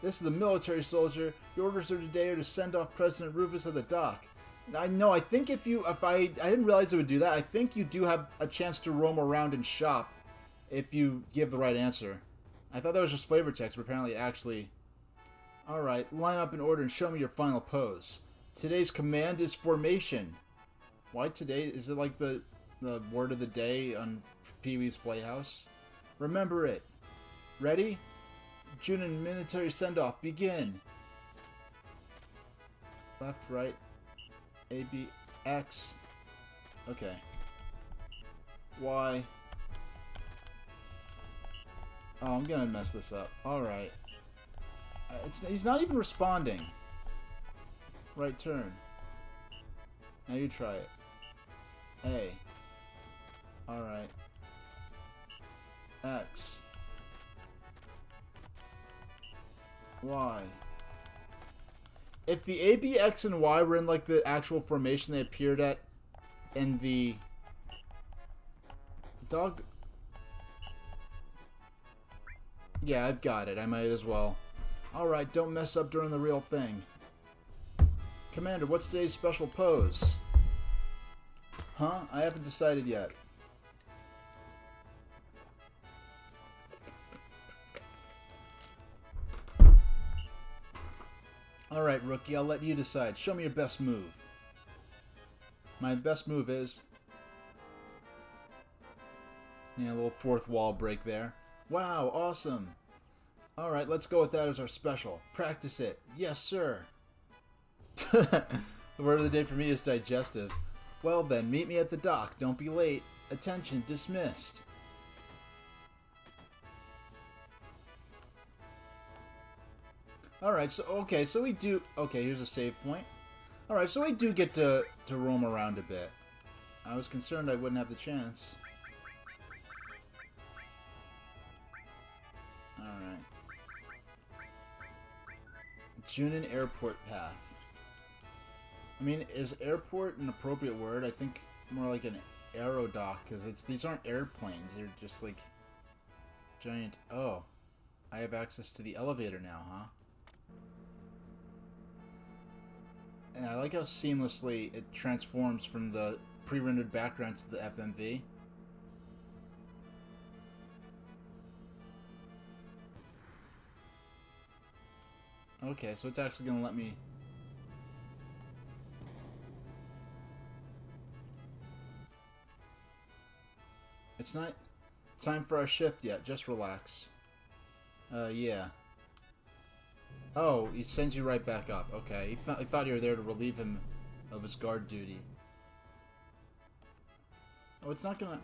A: This is the military soldier. Your orders are today are to send off President Rufus at the dock. I think if I didn't realize it would do that. I think you do have a chance to roam around and shop if you give the right answer. I thought that was just flavor text, but apparently it actually... Alright, line up in order and show me your final pose. Today's command is formation. Why today? Is it like the word of the day on Pee-wee's Playhouse? Remember it. Ready? Junin military send-off. Begin. Left, right. A, B, X. Okay. Y. Oh, I'm gonna mess this up. Alright. He's not even responding. Right turn. Now you try it. A. Alright. X. Y. If the A, B, X, and Y were in like the actual formation they appeared at in the dog... Yeah, I've got it. I might as well. Alright, don't mess up during the real thing. Commander, what's today's special pose? Huh? I haven't decided yet. Alright, rookie, I'll let you decide. Show me your best move. My best move is... Yeah, a little fourth wall break there. Wow, awesome. Alright, let's go with that as our special. Practice it. Yes, sir. The word of the day for me is digestives. Well then, meet me at the dock. Don't be late. Attention, dismissed. Alright, so we do... Okay, here's a save point. Alright, so we do get to roam around a bit. I was concerned I wouldn't have the chance. Alright. Junin Airport Path. I mean, is airport an appropriate word? I think more like an aerodock, because these aren't airplanes. They're just like giant... Oh. I have access to the elevator now, huh? And I like how seamlessly it transforms from the pre-rendered background to the FMV. Okay, so it's actually going to let me... It's not time for our shift yet. Just relax. Yeah. Oh, he sends you right back up. Okay, he thought you were there to relieve him of his guard duty. Oh, it's not gonna...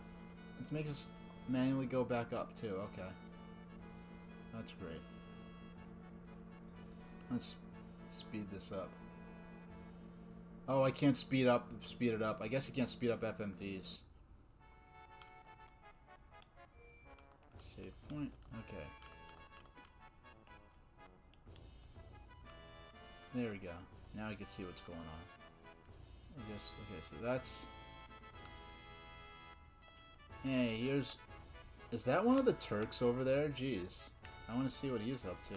A: It makes us manually go back up, too. Okay. That's great. Let's speed this up. Oh, I can't speed it up. I guess you can't speed up FMVs. Save point. Okay. There we go. Now I can see what's going on. I guess, okay, so that's... Hey, here's... Is that one of the Turks over there? Jeez. I want to see what he's up to.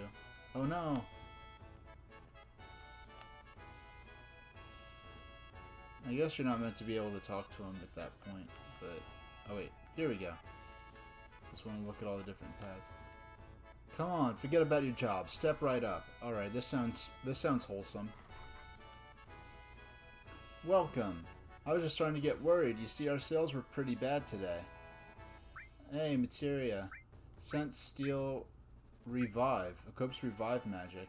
A: Oh no! I guess you're not meant to be able to talk to him at that point, but... Oh wait, here we go. Just want to look at all the different paths. Come on, forget about your job. Step right up. Alright, this sounds wholesome. Welcome. I was just starting to get worried. You see, our sales were pretty bad today. Hey, materia. Scent, steel, Revive. Equips revive magic.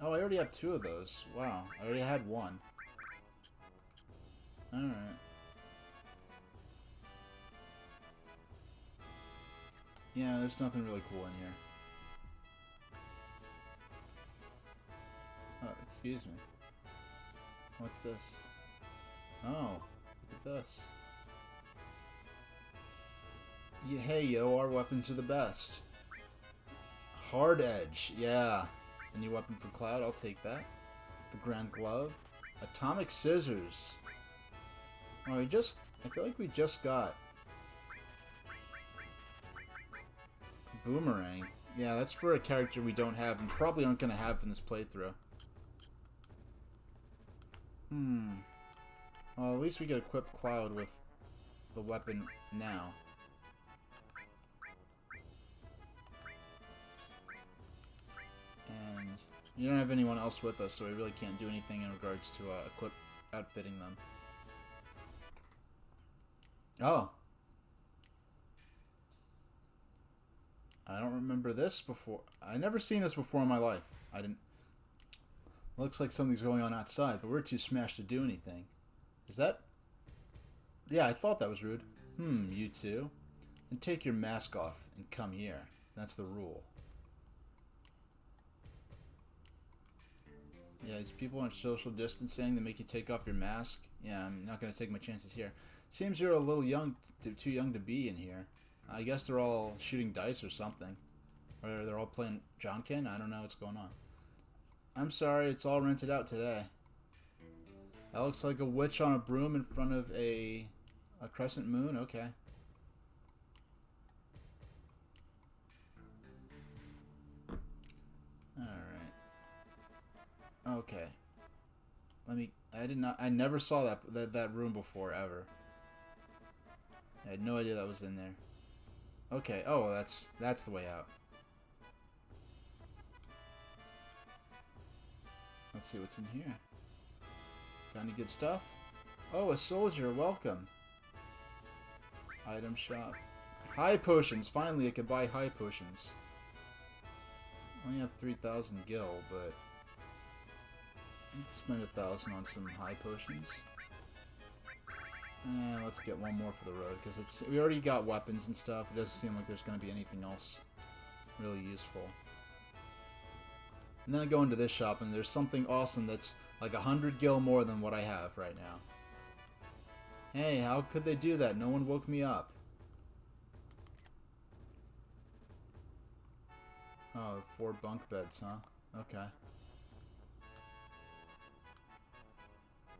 A: Oh, I already have 2 of those. Wow, I already had 1. Alright. Yeah, there's nothing really cool in here. Oh, excuse me. What's this? Oh, look at this. Yeah, hey, yo, our weapons are the best. Hard Edge, yeah. A new weapon for Cloud, I'll take that. The Grand Glove. Atomic Scissors. Oh, I feel like we just got Boomerang. Yeah, that's for a character we don't have and probably aren't going to have in this playthrough. Well, at least we get equip Cloud with the weapon now. And you don't have anyone else with us, so we really can't do anything in regards to equip outfitting them. Oh. I don't remember this before. I never seen this before in my life. I didn't. Looks like something's going on outside, but we're too smashed to do anything. Is that? Yeah, I thought that was rude. You two. Then take your mask off and come here. That's the rule. Yeah, these people aren't social distancing. They make you take off your mask. Yeah, I'm not going to take my chances here. Seems you're a little young, too young to be in here. I guess they're all shooting dice or something. Or they're all playing Jonkin? I don't know what's going on. I'm sorry, it's all rented out today. That looks like a witch on a broom in front of a crescent moon? Okay. Alright. Okay. I never saw that room before, ever. I had no idea that was in there. Okay, oh, that's the way out. Let's see what's in here. Got any good stuff? Oh, a soldier, welcome. Item shop. High potions, finally I could buy high potions. I only have 3,000 gil, but I can spend 1,000 on some high potions. Let's get one more for the road, because we already got weapons and stuff. It doesn't seem like there's going to be anything else really useful. And then I go into this shop, and there's something awesome that's like 100 gil more than what I have right now. Hey, how could they do that? No one woke me up. Oh, 4 bunk beds, huh? Okay.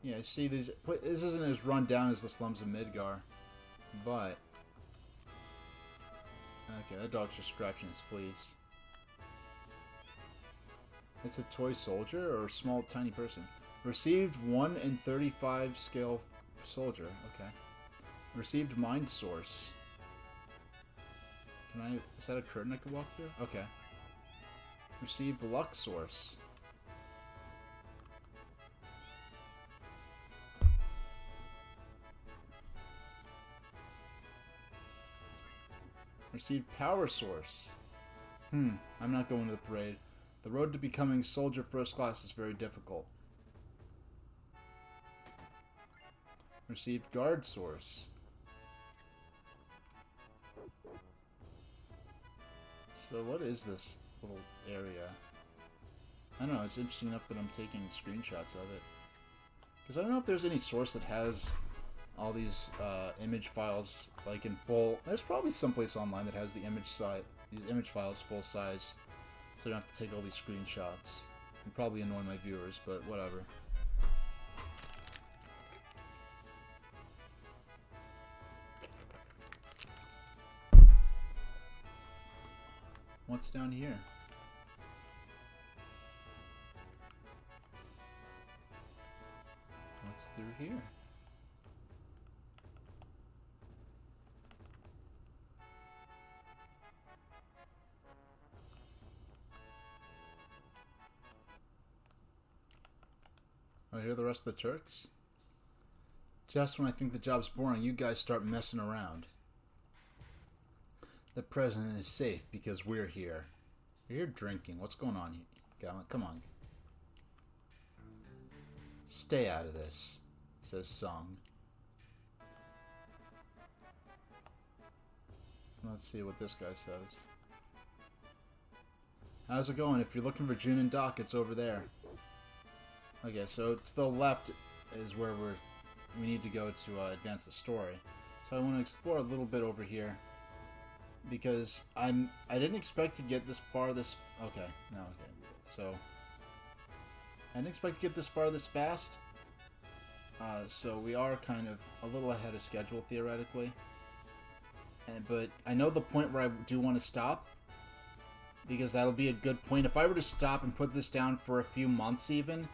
A: Yeah, see, this isn't as run down as the slums of Midgar, but... Okay, that dog's just scratching his fleas. It's a toy soldier or a small, tiny person. Received 1 in 35 scale soldier. Okay. Received mind source. Is that a curtain I could walk through? Okay. Received luck source. Received power source. I'm not going to the parade. The road to becoming soldier first class is very difficult. Received guard source. So what is this little area? I don't know, it's interesting enough that I'm taking screenshots of it. Because I don't know if there's any source that has all these image files like in full. There's probably someplace online that has these image files full size, so I don't have to take all these screenshots. It'd probably annoy my viewers, but whatever. What's down here? What's through here? Oh, here are the rest of the Turks? Just when I think the job's boring, you guys start messing around. The president is safe because we're here. You're here drinking. What's going on here? Come on. Stay out of this, says Sung. Let's see what this guy says. How's it going? If you're looking for Jun and Doc, it's over there. Okay, so to the left is where we need to go to advance the story. So I want to explore a little bit over here because I didn't expect to get this far. Okay. So I didn't expect to get this far this fast. So we are kind of a little ahead of schedule theoretically. But I know the point where I do want to stop, because that'll be a good point. If I were to stop and put this down for a few months even,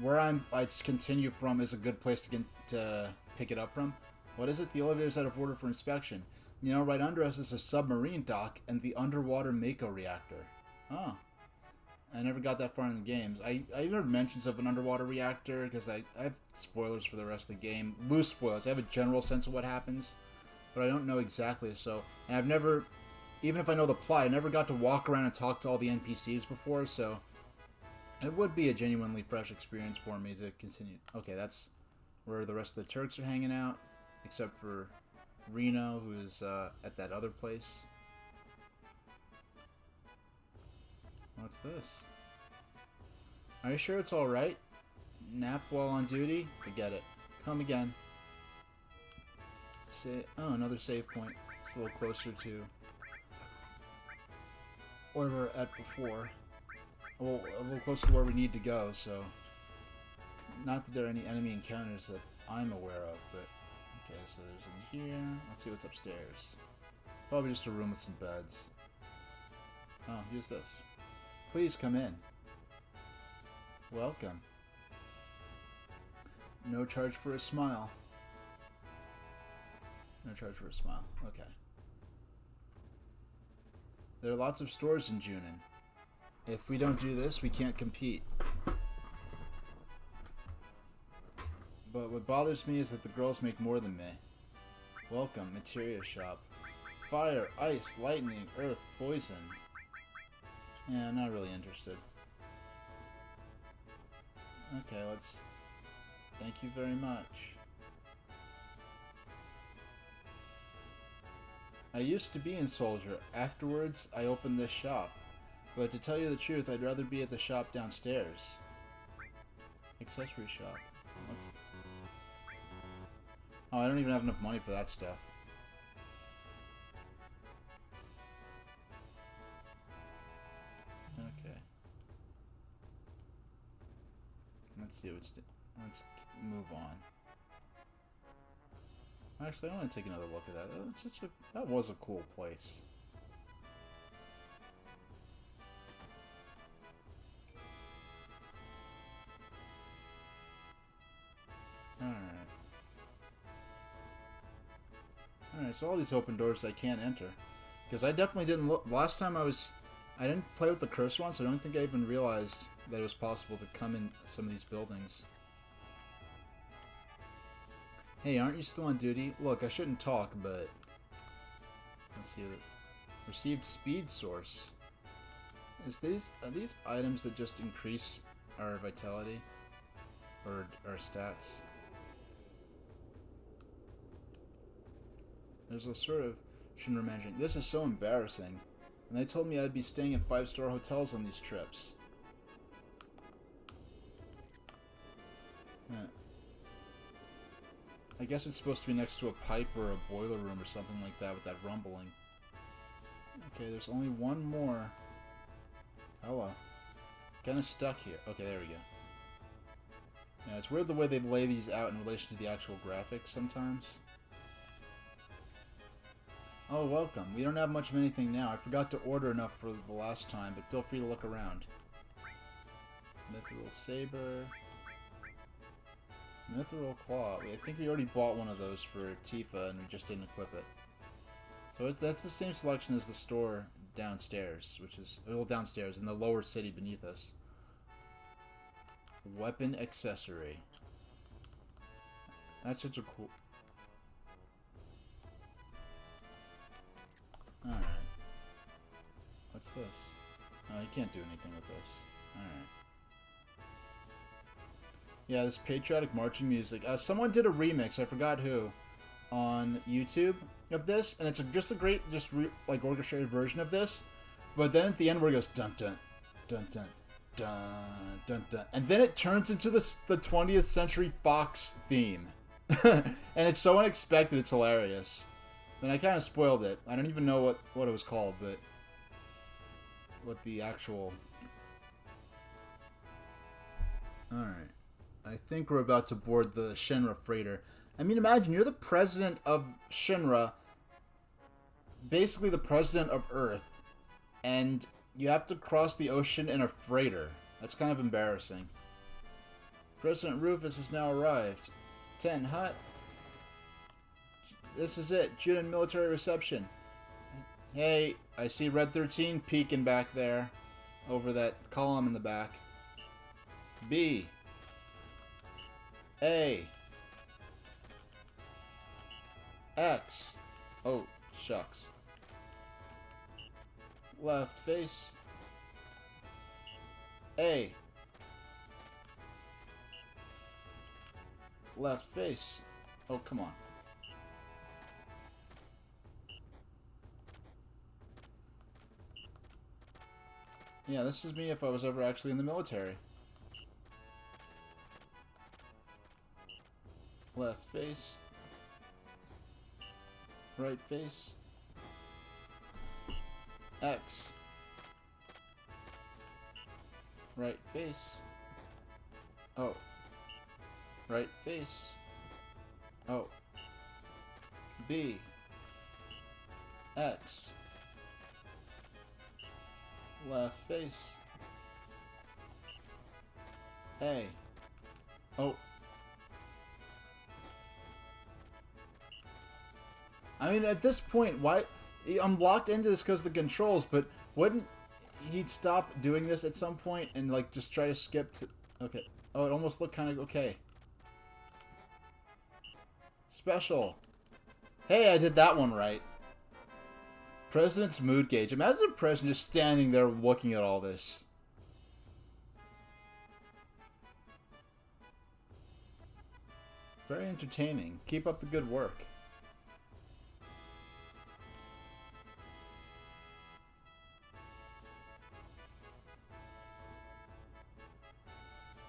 A: where I'd continue from is a good place to pick it up from. What is it? The elevator's out of order for inspection. You know, right under us is a submarine dock and the underwater Mako reactor. Oh. I never got that far in the games. I heard mentions of an underwater reactor, because I have spoilers for the rest of the game. Loose spoilers. I have a general sense of what happens, but I don't know exactly. So, and I've never, even if I know the plot, I never got to walk around and talk to all the NPCs before, so it would be a genuinely fresh experience for me to continue. Okay, that's where the rest of the Turks are hanging out, except for Reno, who is at that other place. What's this? Are you sure it's alright? Nap while on duty? Forget it. Come again. Oh, another save point. It's a little closer to where we were at before. Well, a little closer to where we need to go, so... Not that there are any enemy encounters that I'm aware of, but... Okay, so there's in here. Let's see what's upstairs. Probably just a room with some beds. Oh, use this. Please come in. Welcome. No charge for a smile. No charge for a smile. Okay. There are lots of stores in Junin. If we don't do this, we can't compete. But what bothers me is that the girls make more than me. Welcome, materia shop. Fire, ice, lightning, earth, poison. Yeah, I'm not really interested. Okay, let's... Thank you very much. I used to be in Soldier. Afterwards, I opened this shop. But to tell you the truth, I'd rather be at the shop downstairs. Accessory shop. What's... Oh, I don't even have enough money for that stuff. Okay. Let's see what's... Let's move on. Actually, I want to take another look at that. That was a cool place. Alright, so all these open doors I can't enter. Because I definitely didn't look... Last time I didn't play with the cursor on, so I don't think I even realized that it was possible to come in some of these buildings. Hey, aren't you still on duty? Look, I shouldn't talk, but... Let's see. Received speed source. Are these items that just increase our vitality? Or our stats? There's a sort of... Shinra managing. This is so embarrassing. And they told me I'd be staying in 5-star hotels on these trips. Yeah. I guess it's supposed to be next to a pipe or a boiler room or something like that with that rumbling. Okay, there's only one more. Hello. Kinda stuck here. Okay, there we go. Yeah, it's weird the way they lay these out in relation to the actual graphics sometimes. Oh, welcome. We don't have much of anything now. I forgot to order enough for the last time, but feel free to look around. Mithril Saber. Mithril Claw. I think we already bought one of those for Tifa, and we just didn't equip it. So that's the same selection as the store downstairs, which is... Well, downstairs, in the lower city beneath us. Weapon accessory. That's such a cool... Alright. What's this? Oh, you can't do anything with this. Alright. Yeah, this patriotic marching music. Someone did a remix, I forgot who, on YouTube of this, and it's just a great, like orchestrated version of this. But then at the end where it goes dun dun dun dun dun dun dun, and then it turns into the 20th Century Fox theme, and it's so unexpected, it's hilarious. Then I kind of spoiled it. I don't even know what it was called, but what the actual. All right. I think we're about to board the Shinra freighter. I mean, imagine you're the president of Shinra, basically the president of Earth, and you have to cross the ocean in a freighter. That's kind of embarrassing. President Rufus has now arrived. 10 hot. This is it. June and military reception. Hey, I see Red 13 peeking back there, over that column in the back. B. A. X. Oh, shucks. Left face. A. Left face. Oh, come on. Yeah, this is me if I was ever actually in the military. Left face. Right face. X. Right face. Oh. Right face. Oh. B. X. Left face. A. Oh. I mean, at this point, why... I'm locked into this because of the controls, but wouldn't he stop doing this at some point and, like, just try to skip to... Okay. Oh, it almost looked kind of okay. Special. Hey, I did that one right. President's mood gauge. Imagine the president just standing there looking at all this. Very entertaining. Keep up the good work.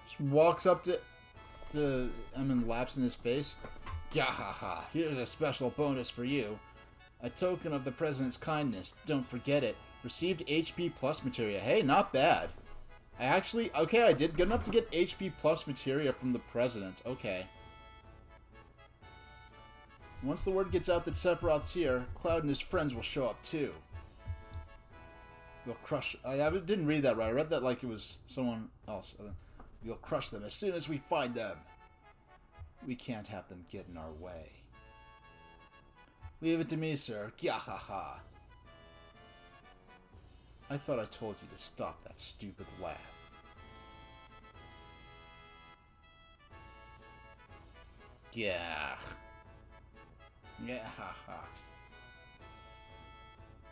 A: Just walks up to laughs in his face. Yahaha, here's a special bonus for you. A token of the president's kindness. Don't forget it. Received HP plus materia. Hey, not bad. I actually... Okay, I did good enough to get HP plus materia from the president. Okay. Once the word gets out that Sephiroth's here, Cloud and his friends will show up too. You'll crush... I didn't read that right. I read that like it was someone else. You'll crush them as soon as we find them. We can't have them get in our way. Leave it to me, sir. Gyahaha. I thought I told you to stop that stupid laugh. Yeah. Gyahaha.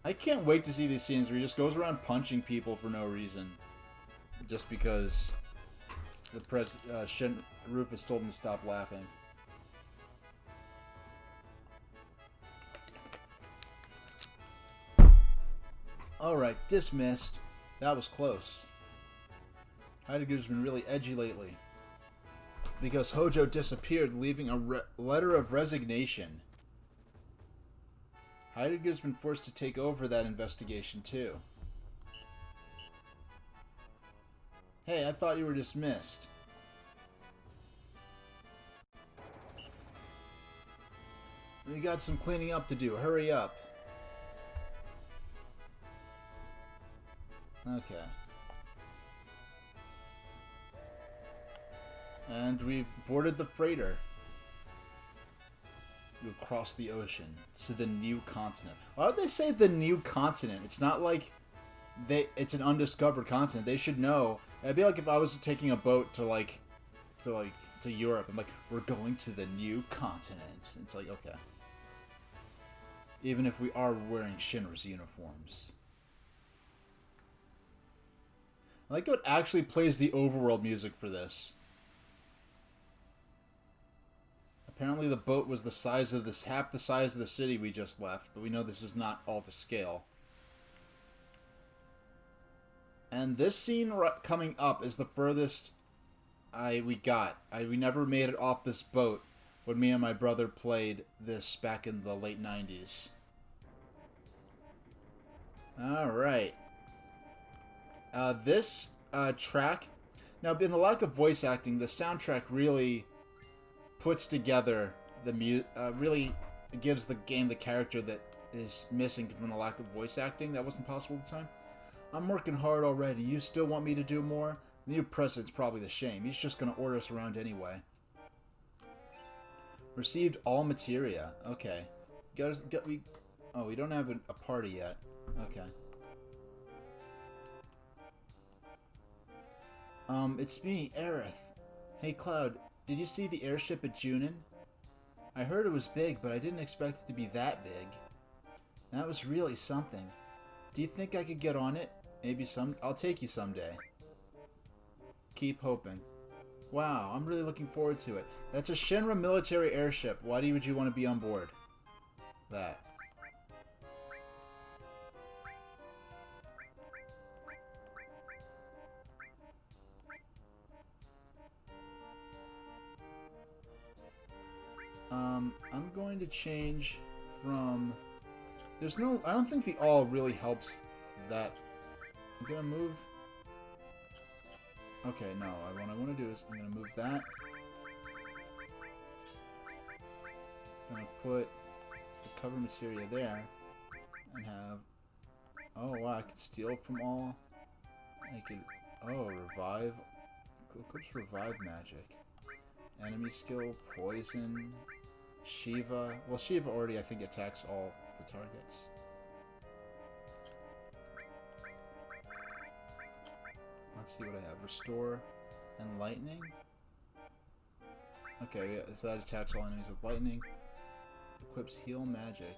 A: I can't wait to see these scenes where he just goes around punching people for no reason. Just because the Rufus told him to stop laughing. Alright, dismissed. That was close. Heidegger's been really edgy lately. Because Hojo disappeared, leaving a letter of resignation. Heidegger's been forced to take over that investigation, too. Hey, I thought you were dismissed. We got some cleaning up to do. Hurry up. Okay. And we've boarded the freighter. We'll cross the ocean to the new continent. Why would they say the new continent? It's not like it's an undiscovered continent. They should know. It'd be like if I was taking a boat to Europe. I'm like, we're going to the new continent. It's like, okay. Even if we are wearing Shinra's uniforms. I like how it actually plays the overworld music for this. Apparently the boat was the size of this, half the size of the city we just left, but we know this is not all to scale. And this scene coming up is the furthest we got. We never made it off this boat when me and my brother played this back in the late 90s. Alright. This track... Now, in the lack of voice acting, the soundtrack really puts together the really gives the game the character that is missing from the lack of voice acting. That wasn't possible at the time. I'm working hard already. You still want me to do more? The new president's probably the shame. He's just going to order us around anyway. Received all materia. Okay. We don't have a party yet. Okay. It's me, Aerith. Hey, Cloud. Did you see the airship at Junin? I heard it was big, but I didn't expect it to be that big. That was really something. Do you think I could get on it? Maybe I'll take you someday. Keep hoping. Wow, I'm really looking forward to it. That's a Shinra military airship. Why would you want to be on board? That. I'm going to change from... I don't think the all really helps that. I'm gonna move... Okay, no. What I want to do is I'm gonna move that. I'm gonna put the cover materia there. And have... Oh, wow. I could steal from all. I could... Oh, revive. Equips revive magic. Enemy skill, poison, Shiva. Well, Shiva already, I think, attacks all the targets. Let's see what I have. Restore and lightning. Okay, yeah, so that attacks all enemies with lightning. Equips heal magic.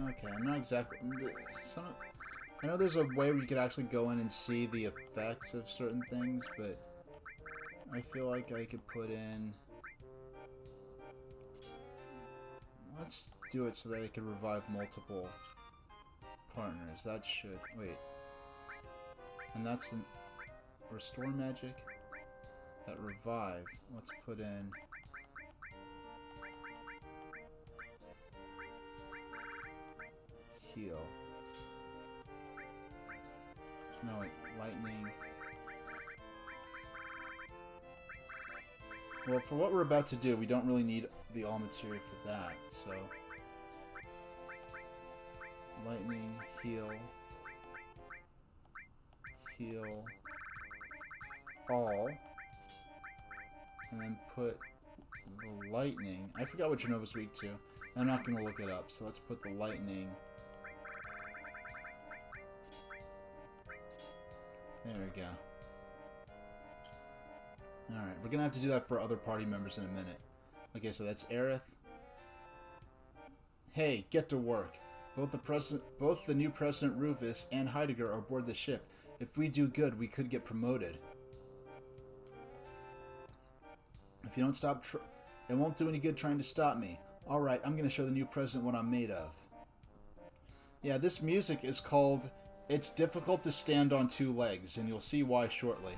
A: Okay, I'm not exactly... I know there's a way where you could actually go in and see the effects of certain things, but I feel like I could put in... Let's do it so that I can revive multiple partners. That should... Wait. And that's an... Restore magic. That revive. Let's put in... Heal. No, wait, lightning. Well, for what we're about to do, we don't really need the all materia for that, so... Lightning, heal. Heal. All. And then put the lightning... I forgot what Genova's weak to. I'm not going to look it up, so let's put the lightning... There we go. Alright, we're gonna have to do that for other party members in a minute. Okay, so that's Aerith. Hey, get to work. Both the new President Rufus and Heidegger are aboard the ship. If we do good, we could get promoted. If you don't stop it won't do any good trying to stop me. Alright, I'm gonna show the new president what I'm made of. Yeah, this music is called... It's difficult to stand on two legs, and you'll see why shortly.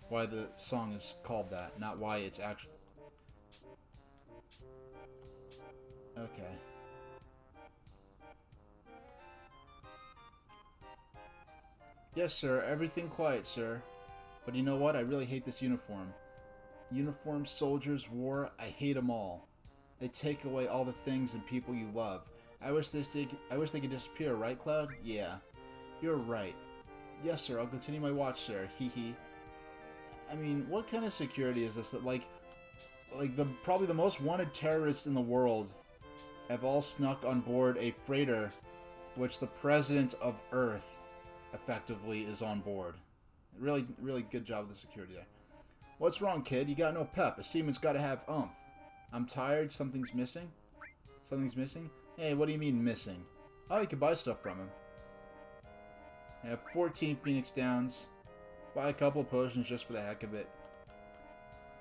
A: Why the song is called that, not why it's actually... Okay. Yes, sir. Everything quiet, sir. But you know what? I really hate this uniform. Uniforms, soldiers, war, I hate them all. They take away all the things and people you love. I wish they could disappear, right, Cloud? Yeah. You're right. Yes, sir. I'll continue my watch, sir. Hee hee. I mean, what kind of security is this that, like probably the most wanted terrorists in the world have all snuck on board a freighter which the president of Earth effectively is on board. Really, really good job with the security there. What's wrong, kid? You got no pep. A seaman's got to have oomph. I'm tired. Something's missing? Something's missing? Hey, what do you mean missing? Oh, you can buy stuff from him. I have 14 Phoenix Downs. Buy a couple of potions just for the heck of it.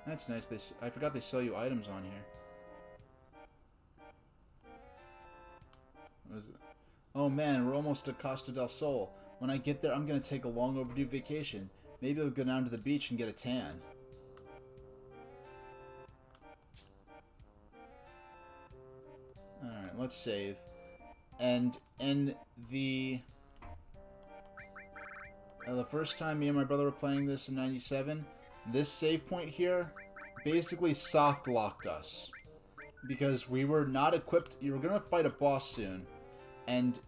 A: That's nice. I forgot they sell you items on here. What is it? Oh man, we're almost to Costa del Sol. When I get there, I'm going to take a long overdue vacation. Maybe I'll go down to the beach and get a tan. Alright, let's save. And in the first time me and my brother were playing this in 97, this save point here basically soft locked us. Because we were not equipped. You were going to fight a boss soon. And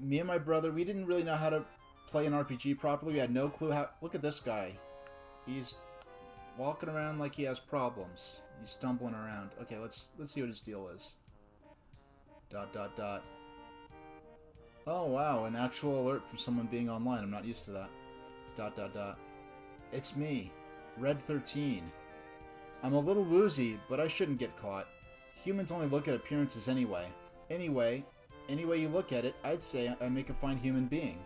A: me and my brother, we didn't really know how to play an RPG properly. We had no clue how... Look at this guy. He's walking around like he has problems. He's stumbling around. Okay, let's see what his deal is. ... Oh, wow. An actual alert from someone being online. I'm not used to that. ... It's me. Red 13. I'm a little woozy, but I shouldn't get caught. Humans only look at appearances anyway. Any way you look at it, I'd say I make a fine human being.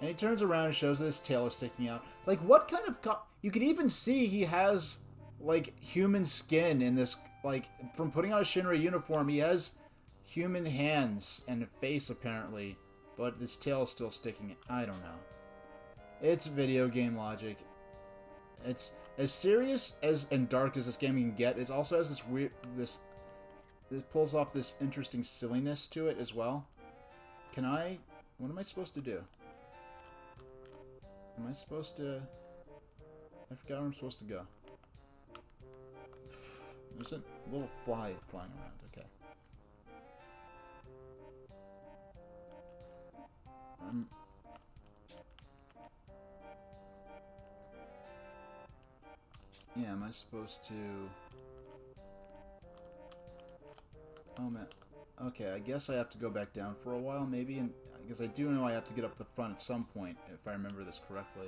A: And he turns around and shows that his tail is sticking out. Like, what kind of... You can even see he has, like, human skin in this... Like, from putting on a Shinra uniform, he has human hands and a face, apparently. But his tail is still sticking. I don't know. It's video game logic. It's as serious and dark as this game can get. It also has this weird... It pulls off this interesting silliness to it as well. Can I... What am I supposed to do? Am I supposed to... I forgot where I'm supposed to go. There's a little fly flying around. Okay. Yeah, am I supposed to... Oh man. Okay, I guess I have to go back down for a while, maybe, and because I do know I have to get up the front at some point, if I remember this correctly.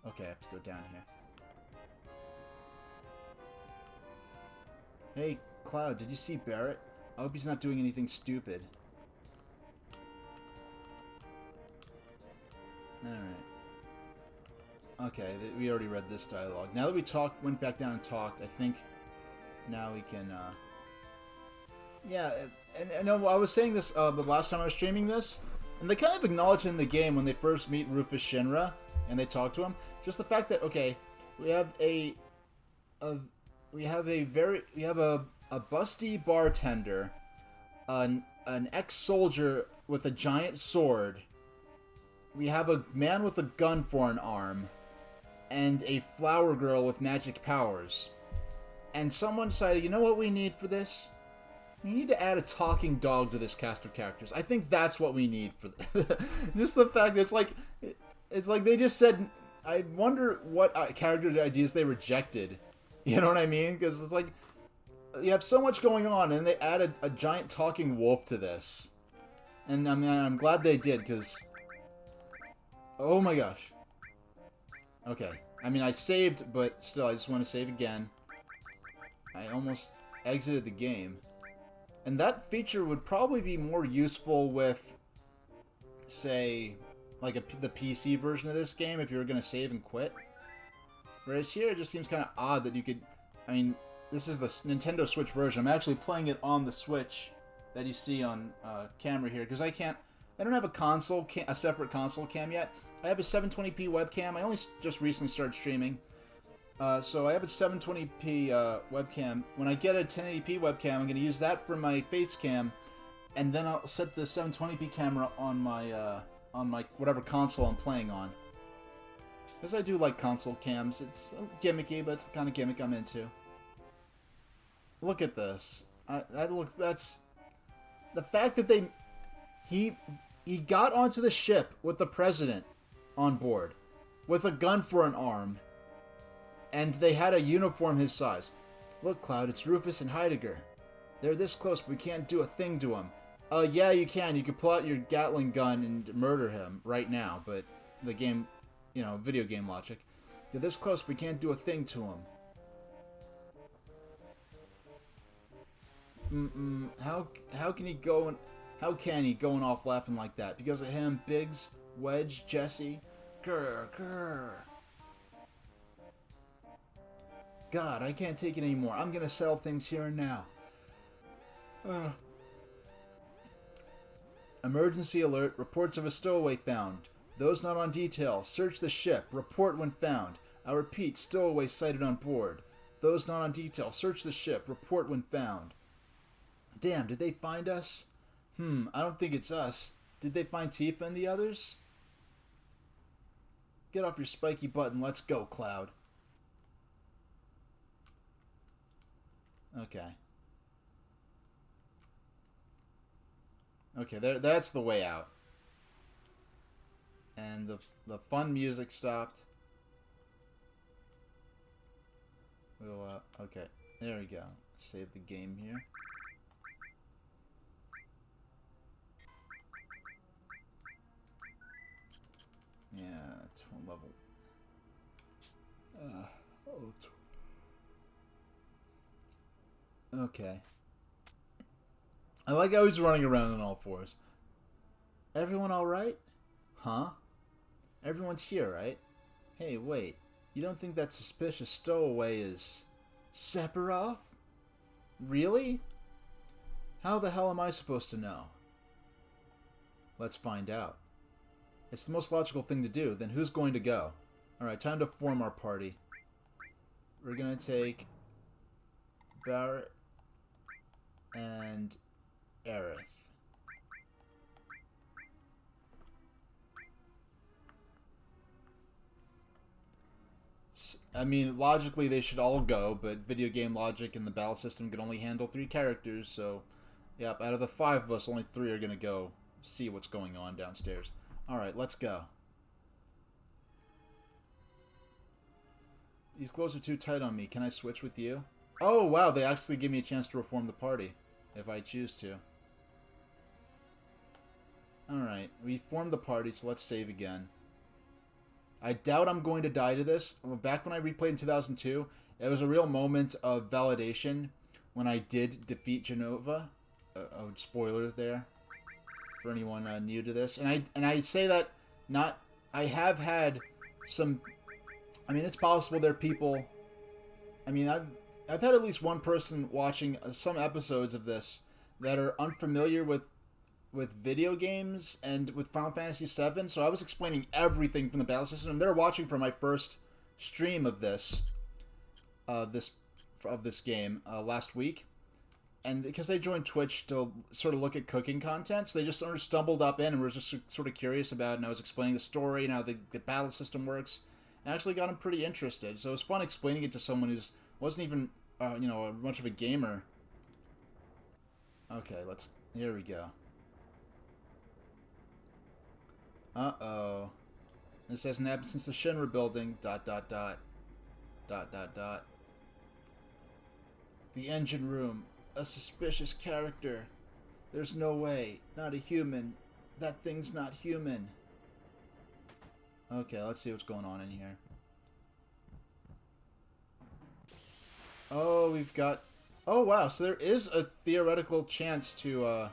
A: Okay, I have to go down here. Hey, Cloud, did you see Barrett? I hope he's not doing anything stupid. Alright. Okay, we already read this dialogue. Now that we went back down and talked, I think now we can, yeah, and I know I was saying this the last time I was streaming this, and they kind of acknowledge in the game when they first meet Rufus Shinra, and they talk to him, just the fact that, okay, we have a busty bartender, an ex-soldier with a giant sword, we have a man with a gun for an arm, and a flower girl with magic powers. And someone decided, you know what we need for this? We need to add a talking dog to this cast of characters. I think that's what we need for just the fact that it's like they just said, I wonder what character ideas they rejected. You know what I mean? Because it's like, you have so much going on, and they added a giant talking wolf to this. And I mean, I'm glad they did, because... Oh my gosh. Okay. I mean, I saved, but still, I just want to save again. I almost exited the game. And that feature would probably be more useful with, say, like the PC version of this game if you were going to save and quit. Whereas here, it just seems kind of odd that you could... I mean, this is the Nintendo Switch version. I'm actually playing it on the Switch that you see on camera here, because I don't have a separate console cam yet. I have a 720p webcam. I only just recently started streaming. So I have a 720p webcam. When I get a 1080p webcam, I'm going to use that for my face cam, and then I'll set the 720p camera on my whatever console I'm playing on. Because I do like console cams. It's gimmicky, but it's the kind of gimmick I'm into. Look at this. That's the fact that he got onto the ship with the president on board with a gun for an arm. And they had a uniform his size. Look, Cloud, it's Rufus and Heidegger. They're this close, but we can't do a thing to him. Yeah, you can. You can pull out your Gatling gun and murder him right now, but the game you know, video game logic. They're this close, we can't do a thing to them. How can he go and off laughing like that? Because of him, Biggs, Wedge, Jesse. Grr, grr. God, I can't take it anymore. I'm gonna settle things here and now. Emergency alert. Reports of a stowaway found. Those not on detail, search the ship. Report when found. I repeat, stowaway sighted on board. Those not on detail, search the ship. Report when found. Damn, did they find us? I don't think it's us. Did they find Tifa and the others? Get off your spiky butt and let's go, Cloud. Okay. Okay, that's the way out. And the fun music stopped. We'll, okay. There we go. Save the game here. Yeah, it's one level. Okay. I like how he's running around on all fours. Everyone alright? Huh? Everyone's here, right? Hey, wait. You don't think that suspicious stowaway is Sephiroth? Really? How the hell am I supposed to know? Let's find out. It's the most logical thing to do. Then who's going to go? Alright, time to form our party. We're gonna take Barrett and Aerith. I mean, logically they should all go, but video game logic and the battle system can only handle 3 characters, so yep, out of the 5 of us, only 3 are gonna go see what's going on downstairs. Alright, let's go. These clothes are too tight on me. Can I switch with you? Oh, wow, they actually give me a chance to reform the party, if I choose to. Alright, we formed the party, so let's save again. I doubt I'm going to die to this. Back when I replayed in 2002, it was a real moment of validation when I did defeat Genova. Spoiler there for anyone new to this. And I say that not... I have had some... I mean, it's possible there are people... I mean, I've had at least one person watching some episodes of this that are unfamiliar with video games and with Final Fantasy VII, so I was explaining everything from the battle system, and they're watching for my first stream of this game last week, and because they joined Twitch to sort of look at cooking content, so they just sort of stumbled up in and were just sort of curious about it, and I was explaining the story and how the battle system works, and I actually got them pretty interested, so it was fun explaining it to someone who wasn't even, you know, much of a gamer. Okay, here we go. Uh-oh. This hasn't happened since the Shinra building. ... The engine room. A suspicious character. There's no way. Not a human. That thing's not human. Okay, let's see what's going on in here. Oh, we've got... Oh, wow. So there is a theoretical chance to,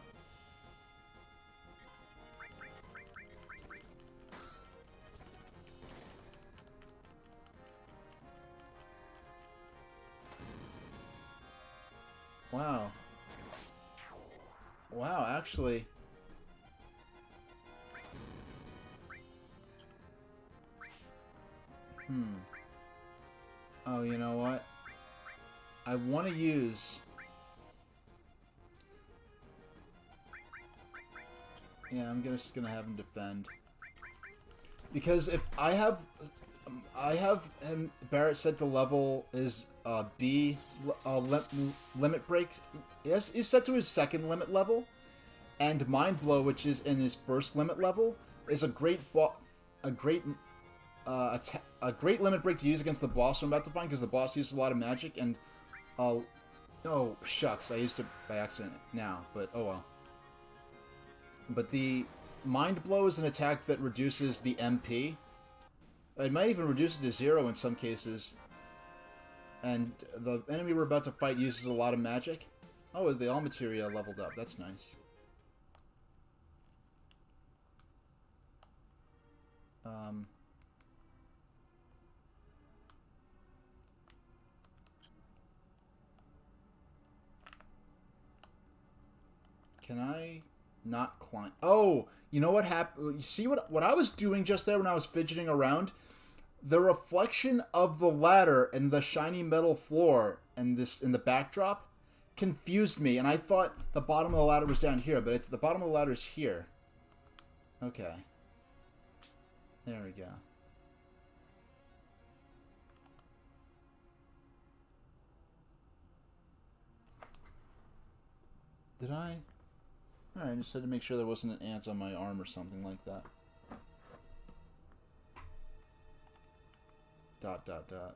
A: Wow. Wow, actually... Oh, you know what? I want to use... Yeah, I'm just gonna have him defend. Because if I have him, Barrett set to level his B limit breaks. Yes, he's set to his second limit level, and Mind Blow, which is in his first limit level, is a great limit break to use against the boss I'm about to find, because the boss uses a lot of magic, and oh shucks, I used it by accident now, but oh well. But the Mind Blow is an attack that reduces the MP It might even reduce it to 0 in some cases. And the enemy we're about to fight uses a lot of magic. Oh, the all materia leveled up. That's nice. Can I not climb? Oh, you know what happened? You see what I was doing just there when I was fidgeting around? The reflection of the ladder and the shiny metal floor and this in the backdrop confused me, and I thought the bottom of the ladder was down here, but it's the bottom of the ladder is here. Okay. There we go. Did I? Alright, I just had to make sure there wasn't an ant on my arm or something like that. Dot, dot, dot.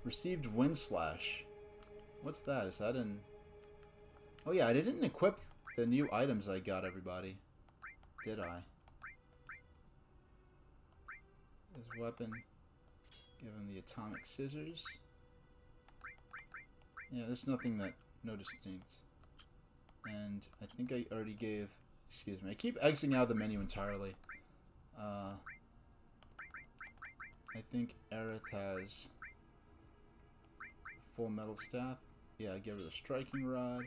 A: Received Wind Slash. What's that? Is that in... Oh yeah, I didn't equip the new items I got, everybody. Did I? His weapon. Give him the atomic scissors. Yeah, there's nothing that... No distinct. And I think I already gave... Excuse me. I keep exiting out of the menu entirely. I think Aerith has full metal staff. Yeah, I give her the striking rod.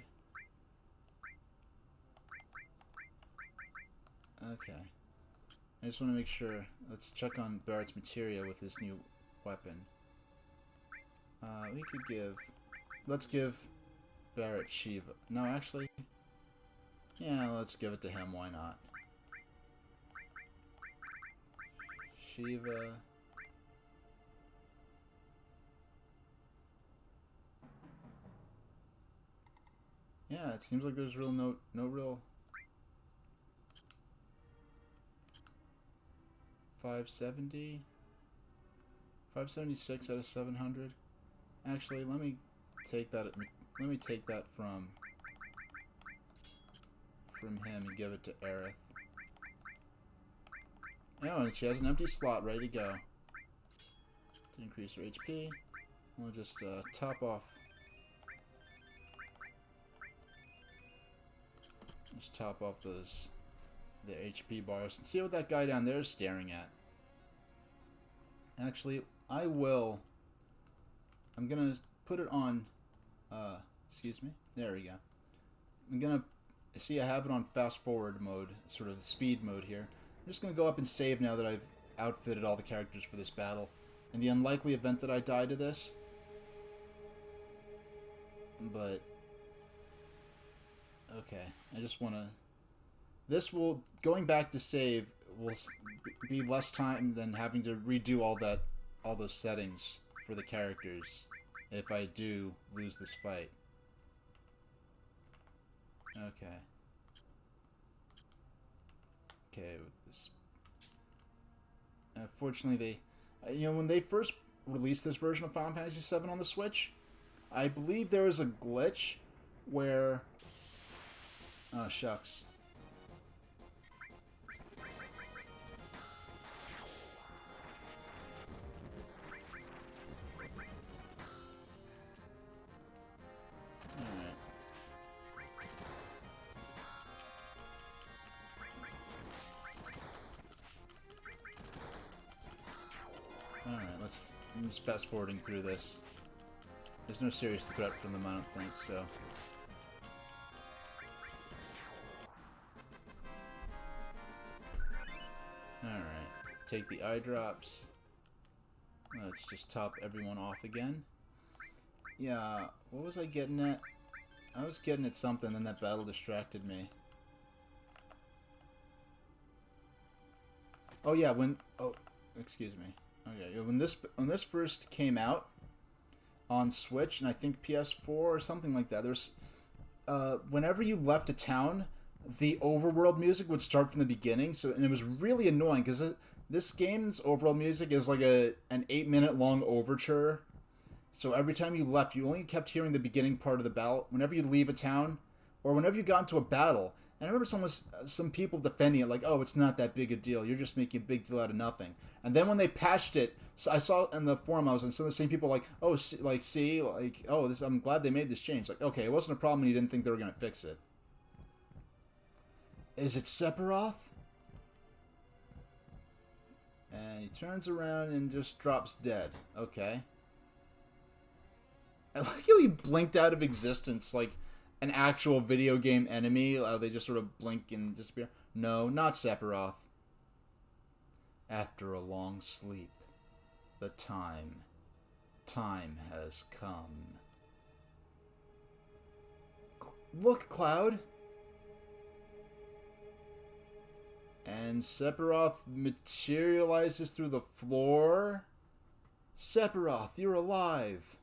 A: Okay. I just want to make sure. Let's check on Barrett's materia with this new weapon. We could give... Let's give Barrett Shiva. No, actually... Yeah, let's give it to him. Why not? Shiva... Yeah, it seems like there's no real 570, 576 out of 700. Actually, let me take that. Let me take that from him and give it to Aerith. Oh, and she has an empty slot ready to go. To increase her HP, we'll just top off. Just top off the HP bars and see what that guy down there is staring at. Actually, I'm gonna put it on, excuse me, there we go. I'm gonna, see I have it on fast forward mode, sort of the speed mode here. I'm just gonna go up and save now that I've outfitted all the characters for this battle. In the unlikely event that I die to this, but... Okay, I just want to... This will... Going back to save will be less time than having to redo all those settings for the characters if I do lose this fight. Okay. Okay, with this... Fortunately, when they first released this version of Final Fantasy VII on the Switch, I believe there was a glitch where... Oh, shucks. Alright. Alright, I'm just fast forwarding through this. There's no serious threat from them, I don't think, so... Alright, take the eye drops. Let's just top everyone off again. Yeah, what was I getting at? I was getting at something, then that battle distracted me. Oh yeah, oh, excuse me. Okay, when this first came out on Switch, and I think PS4 or something like that, there's whenever you left a town, the overworld music would start from the beginning, and it was really annoying because this game's overworld music is like an 8-minute long overture. So every time you left, you only kept hearing the beginning part of the battle. Whenever you leave a town, or whenever you got into a battle, And I remember some people defending it like, oh, it's not that big a deal. You're just making a big deal out of nothing. And then when they patched it, so I saw in the forum, I was on some of the same people like, oh, see, oh, this. I'm glad they made this change. Like, okay, it wasn't a problem. And you didn't think they were gonna fix it. Is it Sephiroth? And he turns around and just drops dead. Okay. I like how he blinked out of existence like an actual video game enemy. They just sort of blink and disappear. No, not Sephiroth. After a long sleep, the time has come. Look, Cloud. And Sephiroth materializes through the floor. Sephiroth, you're alive.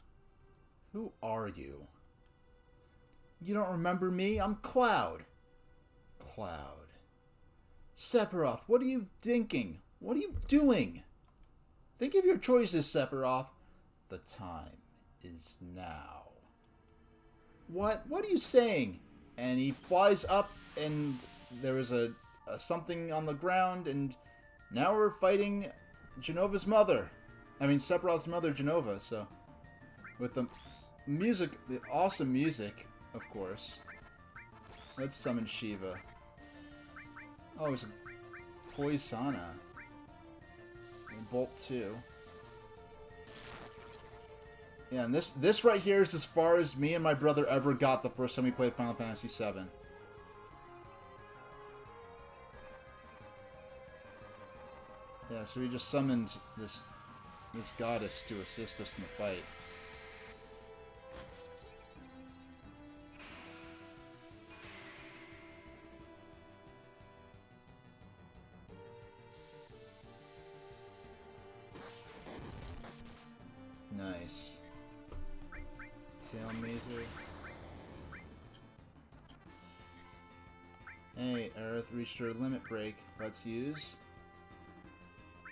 A: Who are you? You don't remember me? I'm Cloud. Cloud. Sephiroth, what are you thinking? What are you doing? Think of your choices, Sephiroth. The time is now. What? What are you saying? And he flies up, and there is a something on the ground, and now we're fighting Genova's mother. I mean, Sephiroth's mother, Genova. So, with the music, the awesome music, of course. Let's summon Shiva. Oh, it's a Poisana. And Bolt 2. Yeah, and this right here is as far as me and my brother ever got the first time we played Final Fantasy VII. Yeah, so we just summoned this goddess to assist us in the fight. Nice. Tail Mazer. Hey, Earth reached her limit break. Let's use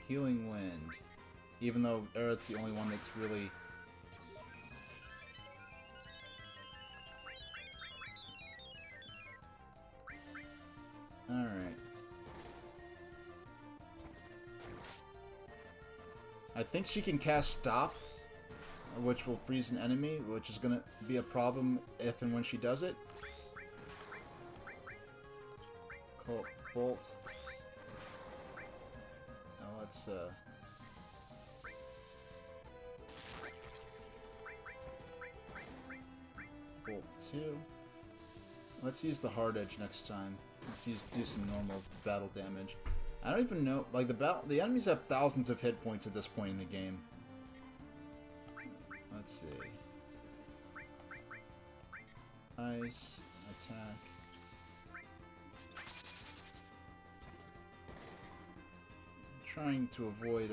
A: Healing Wind. Even though Aerith's the only one that's really... Alright. I think she can cast Stop, which will freeze an enemy, which is going to be a problem if and when she does it. Bolt. Now let's, Bolt 2. Let's use the hard edge next time. Let's do some normal battle damage. I don't even know, like, the enemies have thousands of hit points at this point in the game. Let's see. Ice, attack. Trying to avoid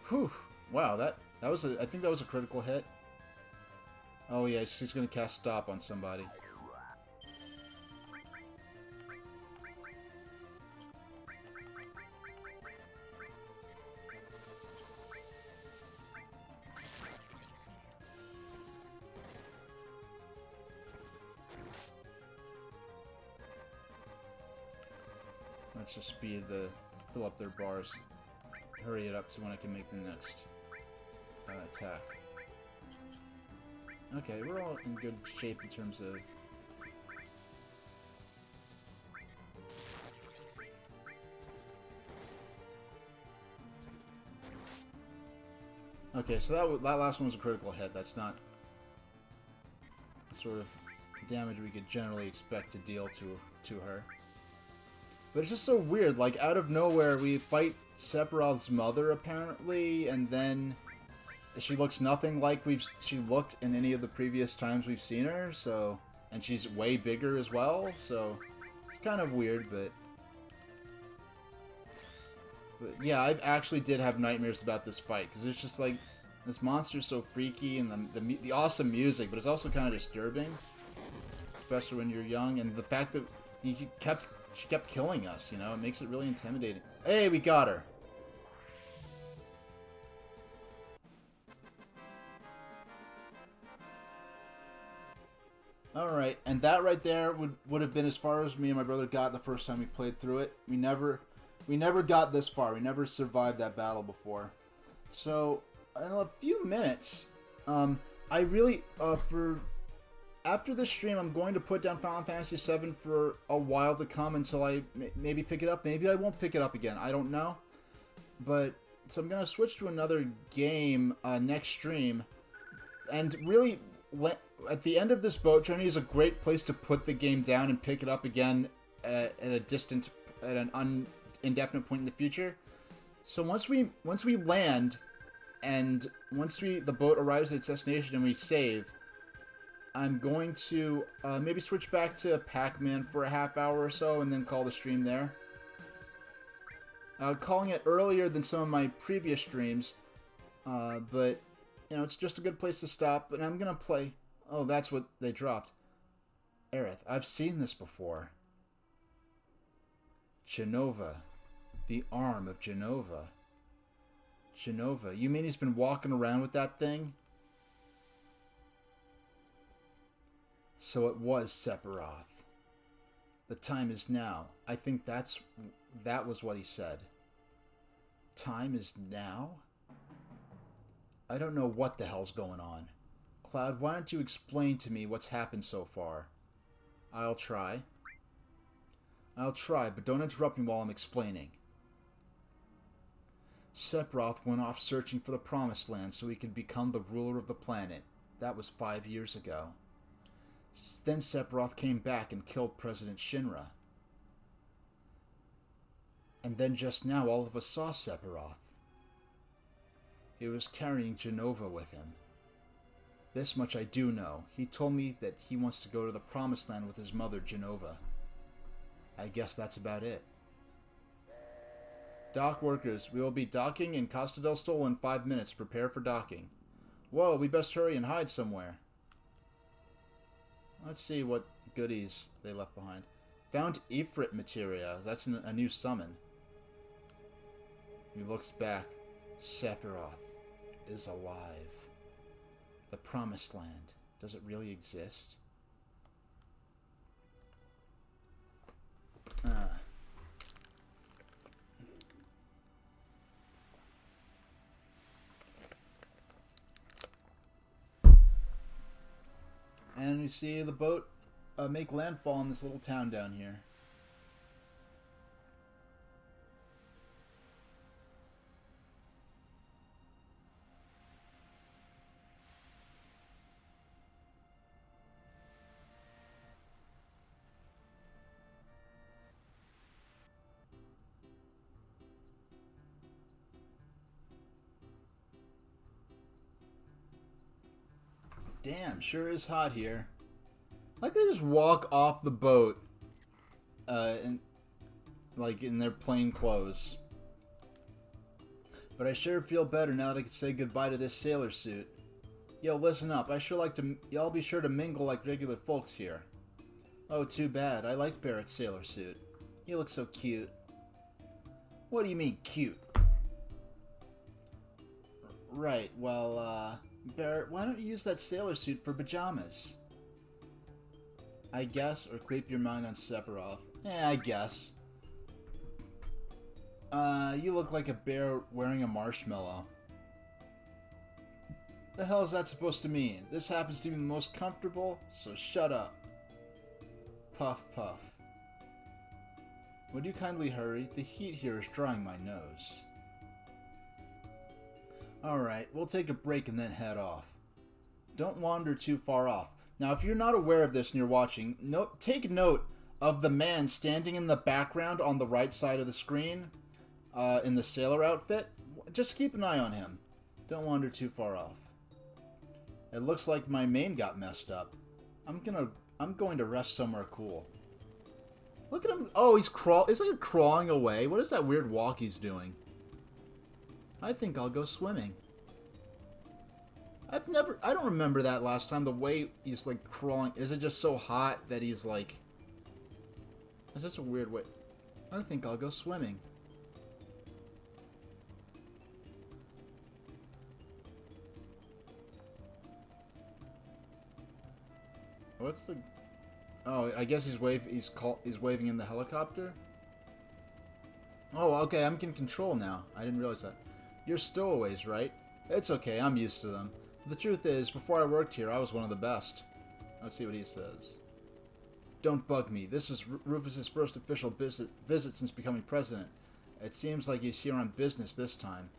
A: whew. Wow, that was I think that was a critical hit. Oh yeah, she's gonna cast Stop on somebody. Let's just fill up their bars. Hurry it up to when I can make the next attack. Okay, we're all in good shape in terms of... Okay, so that last one was a critical hit. That's not the sort of damage we could generally expect to deal to her. But it's just so weird, like, out of nowhere, we fight Sephiroth's mother, apparently, and then she looks nothing like she looked in any of the previous times we've seen her, so... And she's way bigger as well, so... It's kind of weird, but yeah, I actually did have nightmares about this fight, because it's just like, this monster's so freaky, and the awesome music, but it's also kind of disturbing. Especially when you're young, and the fact that she kept killing us, you know, it makes it really intimidating. Hey, we got her! Alright. Alright, and that right there would have been as far as me and my brother got the first time we played through it. We never got this far. We never survived that battle before. So, in a few minutes, I really, after this stream, I'm going to put down Final Fantasy VII for a while to come until I maybe pick it up. Maybe I won't pick it up again. I don't know. But, so I'm going to switch to another game next stream. And really, at the end of this boat journey is a great place to put the game down and pick it up again at an indefinite point in the future. So once we land, and once the boat arrives at its destination and we save, I'm going to maybe switch back to Pac-Man for a half hour or so and then call the stream there. Calling it earlier than some of my previous streams, but you know, it's just a good place to stop. And I'm gonna play. Oh, that's what they dropped. Aerith, I've seen this before. Genova. The arm of Genova. Genova. You mean he's been walking around with that thing? So it was Sephiroth. The time is now. I think that was what he said. Time is now? I don't know what the hell's going on. Cloud, why don't you explain to me what's happened so far? I'll try. I'll try, but don't interrupt me while I'm explaining. Sephiroth went off searching for the Promised Land so he could become the ruler of the planet. That was 5 years ago. Then Sephiroth came back and killed President Shinra. And then just now all of us saw Sephiroth. He was carrying Genova with him. This much I do know. He told me that he wants to go to the Promised Land with his mother, Genova. I guess that's about it. Dock workers, we will be docking in Costa del Sol in 5 minutes. Prepare for docking. Whoa, we best hurry and hide somewhere. Let's see what goodies they left behind. Found Ifrit materia. That's a new summon. He looks back. Sephiroth is alive. The Promised Land. Does it really exist? And we see the boat make landfall in this little town down here. Damn, sure is hot here. Like they just walk off the boat, like in their plain clothes. But I sure feel better now that I can say goodbye to this sailor suit. Yo, listen up. Y'all be sure to mingle like regular folks here. Oh, too bad. I liked Barrett's sailor suit. He looks so cute. What do you mean, cute? Right, well, Barrett, why don't you use that sailor suit for pajamas? I guess, or keep your mind on Sephiroth. I guess. You look like a bear wearing a marshmallow. The hell is that supposed to mean? This happens to be the most comfortable, so shut up. Puff, puff. Would you kindly hurry? The heat here is drying my nose. Alright, we'll take a break and then head off. Don't wander too far off. Now, if you're not aware of this and you're watching, take note of the man standing in the background on the right side of the screen in the sailor outfit. Just keep an eye on him. Don't wander too far off. It looks like my main got messed up. I'm going to rest somewhere cool. Look at him. Oh, he's like crawling away. What is that weird walk he's doing? I think I'll go swimming. I don't remember that last time. The way he's like crawling. Is it just so hot that he's like... That's just a weird way. I think I'll go swimming. What's the... Oh, I guess he's waving in the helicopter. Oh, okay, I'm in control now. I didn't realize that. You're stowaways, right? It's okay, I'm used to them. The truth is, before I worked here, I was one of the best. Let's see what he says. Don't bug me. This is Rufus's first official visit since becoming president. It seems like he's here on business this time.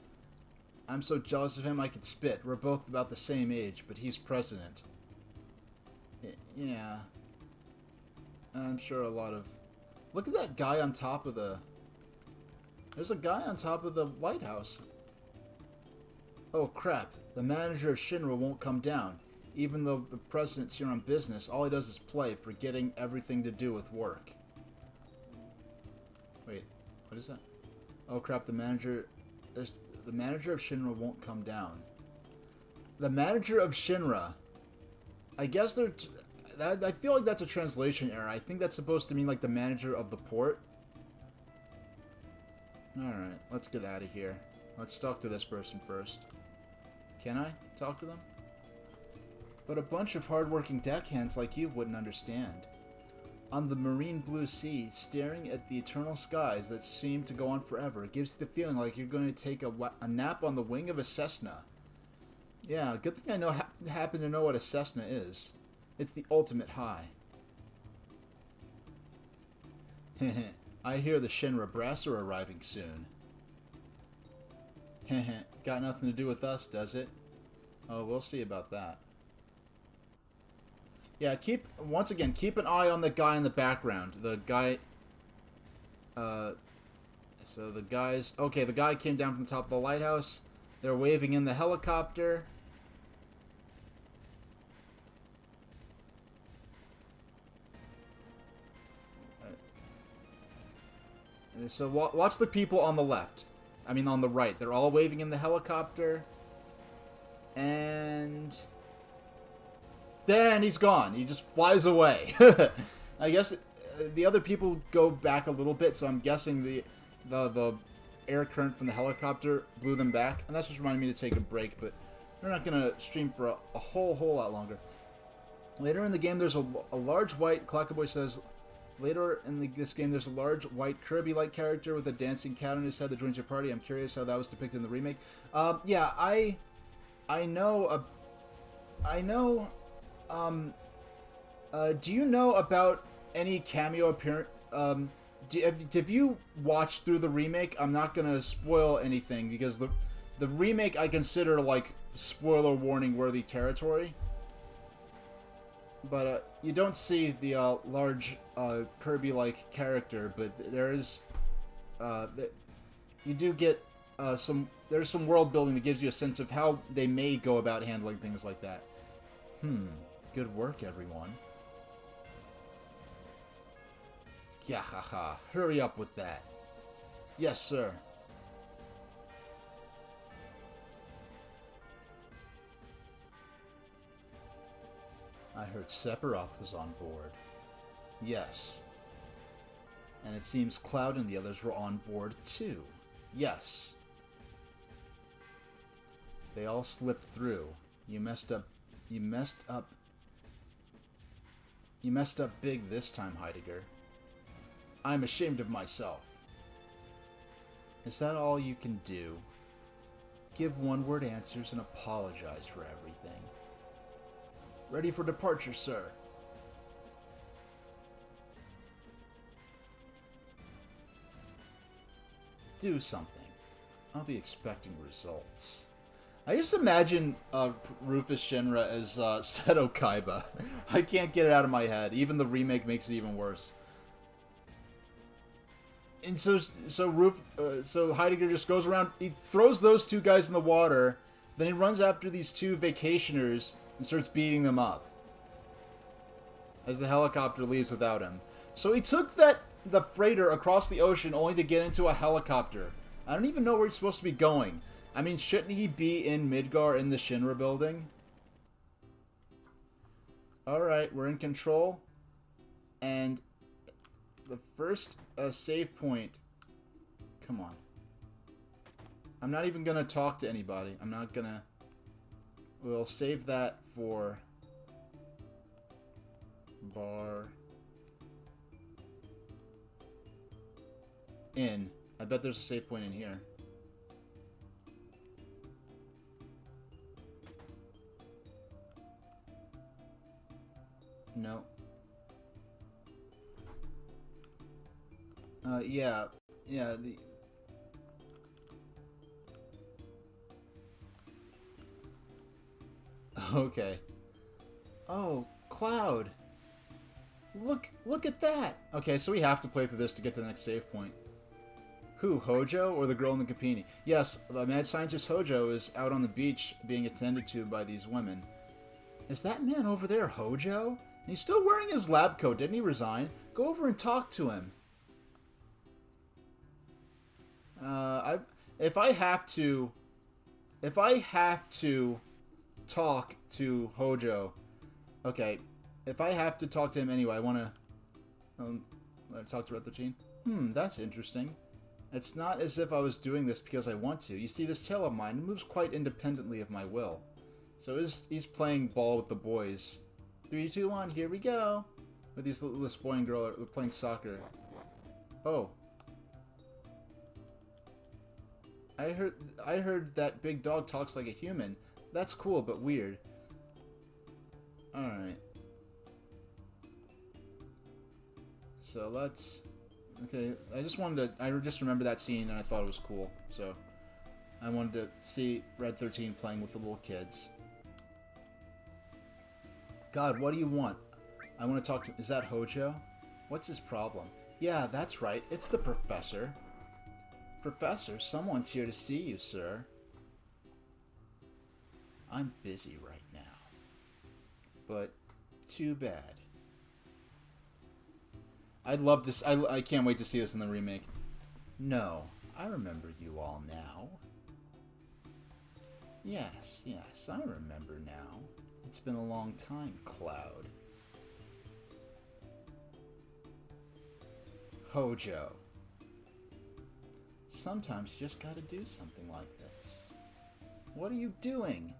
A: I'm so jealous of him I could spit. We're both about the same age, but he's president. Yeah. I'm sure a lot of... Look at that guy on top of the... There's a guy on top of the White House. Oh, crap. The manager of Shinra won't come down. Even though the president's here on business, all he does is play, forgetting everything to do with work. Wait, what is that? Oh, crap, the manager of Shinra won't come down. The manager of Shinra. I guess they're... I feel like that's a translation error. I think that's supposed to mean like the manager of the port. Alright, let's get out of here. Let's talk to this person first. Can I talk to them? But a bunch of hard-working deckhands like you wouldn't understand. On the marine blue sea, staring at the eternal skies that seem to go on forever, gives you the feeling like you're going to take a nap on the wing of a Cessna. Yeah, good thing I happen to know what a Cessna is. It's the ultimate high. I hear the Shinra brass are arriving soon. Got nothing to do with us, does it? Oh, we'll see about that. Yeah, once again, keep an eye on the guy in the background. The guy... So the guys... Okay, the guy came down from the top of the lighthouse. They're waving in the helicopter. So watch the people on the left. I mean on the right. They're all waving in the helicopter. And... Then he's gone. He just flies away. I guess the other people go back a little bit, so I'm guessing the air current from the helicopter blew them back. And that's just reminding me to take a break, but we're not going to stream for a whole lot longer. Later in the game, there's a large white... Clackaboy says... Later in this game, there's a large white Kirby-like character with a dancing cat on his head that joins your party. I'm curious how that was depicted in the remake. Yeah, I know. Do you know about any cameo appearance? Have you watched through the remake? I'm not gonna spoil anything because the remake I consider like spoiler warning worthy territory. But you don't see the large Kirby-like character, but there is you do get there's some world building that gives you a sense of how they may go about handling things like that. Good work, everyone. Yahaha, hurry up with that. Yes, sir. I heard Sephiroth was on board. Yes. And it seems Cloud and the others were on board too. Yes. They all slipped through. You messed up big this time, Heidegger. I'm ashamed of myself. Is that all you can do? Give one-word answers and apologize for everything. Ready for departure, sir. Do something. I'll be expecting results. I just imagine Rufus Shinra as Seto Kaiba. I can't get it out of my head. Even the remake makes it even worse. And so Heidegger just goes around. He throws those two guys in the water. Then he runs after these two vacationers and starts beating them up as the helicopter leaves without him. So he took the freighter across the ocean only to get into a helicopter. I don't even know where he's supposed to be going. I mean, shouldn't he be in Midgar in the Shinra building? Alright, we're in control. And the first save point... Come on. I'm not even going to talk to anybody. I'm not going to... We'll save that for... Bar... in. I bet there's a save point in here. No. Yeah. Yeah, Okay. Oh, Cloud. Look at that! Okay, so we have to play through this to get to the next save point. Who, Hojo or the girl in the Capini? Yes, the mad scientist Hojo is out on the beach being attended to by these women. Is that man over there Hojo? And he's still wearing his lab coat, didn't he resign? Go over and talk to him. If I have to talk to Hojo, okay, if I have to talk to him anyway, I want to talk to Red 13. That's interesting. It's not as if I was doing this because I want to. You see, this tail of mine moves quite independently of my will. So he's playing ball with the boys. 3, 2, 1, here we go. With this boy and girl are playing soccer. Oh. I heard that big dog talks like a human. That's cool, but weird. Alright. So let's... Okay, I just remember that scene and I thought it was cool. So, I wanted to see Red 13 playing with the little kids. God, what do you want? I want to talk to... Is that Hojo? What's his problem? Yeah, that's right. It's the professor. Professor, someone's here to see you, sir. I'm busy right now. But, too bad. I'd love to... I can't wait to see this in the remake. No, I remember you all now. Yes, I remember now. It's been a long time, Cloud. Hojo. Sometimes you just gotta do something like this. What are you doing?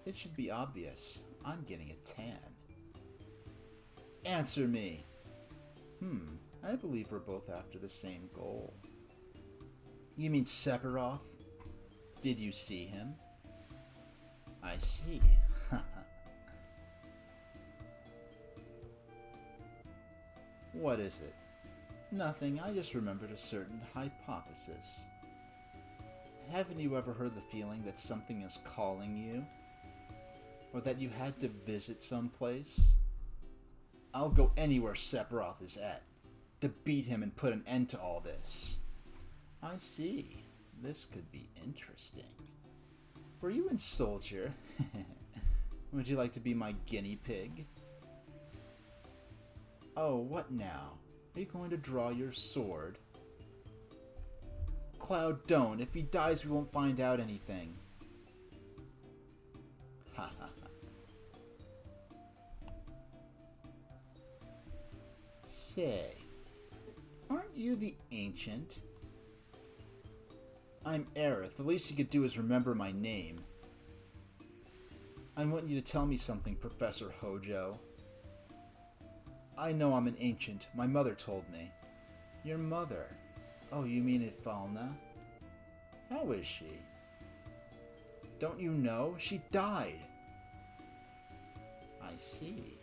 A: It should be obvious. I'm getting a tan. Answer me. I believe we're both after the same goal. You mean Sephiroth? Did you see him? I see. What is it? Nothing, I just remembered a certain hypothesis. Haven't you ever heard the feeling that something is calling you? Or that you had to visit someplace? I'll go anywhere Sephiroth is at, to beat him and put an end to all this. I see. This could be interesting. Were you in Soldier? Would you like to be my guinea pig? Oh, what now? Are you going to draw your sword? Cloud, don't. If he dies, we won't find out anything. Ha ha ha. Say, aren't you the Ancient? I'm Aerith. The least you could do is remember my name. I want you to tell me something, Professor Hojo. I know I'm an Ancient. My mother told me. Your mother? Oh, you mean Ifalna? How is she? Don't you know? She died. I see.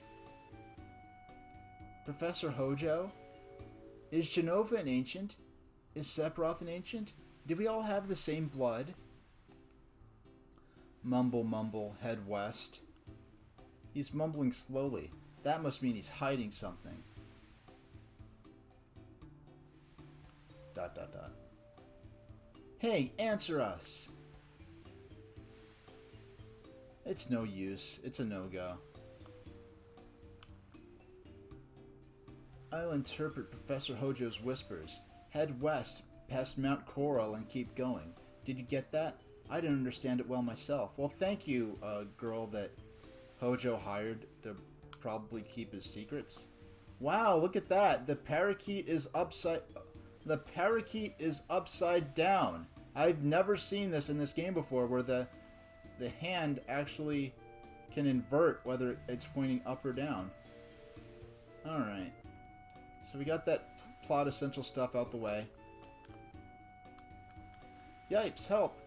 A: Professor Hojo? Is Jenova an Ancient? Is Sephiroth an Ancient? Do we all have the same blood? Mumble, mumble, head west. He's mumbling slowly. That must mean he's hiding something. ... Hey, answer us! It's no use. It's a no-go. I'll interpret Professor Hojo's whispers. Head west, past Mount Coral, and keep going. Did you get that? I didn't understand it well myself. Well, thank you, girl that Hojo hired to probably keep his secrets. Wow, look at that. The parakeet is upside down. I've never seen this in this game before, where the hand actually can invert whether it's pointing up or down. Alright. So we got that plot essential stuff out the way. Yipes, help!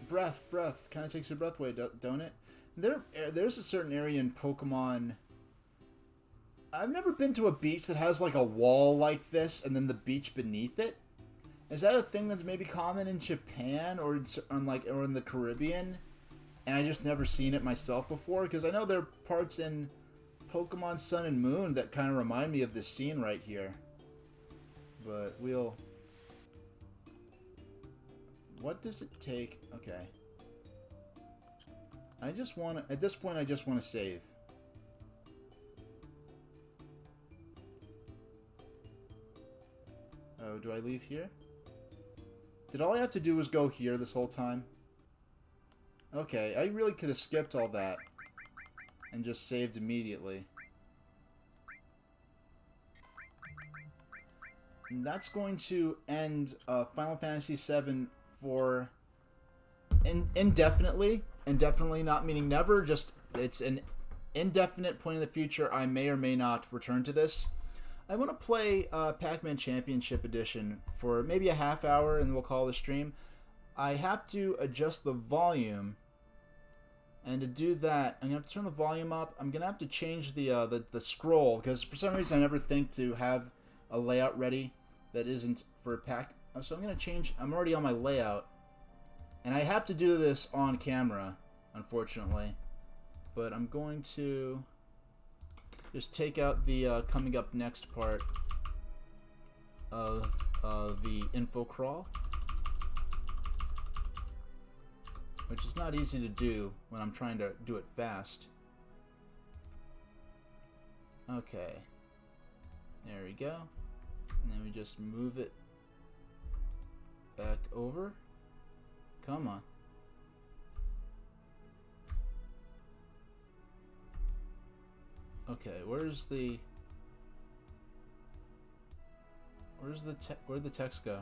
A: Breath. Kind of takes your breath away, don't it? There's a certain area in Pokemon... I've never been to a beach that has like a wall like this and then the beach beneath it. Is that a thing that's maybe common in Japan or in the Caribbean? And I just never seen it myself before? Because I know there are parts in Pokemon Sun and Moon that kind of remind me of this scene right here. But we'll... What does it take? Okay. I just want to... At this point, I just want to save. Oh, do I leave here? Did all I have to do was go here this whole time? Okay, I really could have skipped all that and just saved immediately. And that's going to end Final Fantasy VII for indefinitely. Indefinitely not meaning never, just it's an indefinite point in the future. I may or may not return to this. I want to play Pac-Man Championship Edition for maybe a half hour, and we'll call the stream. I have to adjust the volume, and to do that, I'm going to have to turn the volume up. I'm going to have to change the scroll, because for some reason I never think to have a layout ready that isn't for Pac. So I'm going to change. I'm already on my layout, and I have to do this on camera, unfortunately. But I'm going to just take out the coming up next part of the info crawl, which is not easy to do when I'm trying to do it fast. Okay, there we go, and then we just move it back over. Come on. Okay, where'd the text go?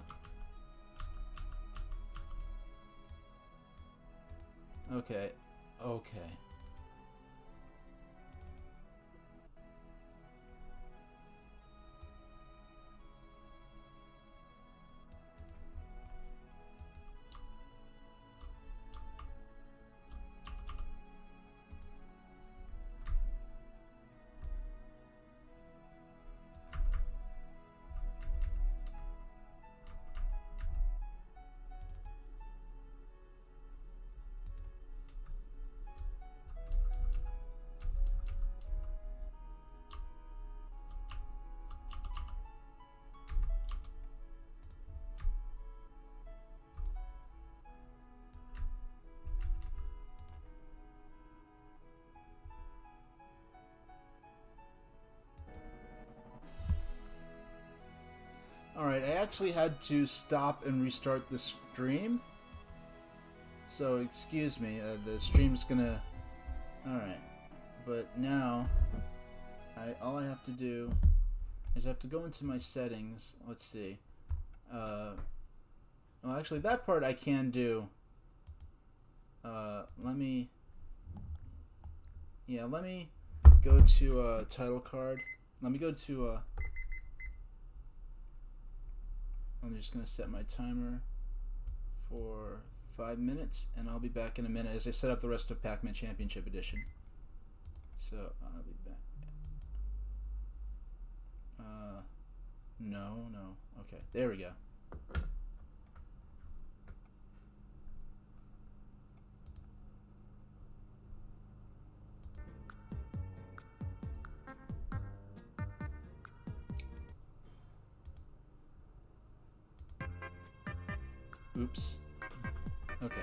A: Okay. Alright, I actually had to stop and restart the stream. So, excuse me, the stream's gonna... Alright. But now, all I have to do is I have to go into my settings. Let's see. Well, actually, that part I can do. Let me go to title card. Let me go to... I'm just going to set my timer for 5 minutes, and I'll be back in a minute as I set up the rest of Pac-Man Championship Edition. So, I'll be back. No. Okay, there we go. Oops. Okay.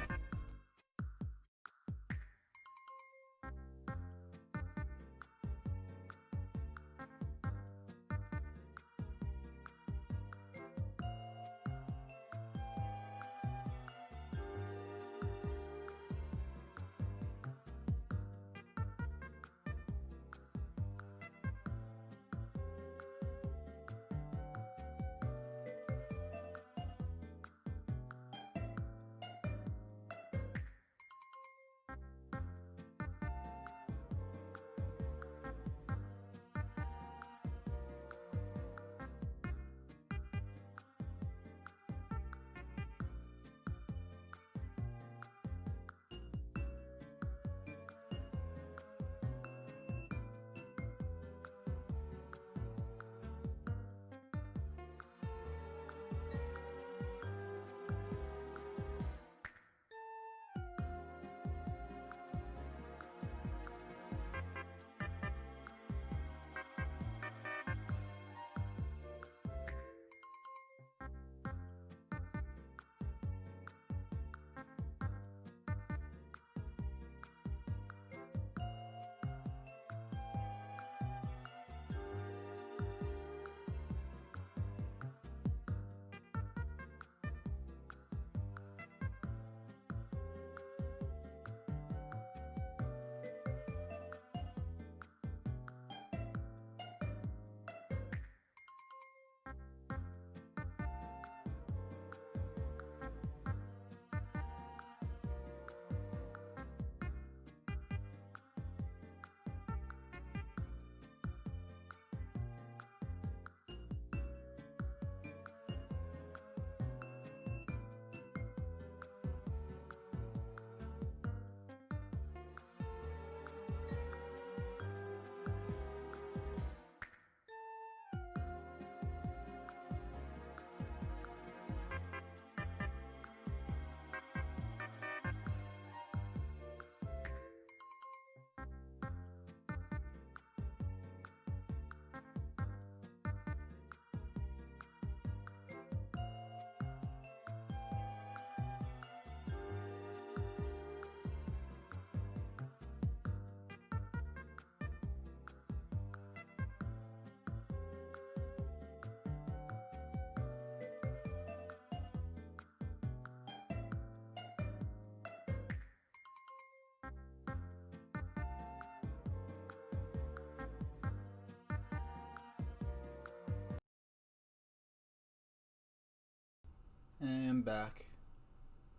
A: And back.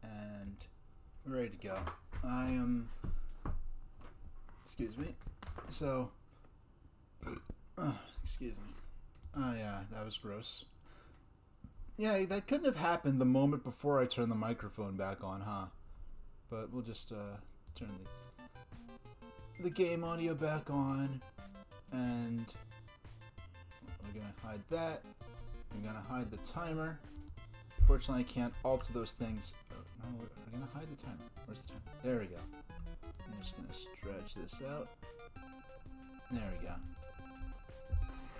A: And ready to go. I am... Excuse me. So... excuse me. Oh yeah, that was gross. Yeah, that couldn't have happened the moment before I turned the microphone back on, huh? But we'll just turn the game audio back on. And we're gonna hide that. I'm gonna hide the timer. Fortunately, I can't alter those things. Oh, no, we're gonna hide the timer. Where's the timer? There we go. I'm just gonna stretch this out. There we go.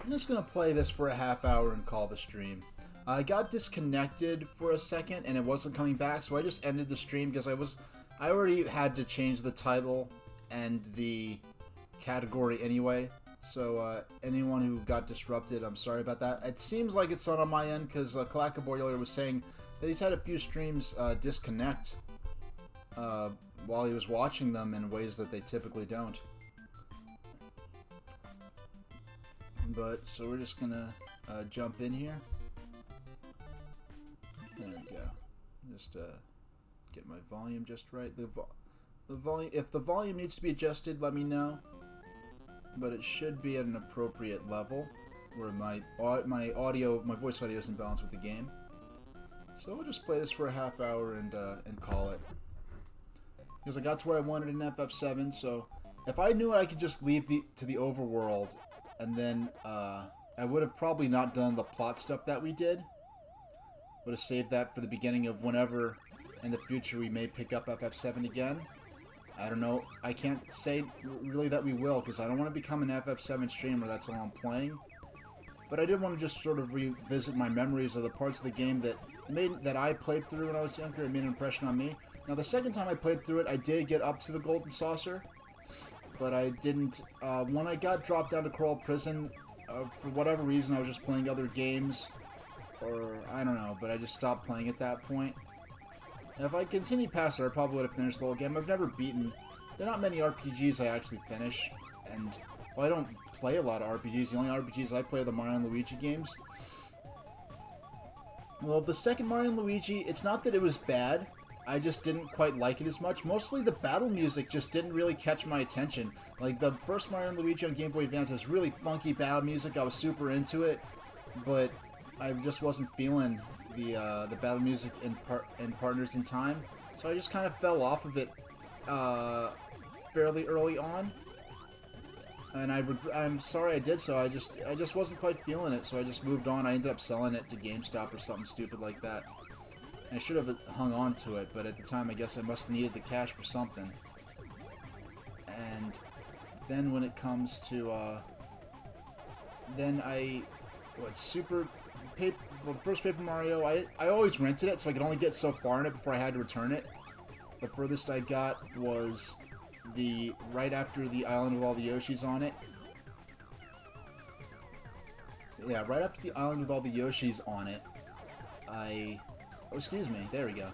A: I'm just gonna play this for a half hour and call the stream. I got disconnected for a second and it wasn't coming back, so I just ended the stream because I already had to change the title and the category anyway. So anyone who got disrupted, I'm sorry about that. It seems like it's not on my end because Kalakaboy earlier was saying that he's had a few streams disconnect while he was watching them in ways that they typically don't. But, so we're just gonna jump in here. There we go. Just get my volume just right. The volume, if the volume needs to be adjusted, let me know. But it should be at an appropriate level where my voice audio isn't balanced with the game. So we'll just play this for a half hour and call it. Because I got to where I wanted in FF7, so if I knew it, I could just leave to the overworld, and then I would have probably not done the plot stuff that we did. Would have saved that for the beginning of whenever in the future we may pick up FF7 again. I don't know. I can't say really that we will, because I don't want to become an FF7 streamer. That's all I'm playing. But I did want to just sort of revisit my memories of the parts of the game that I played through when I was younger and made an impression on me. Now, the second time I played through it, I did get up to the Golden Saucer, but I didn't. When I got dropped down to Coral Prison, for whatever reason, I was just playing other games, or I don't know, but I just stopped playing at that point. If I continued past it, I probably would have finished the whole game. I've never beaten... There are not many RPGs I actually finish, and... Well, I don't play a lot of RPGs. The only RPGs I play are the Mario and Luigi games. Well, the second Mario and Luigi, it's not that it was bad. I just didn't quite like it as much. Mostly the battle music just didn't really catch my attention. Like, the first Mario and Luigi on Game Boy Advance has really funky battle music. I was super into it, but I just wasn't feeling the battle music in Partners in Time, so I just kind of fell off of it fairly early on, and I'm sorry I did so. I just wasn't quite feeling it, so I just moved on. I ended up selling it to GameStop or something stupid like that. I should have hung on to it, but at the time I guess I must have needed the cash for something. And then when it comes to then well, the first Paper Mario, I always rented it, so I could only get so far in it before I had to return it. The furthest I got was right after the island with all the Yoshis on it. Yeah, right after the island with all the Yoshis on it, oh, excuse me, there we go.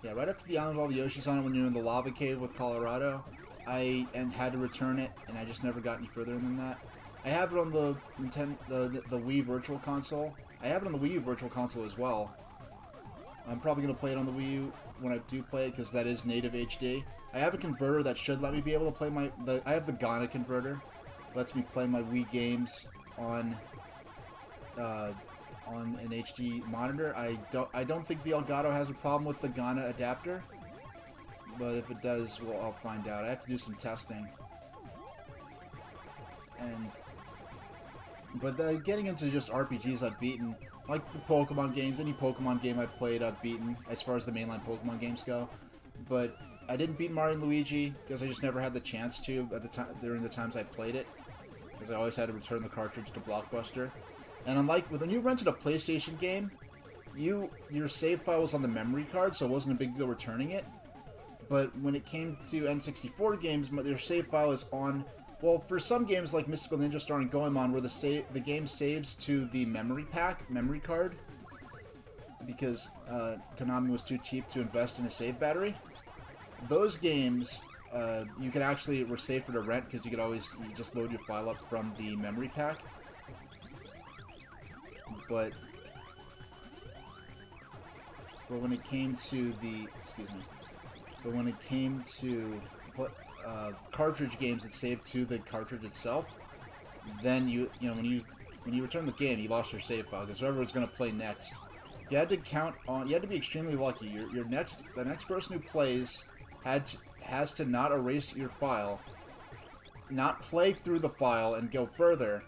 A: Yeah, right after the island with all the Yoshis on it, when you're in the lava cave with Colorado, I had to return it, and I just never got any further than that. I have it on the Wii Virtual Console. I have it on the Wii U Virtual Console as well. I'm probably going to play it on the Wii U when I do play it, because that is native HD. I have a converter that should let me be able to play I have the Ghana converter. It lets me play my Wii games on an HD monitor. I don't think the Elgato has a problem with the Ghana adapter, but if it does, well, I'll find out. I have to do some testing. But getting into just RPGs I've beaten, like the Pokemon games, any Pokemon game I've played I've beaten, as far as the mainline Pokemon games go. But I didn't beat Mario and Luigi, because I just never had the chance to at the time during the times I played it, because I always had to return the cartridge to Blockbuster. And unlike when you rented a PlayStation game, your save file was on the memory card, so it wasn't a big deal returning it. But when it came to N64 games, their save file is on... Well, for some games like Mystical Ninja Star and Goemon, where the game saves to the memory card, because Konami was too cheap to invest in a save battery. Those games, you could actually were safer to rent, because you just load your file up from the memory pack. but when it came to the cartridge games that saved to the cartridge itself, then when you return the game, you lost your save file because whoever was going to play next, you had to be extremely lucky. The next person who plays has to not erase your file, not play through the file and go further,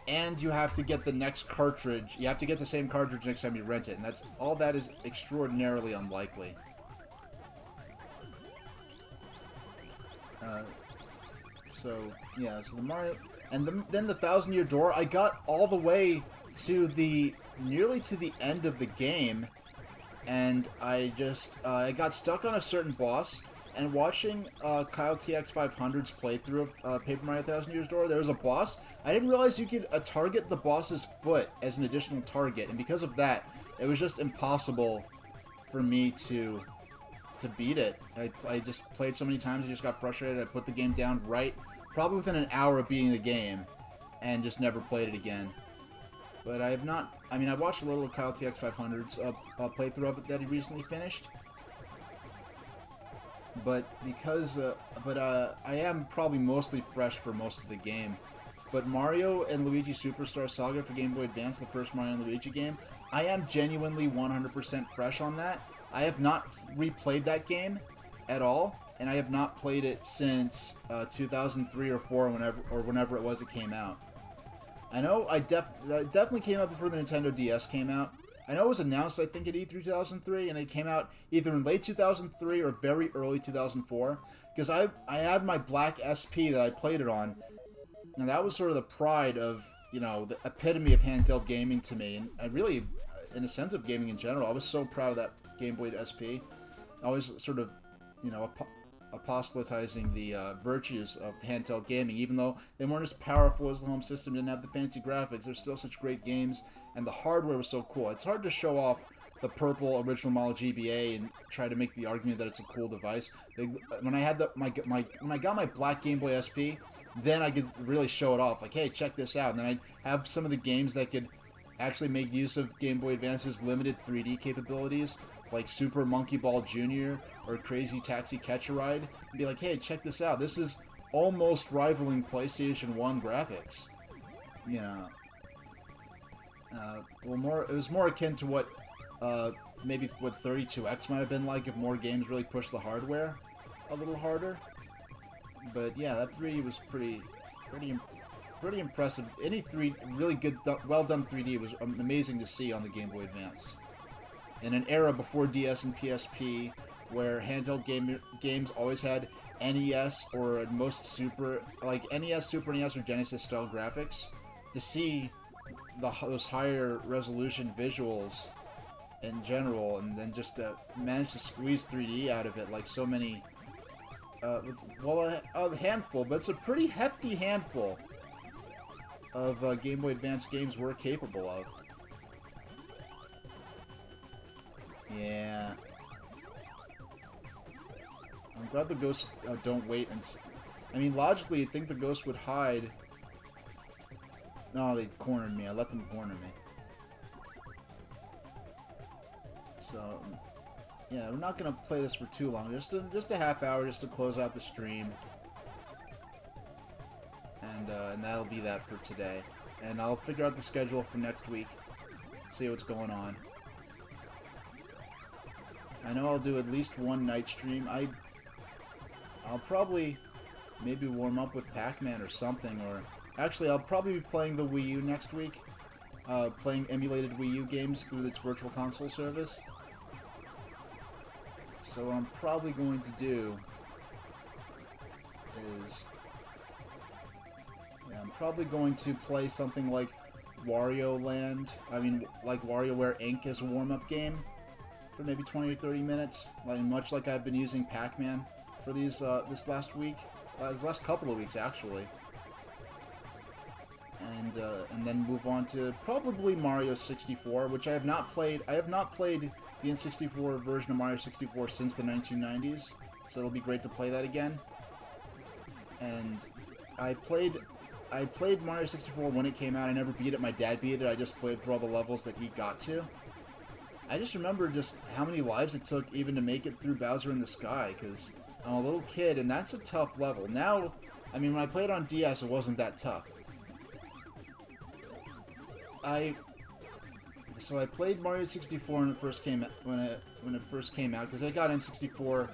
A: and you have to get the next cartridge. You have to get the same cartridge next time you rent it, and that is extraordinarily unlikely. So the Mario, and then the 1,000-Year Door, I got all the way to nearly to the end of the game, and I got stuck on a certain boss, and watching Kyle TX500's playthrough of Paper Mario 1,000 Years Door, there was a boss. I didn't realize you could target the boss's foot as an additional target, and because of that, it was just impossible for me to beat it. I just played so many times, I just got frustrated. I put the game down probably within an hour of beating the game, and just never played it again. But I have not. I mean, I watched a little of Kyle TX500's playthrough of it that he recently finished. But I am probably mostly fresh for most of the game. But Mario and Luigi Superstar Saga for Game Boy Advance, the first Mario and Luigi game, I am genuinely 100% fresh on that. I have not replayed that game at all, and I have not played it since 2003 or 4, whenever it was it came out. I know that definitely came out before the Nintendo DS came out. I know it was announced, I think, at E3 2003, and it came out either in late 2003 or very early 2004, because I had my black SP that I played it on, and that was sort of the pride of, the epitome of handheld gaming to me, and I really, in a sense of gaming in general, I was so proud of that Game Boy SP. I was sort of, apostolizing the virtues of handheld gaming. Even though they weren't as powerful as the home system, didn't have the fancy graphics, they're still such great games, and the hardware was so cool. It's hard to show off the purple original model GBA and try to make the argument that it's a cool device. When I had when I got my black Game Boy SP, then I could really show it off. Like, hey, check this out. And then I'd have some of the games that could actually make use of Game Boy Advance's limited 3D capabilities, like Super Monkey Ball Jr. or Crazy Taxi Catch a Ride, and be like, hey, check this out. This is almost rivaling PlayStation 1 graphics. It was more akin to what maybe what 32X might have been like if more games really pushed the hardware a little harder. But yeah, that 3D was pretty impressive. Any really good, well done 3D was amazing to see on the Game Boy Advance. In an era before DS and PSP, where handheld games always had NES or most NES, Super NES, or Genesis style graphics, to see those higher resolution visuals in general, and then just to manage to squeeze 3D out of it like so many, a handful, but it's a pretty hefty handful of Game Boy Advance games we're capable of. Yeah. I'm glad the ghosts don't wait and... I mean, logically, you'd think the ghosts would hide. No, they cornered me. I let them corner me. So, yeah, we're not going to play this for too long. Just a half hour just to close out the stream. And that'll be that for today. And I'll figure out the schedule for next week. See what's going on. I know I'll do at least one night stream. I'll probably maybe warm up with Pac-Man or something, or actually I'll probably be playing the Wii U next week, playing emulated Wii U games through its Virtual Console service. So what I'm probably going to do is, I'm probably going to play something like WarioWare Inc. as a warm-up game for maybe 20 or 30 minutes, much like I've been using Pac-Man for this last week, this last couple of weeks actually, and then move on to probably Mario 64, which I have not played. I have not played the N64 version of Mario 64 since the 1990s, so it'll be great to play that again. And I played Mario 64 when it came out. I never beat it. My dad beat it. I just played through all the levels that he got to. I just remember just how many lives it took even to make it through Bowser in the Sky, because I'm a little kid, and that's a tough level. Now, I mean, when I played on DS, it wasn't that tough. So I played Mario 64 when it first came out, because I got N64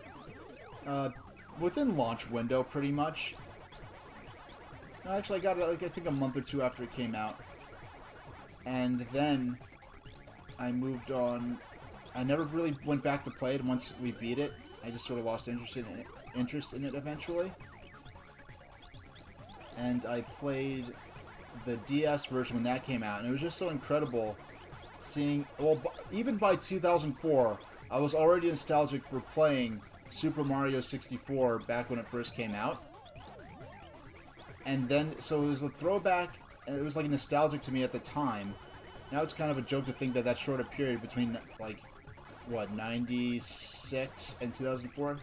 A: within launch window, pretty much. No, actually, I got it, like, I think a month or two after it came out. And then I moved on. I never really went back to play it once we beat it. I just sort of lost interest in it eventually. And I played the DS version when that came out, and it was just so incredible seeing... Well, even by 2004, I was already nostalgic for playing Super Mario 64 back when it first came out. And then, so it was a throwback, and it was like nostalgic to me at the time. Now it's kind of a joke to think that that short a period between, like, what, 96 and 2004?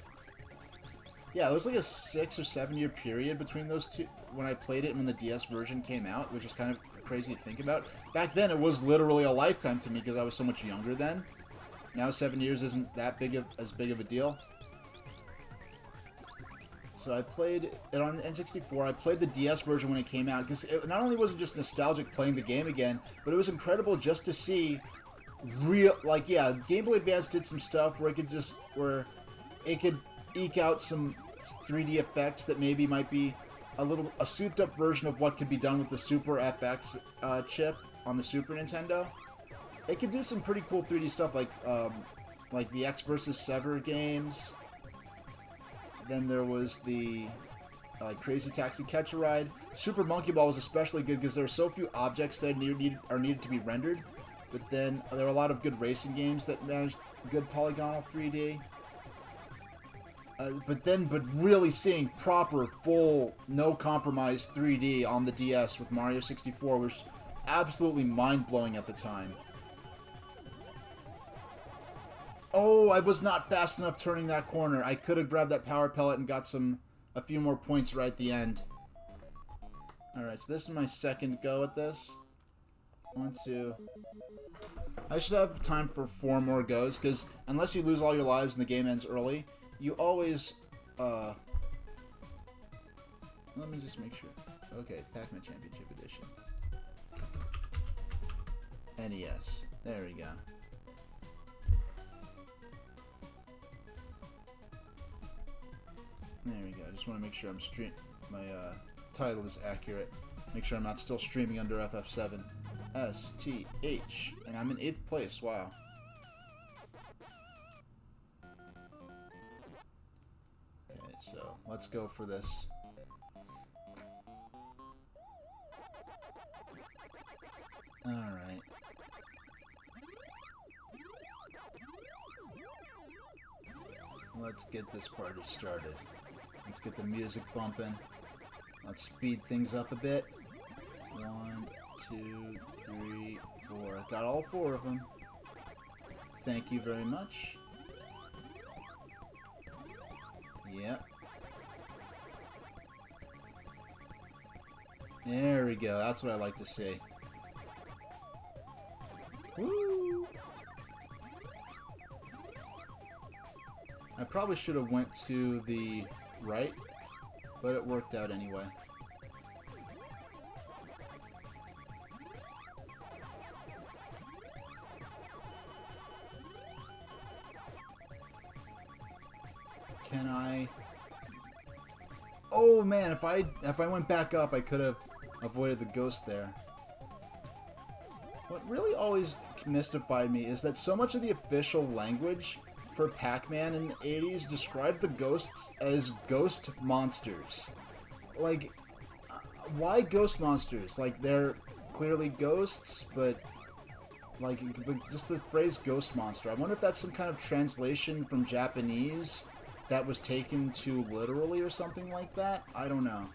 A: Yeah, it was like a 6 or 7 year period between those two, when I played it and when the DS version came out, which is kind of crazy to think about. Back then, it was literally a lifetime to me because I was so much younger then. Now 7 years isn't that as big of a deal. So I played it on N64. I played the DS version when it came out, because not only was it just nostalgic playing the game again, but it was incredible just to see real, like, yeah, Game Boy Advance did some stuff where it could eke out some 3D effects that maybe might be a souped up version of what could be done with the Super FX chip on the Super Nintendo. It could do some pretty cool 3D stuff, like the X vs. Sever games. Then there was the Crazy Taxi Catch-A-Ride. Super Monkey Ball was especially good because there are so few objects that are needed to be rendered. But then there were a lot of good racing games that managed good polygonal 3D. But really seeing proper, full, no-compromise 3D on the DS with Mario 64 was absolutely mind-blowing at the time. Oh, I was not fast enough turning that corner. I could have grabbed that power pellet and got a few more points right at the end. Alright, so this is my second go at this. 1, 2... I should have time for 4 more goes, because unless you lose all your lives and the game ends early, you always, let me just make sure. Okay, Pac-Man Championship Edition. NES. There we go. There we go. I just want to make sure my title is accurate. Make sure I'm not still streaming under FF7. STH. And I'm in 8th place. Wow. Okay, so let's go for this. Alright. Let's get this party started. Let's get the music bumping. Let's speed things up a bit. 1, 2, 3, 4. I got all 4 of them. Thank you very much. Yep. There we go. That's what I like to see. Woo! I probably should have went to the right, but it worked out anyway. Can I... Oh man, if I went back up, I could have avoided the ghost there. What really always mystified me is that so much of the official language for Pac-Man in the 80s described the ghosts as ghost monsters. Like, why ghost monsters? Like, they're clearly ghosts, but just the phrase ghost monster. I wonder if that's some kind of translation from Japanese that was taken too literally or something like that. I don't know.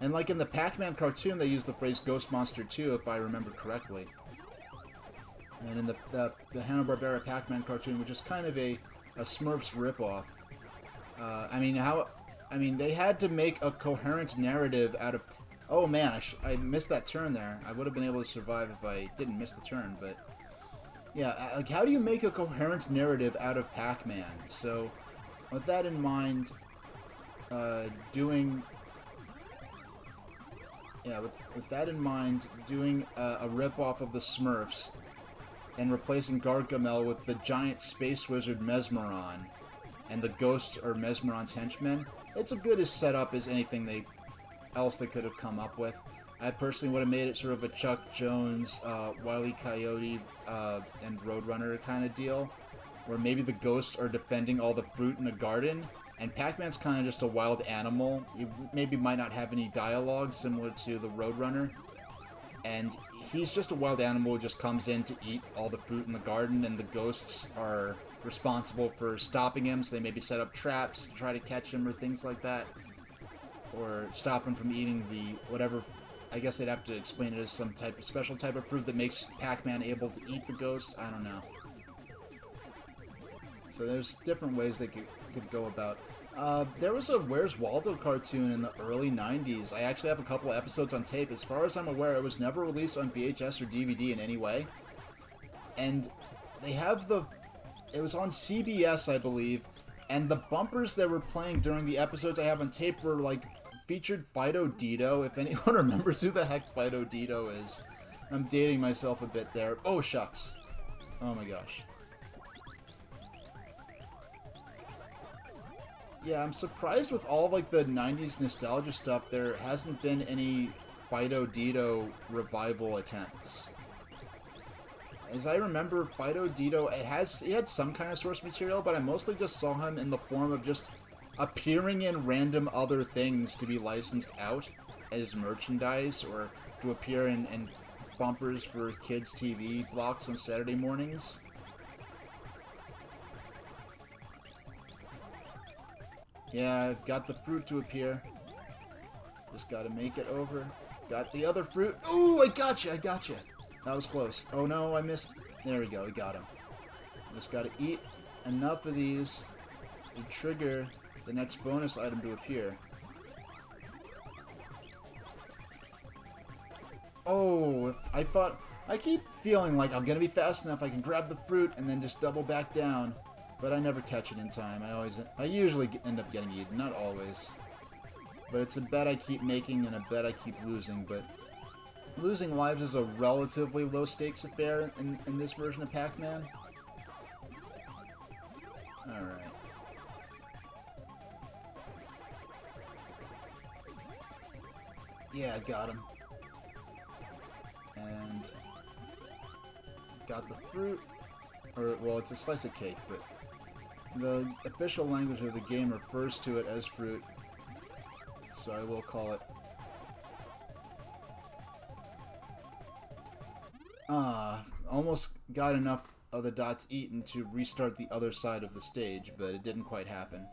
A: And like in the Pac-Man cartoon, they use the phrase ghost monster too, if I remember correctly. And in the Hanna-Barbera Pac-Man cartoon, which is kind of a Smurfs ripoff. I mean, they had to make a coherent narrative out of Oh man, I missed that turn there. I would have been able to survive if I didn't miss the turn, but... Yeah, like, how do you make a coherent narrative out of Pac-Man? So, with that in mind, doing a rip-off of the Smurfs and replacing Gargamel with the giant space wizard Mesmeron and the ghost or Mesmeron's henchmen, it's a good as setup as anything else they could have come up with. I personally would have made it sort of a Chuck Jones, Wile E. Coyote, and Roadrunner kind of deal, where maybe the ghosts are defending all the fruit in the garden, and Pac-Man's kind of just a wild animal. He maybe might not have any dialogue similar to the Roadrunner, and he's just a wild animal who just comes in to eat all the fruit in the garden, and the ghosts are responsible for stopping him, so they maybe set up traps to try to catch him or things like that, or stop him from eating the whatever. I guess they'd have to explain it as some special type of fruit that makes Pac-Man able to eat the ghost. I don't know. So there's different ways they could go about. There was a Where's Waldo cartoon in the early 90s. I actually have a couple episodes on tape. As far as I'm aware, it was never released on VHS or DVD in any way. And they have it was on CBS, I believe, and the bumpers that were playing during the episodes I have on tape were like featured Fido Dido, if anyone remembers who the heck Fido Dido is. I'm dating myself a bit there. Oh, shucks. Oh my gosh. Yeah, I'm surprised with all like the 90s nostalgia stuff, there hasn't been any Fido Dido revival attempts. As I remember, Fido Dido, he had some kind of source material, but I mostly just saw him in the form of just appearing in random other things to be licensed out as merchandise, or to appear in bumpers for kids' TV blocks on Saturday mornings. Yeah, I've got the fruit to appear. Just gotta make it over. Got the other fruit. Ooh, I gotcha! That was close. Oh no, I missed. There we go, we got him. Just gotta eat enough of these to trigger the next bonus item to appear. Oh, I keep feeling like I'm gonna be fast enough, I can grab the fruit and then just double back down, but I never catch it in time. I usually end up getting eaten, not always. But it's a bet I keep making and a bet I keep losing, but losing lives is a relatively low stakes affair in this version of Pac-Man. Alright. Yeah, I got him. And got the fruit. Or, well, it's a slice of cake, but the official language of the game refers to it as fruit. So I will call it. Almost got enough of the dots eaten to restart the other side of the stage, but it didn't quite happen.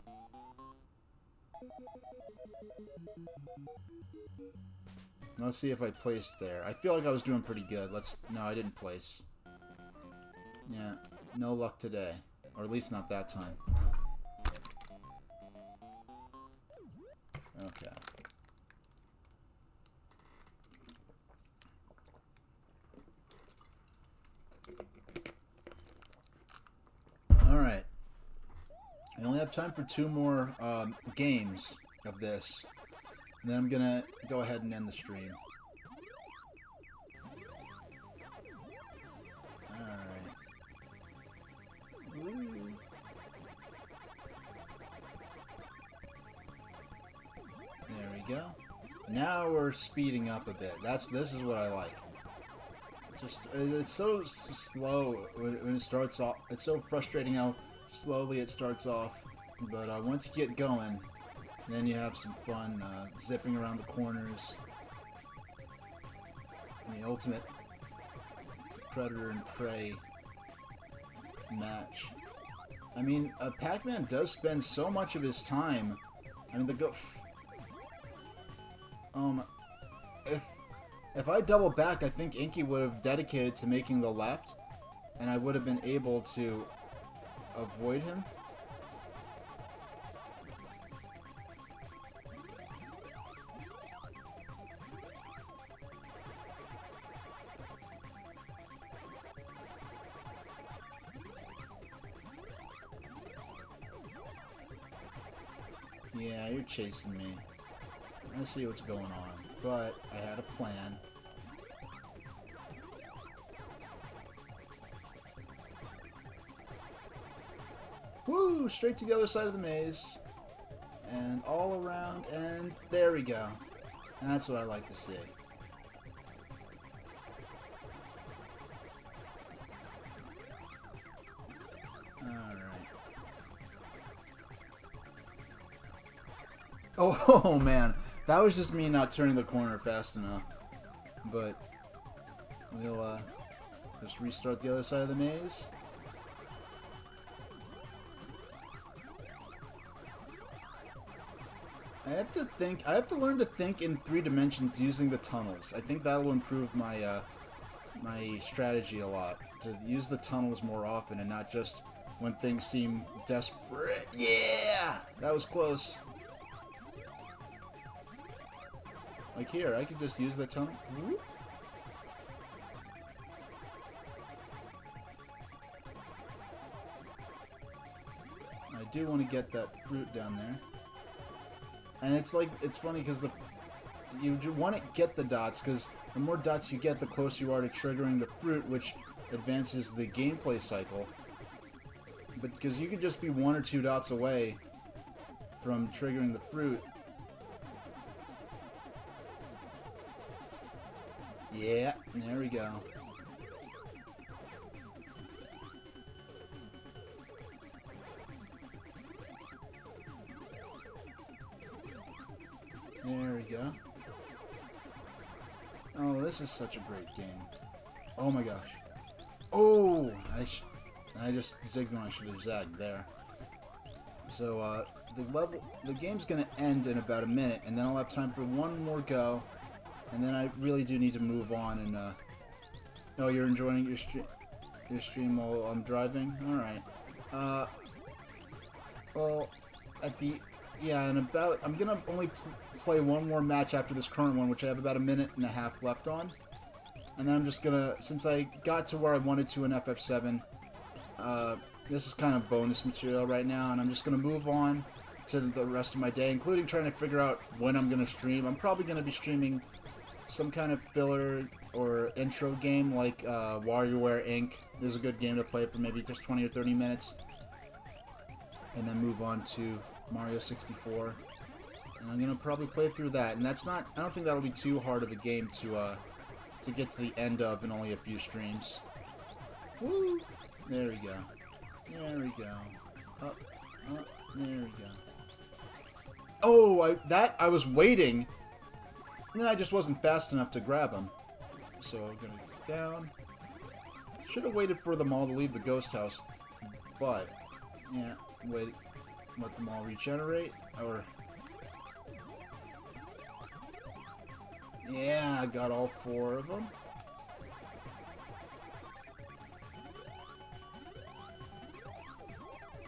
A: Let's see if I placed there. I feel like I was doing pretty good. No, I didn't place. Yeah, no luck today. Or at least not that time. Okay. Alright. I only have time for 2 more games of this. And then I'm gonna go ahead and end the stream. Alright. There we go. Now we're speeding up a bit. This is what I like. It's so slow when it starts off. It's so frustrating how slowly it starts off. But once you get going, then you have some fun zipping around the corners. The ultimate predator and prey match. I mean, Pac-Man does spend so much of his time. I mean, if I double back, I think Inky would have dedicated to making the left, and I would have been able to avoid him. Yeah, you're chasing me. I see what's going on, but I had a plan. Woo! Straight to the other side of the maze. And all around, and there we go. That's what I like to see. Alright. Oh, man. That was just me not turning the corner fast enough. But we'll just restart the other side of the maze. I have to learn to think in 3 dimensions using the tunnels. I think that will improve my my strategy a lot. To use the tunnels more often and not just when things seem desperate. Yeah! That was close. Like here, I could just use the tunnel. Whoop. I do want to get that fruit down there. And it's like, it's funny because you want to get the dots, because the more dots you get, the closer you are to triggering the fruit, which advances the gameplay cycle. But because you could just be 1 or 2 dots away from triggering the fruit. Yeah, there we go. There we go. Oh, this is such a great game. Oh my gosh. Oh! I just zigged when I should have zagged there. So, the game's gonna end in about a minute, and then I'll have time for one more go, and then I really do need to move on and, oh, you're enjoying your stream while I'm driving? Alright. Well, yeah, I'm gonna only play one more match after this current one, which I have about a minute and a half left on. And then I'm just gonna, since I got to where I wanted to in FF7, this is kind of bonus material right now, and I'm just gonna move on to the rest of my day, including trying to figure out when I'm gonna stream. I'm probably gonna be streaming some kind of filler or intro game like WarioWare Inc. This is a good game to play for maybe just 20 or 30 minutes. And then move on to Mario 64. And I'm gonna probably play through that. And that's not, I don't think that'll be too hard of a game to get to the end of in only a few streams. Woo! There we go. There we go. Up, up, there we go. Oh, I was waiting. And then I just wasn't fast enough to grab him. So I'm gonna get down. Should have waited for them all to leave the ghost house. But, yeah, wait. Let them all regenerate. Or... yeah, I got all 4 of them.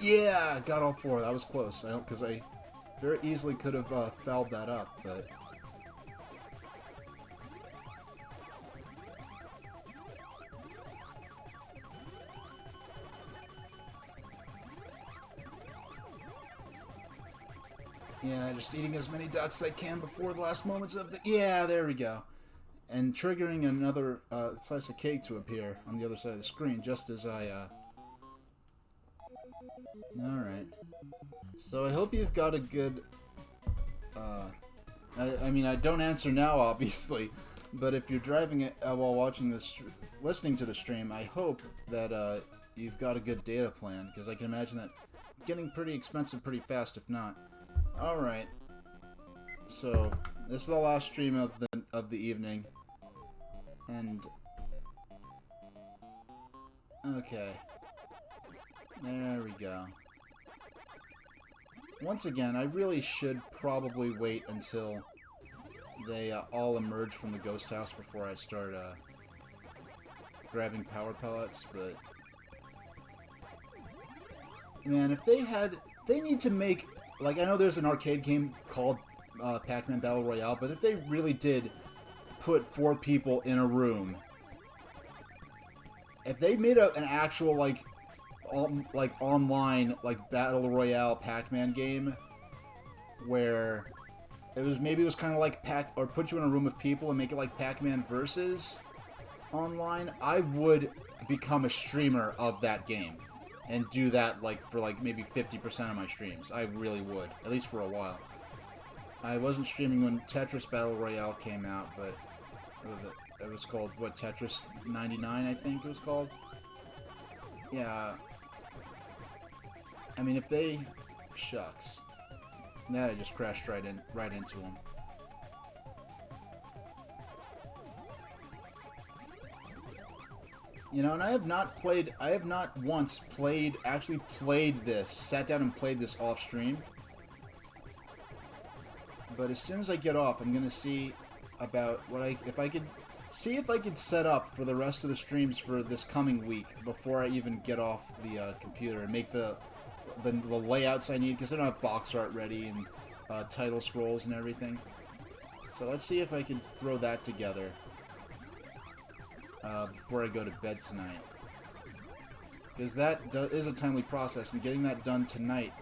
A: Yeah, I got all 4. That was close. Because I very easily could have fouled that up, but... yeah, just eating as many dots as I can before the last moments of the... yeah, there we go. And triggering another slice of cake to appear on the other side of the screen, just as I... Alright. So I hope you've got a good... I mean, I don't answer now, obviously, but if you're driving it while watching this, listening to the stream, I hope that you've got a good data plan, because I can imagine that getting pretty expensive pretty fast if not. Alright, so this is the last stream of the evening, and okay, there we go. Once again, I really should probably wait until they all emerge from the ghost house before I start grabbing power pellets, but man, if they need to make... like, I know there's an arcade game called Pac-Man Battle Royale, but if they really did put 4 people in a room, if they made an actual, like, online, like, Battle Royale Pac-Man game, where maybe it was kind of like or put you in a room of people and make it like Pac-Man versus online, I would become a streamer of that game and do that like for like maybe 50% of my streams. I really would, at least for a while. I wasn't streaming when Tetris Battle Royale came out, but it was called, what, Tetris 99, I think it was called? Yeah. I mean, if they... Shucks. That I just crashed right into them. You know, and I have not once actually played this, sat down and played this off stream. But as soon as I get off, I'm gonna see about if I could set up for the rest of the streams for this coming week before I even get off the computer and make the layouts I need, because I don't have box art ready and title scrolls and everything. So let's see if I can throw that together before I go to bed tonight, because that is a timely process, and getting that done tonight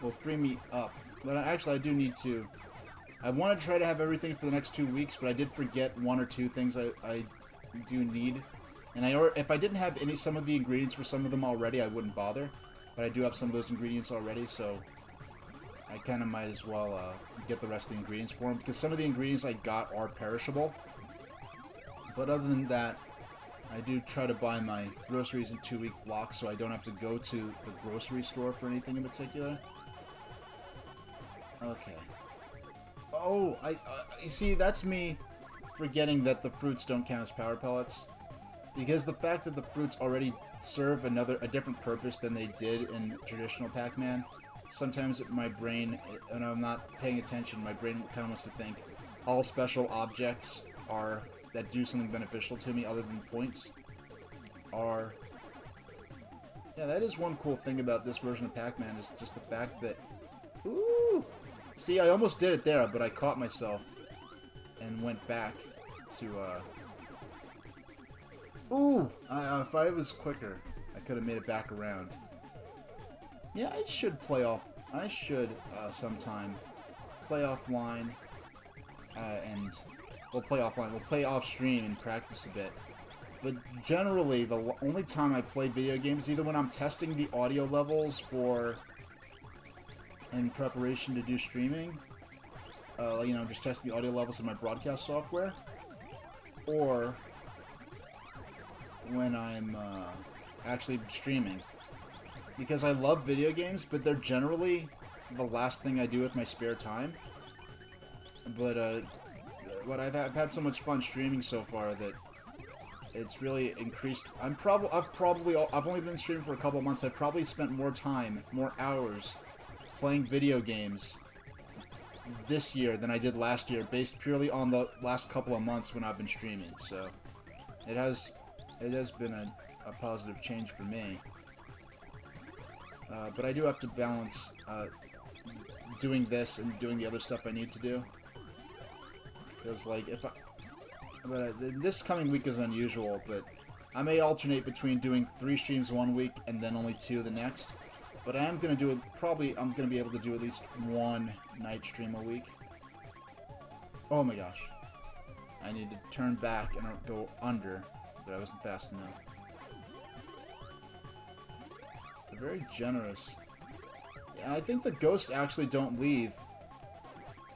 A: will free me up. But actually, I do need to. I want to try to have everything for the next 2 weeks, but I did forget 1 or 2 things I do need. And if I didn't have some of the ingredients for some of them already, I wouldn't bother. But I do have some of those ingredients already, so I kind of might as well get the rest of the ingredients for them, because some of the ingredients I got are perishable. But other than that, I do try to buy my groceries in 2-week blocks, so I don't have to go to the grocery store for anything in particular. Okay. Oh, you see, that's me forgetting that the fruits don't count as power pellets. Because the fact that the fruits already serve a different purpose than they did in traditional Pac-Man, sometimes my brain, and I'm not paying attention, my brain kind of wants to think all special objects that do something beneficial to me other than points are... Yeah, that is one cool thing about this version of Pac-Man, is just the fact that... Ooh! See, I almost did it there, but I caught myself and went back to, Ooh! If I was quicker, I could have made it back around. Yeah, I should sometime play offline, and we'll play offline. We'll play off stream and practice a bit. But generally, the only time I play video games is either when I'm testing the audio levels in preparation to do streaming, you know, just testing the audio levels of my broadcast software, or when I'm actually streaming. Because I love video games, but they're generally the last thing I do with my spare time. But I've had so much fun streaming so far that it's really increased. I've only been streaming for a couple months. I've probably spent more hours playing video games this year than I did last year, based purely on the last couple of months when I've been streaming. So it has been a positive change for me. But I do have to balance doing this and doing the other stuff I need to do. Because, like, this coming week is unusual, but I may alternate between doing 3 streams one week and then only 2 the next. But I am going to do it, I'm going to be able to do at least 1 night stream a week. Oh my gosh. I need to turn back and go under, but I wasn't fast enough. They're very generous. Yeah, I think the ghosts actually don't leave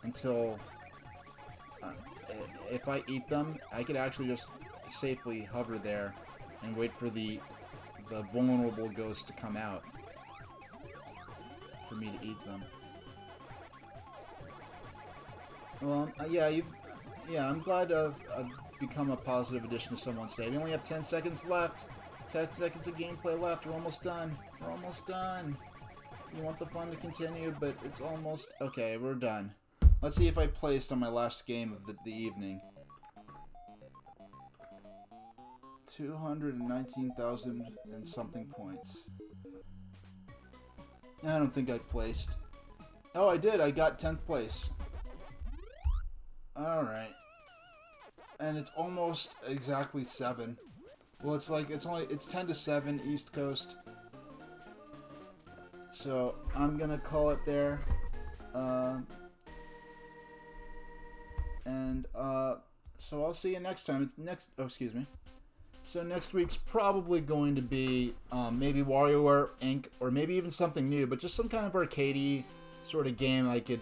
A: until... if I eat them, I could actually just safely hover there and wait for the vulnerable ghosts to come out for me to eat them. Well, yeah, I'm glad I've become a positive addition to someone's day. We only have 10 seconds left. 10 seconds of gameplay left. We're almost done. We're almost done. You want the fun to continue, but it's almost... Okay, we're done. Let's see if I placed on my last game of the evening. 219,000 and something points. I don't think I placed. Oh, I did. I got 10th place. Alright. And it's almost exactly 7. Well, it's 10 to 7 East Coast. So, I'm gonna call it there. And so I'll see you next time. It's next. Oh, excuse me. So next week's probably going to be maybe WarioWare Inc. or maybe even something new, but just some kind of arcadey sort of game I could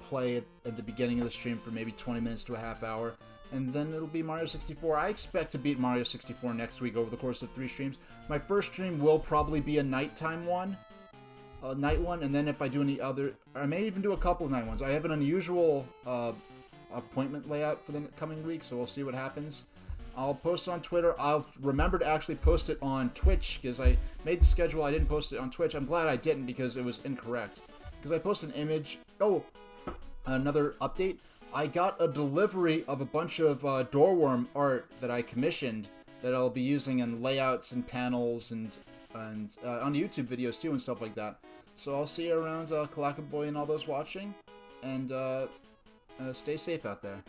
A: play at the beginning of the stream for maybe 20 minutes to a half hour. And then it'll be Mario 64. I expect to beat Mario 64 next week over the course of 3 streams. My first stream will probably be a nighttime one. A night one, and then if I do any other... I may even do a couple of night ones. I have an unusual appointment layout for the coming week, so we'll see what happens. I'll post it on Twitter. I'll remember to actually post it on Twitch, because I made the schedule. I didn't post it on Twitch. I'm glad I didn't, because it was incorrect. Because I posted an image... Oh, another update. I got a delivery of a bunch of Doorworm art that I commissioned that I'll be using in layouts and panels and on YouTube videos too and stuff like that. So I'll see you around Kalakaboy and all those watching, and stay safe out there.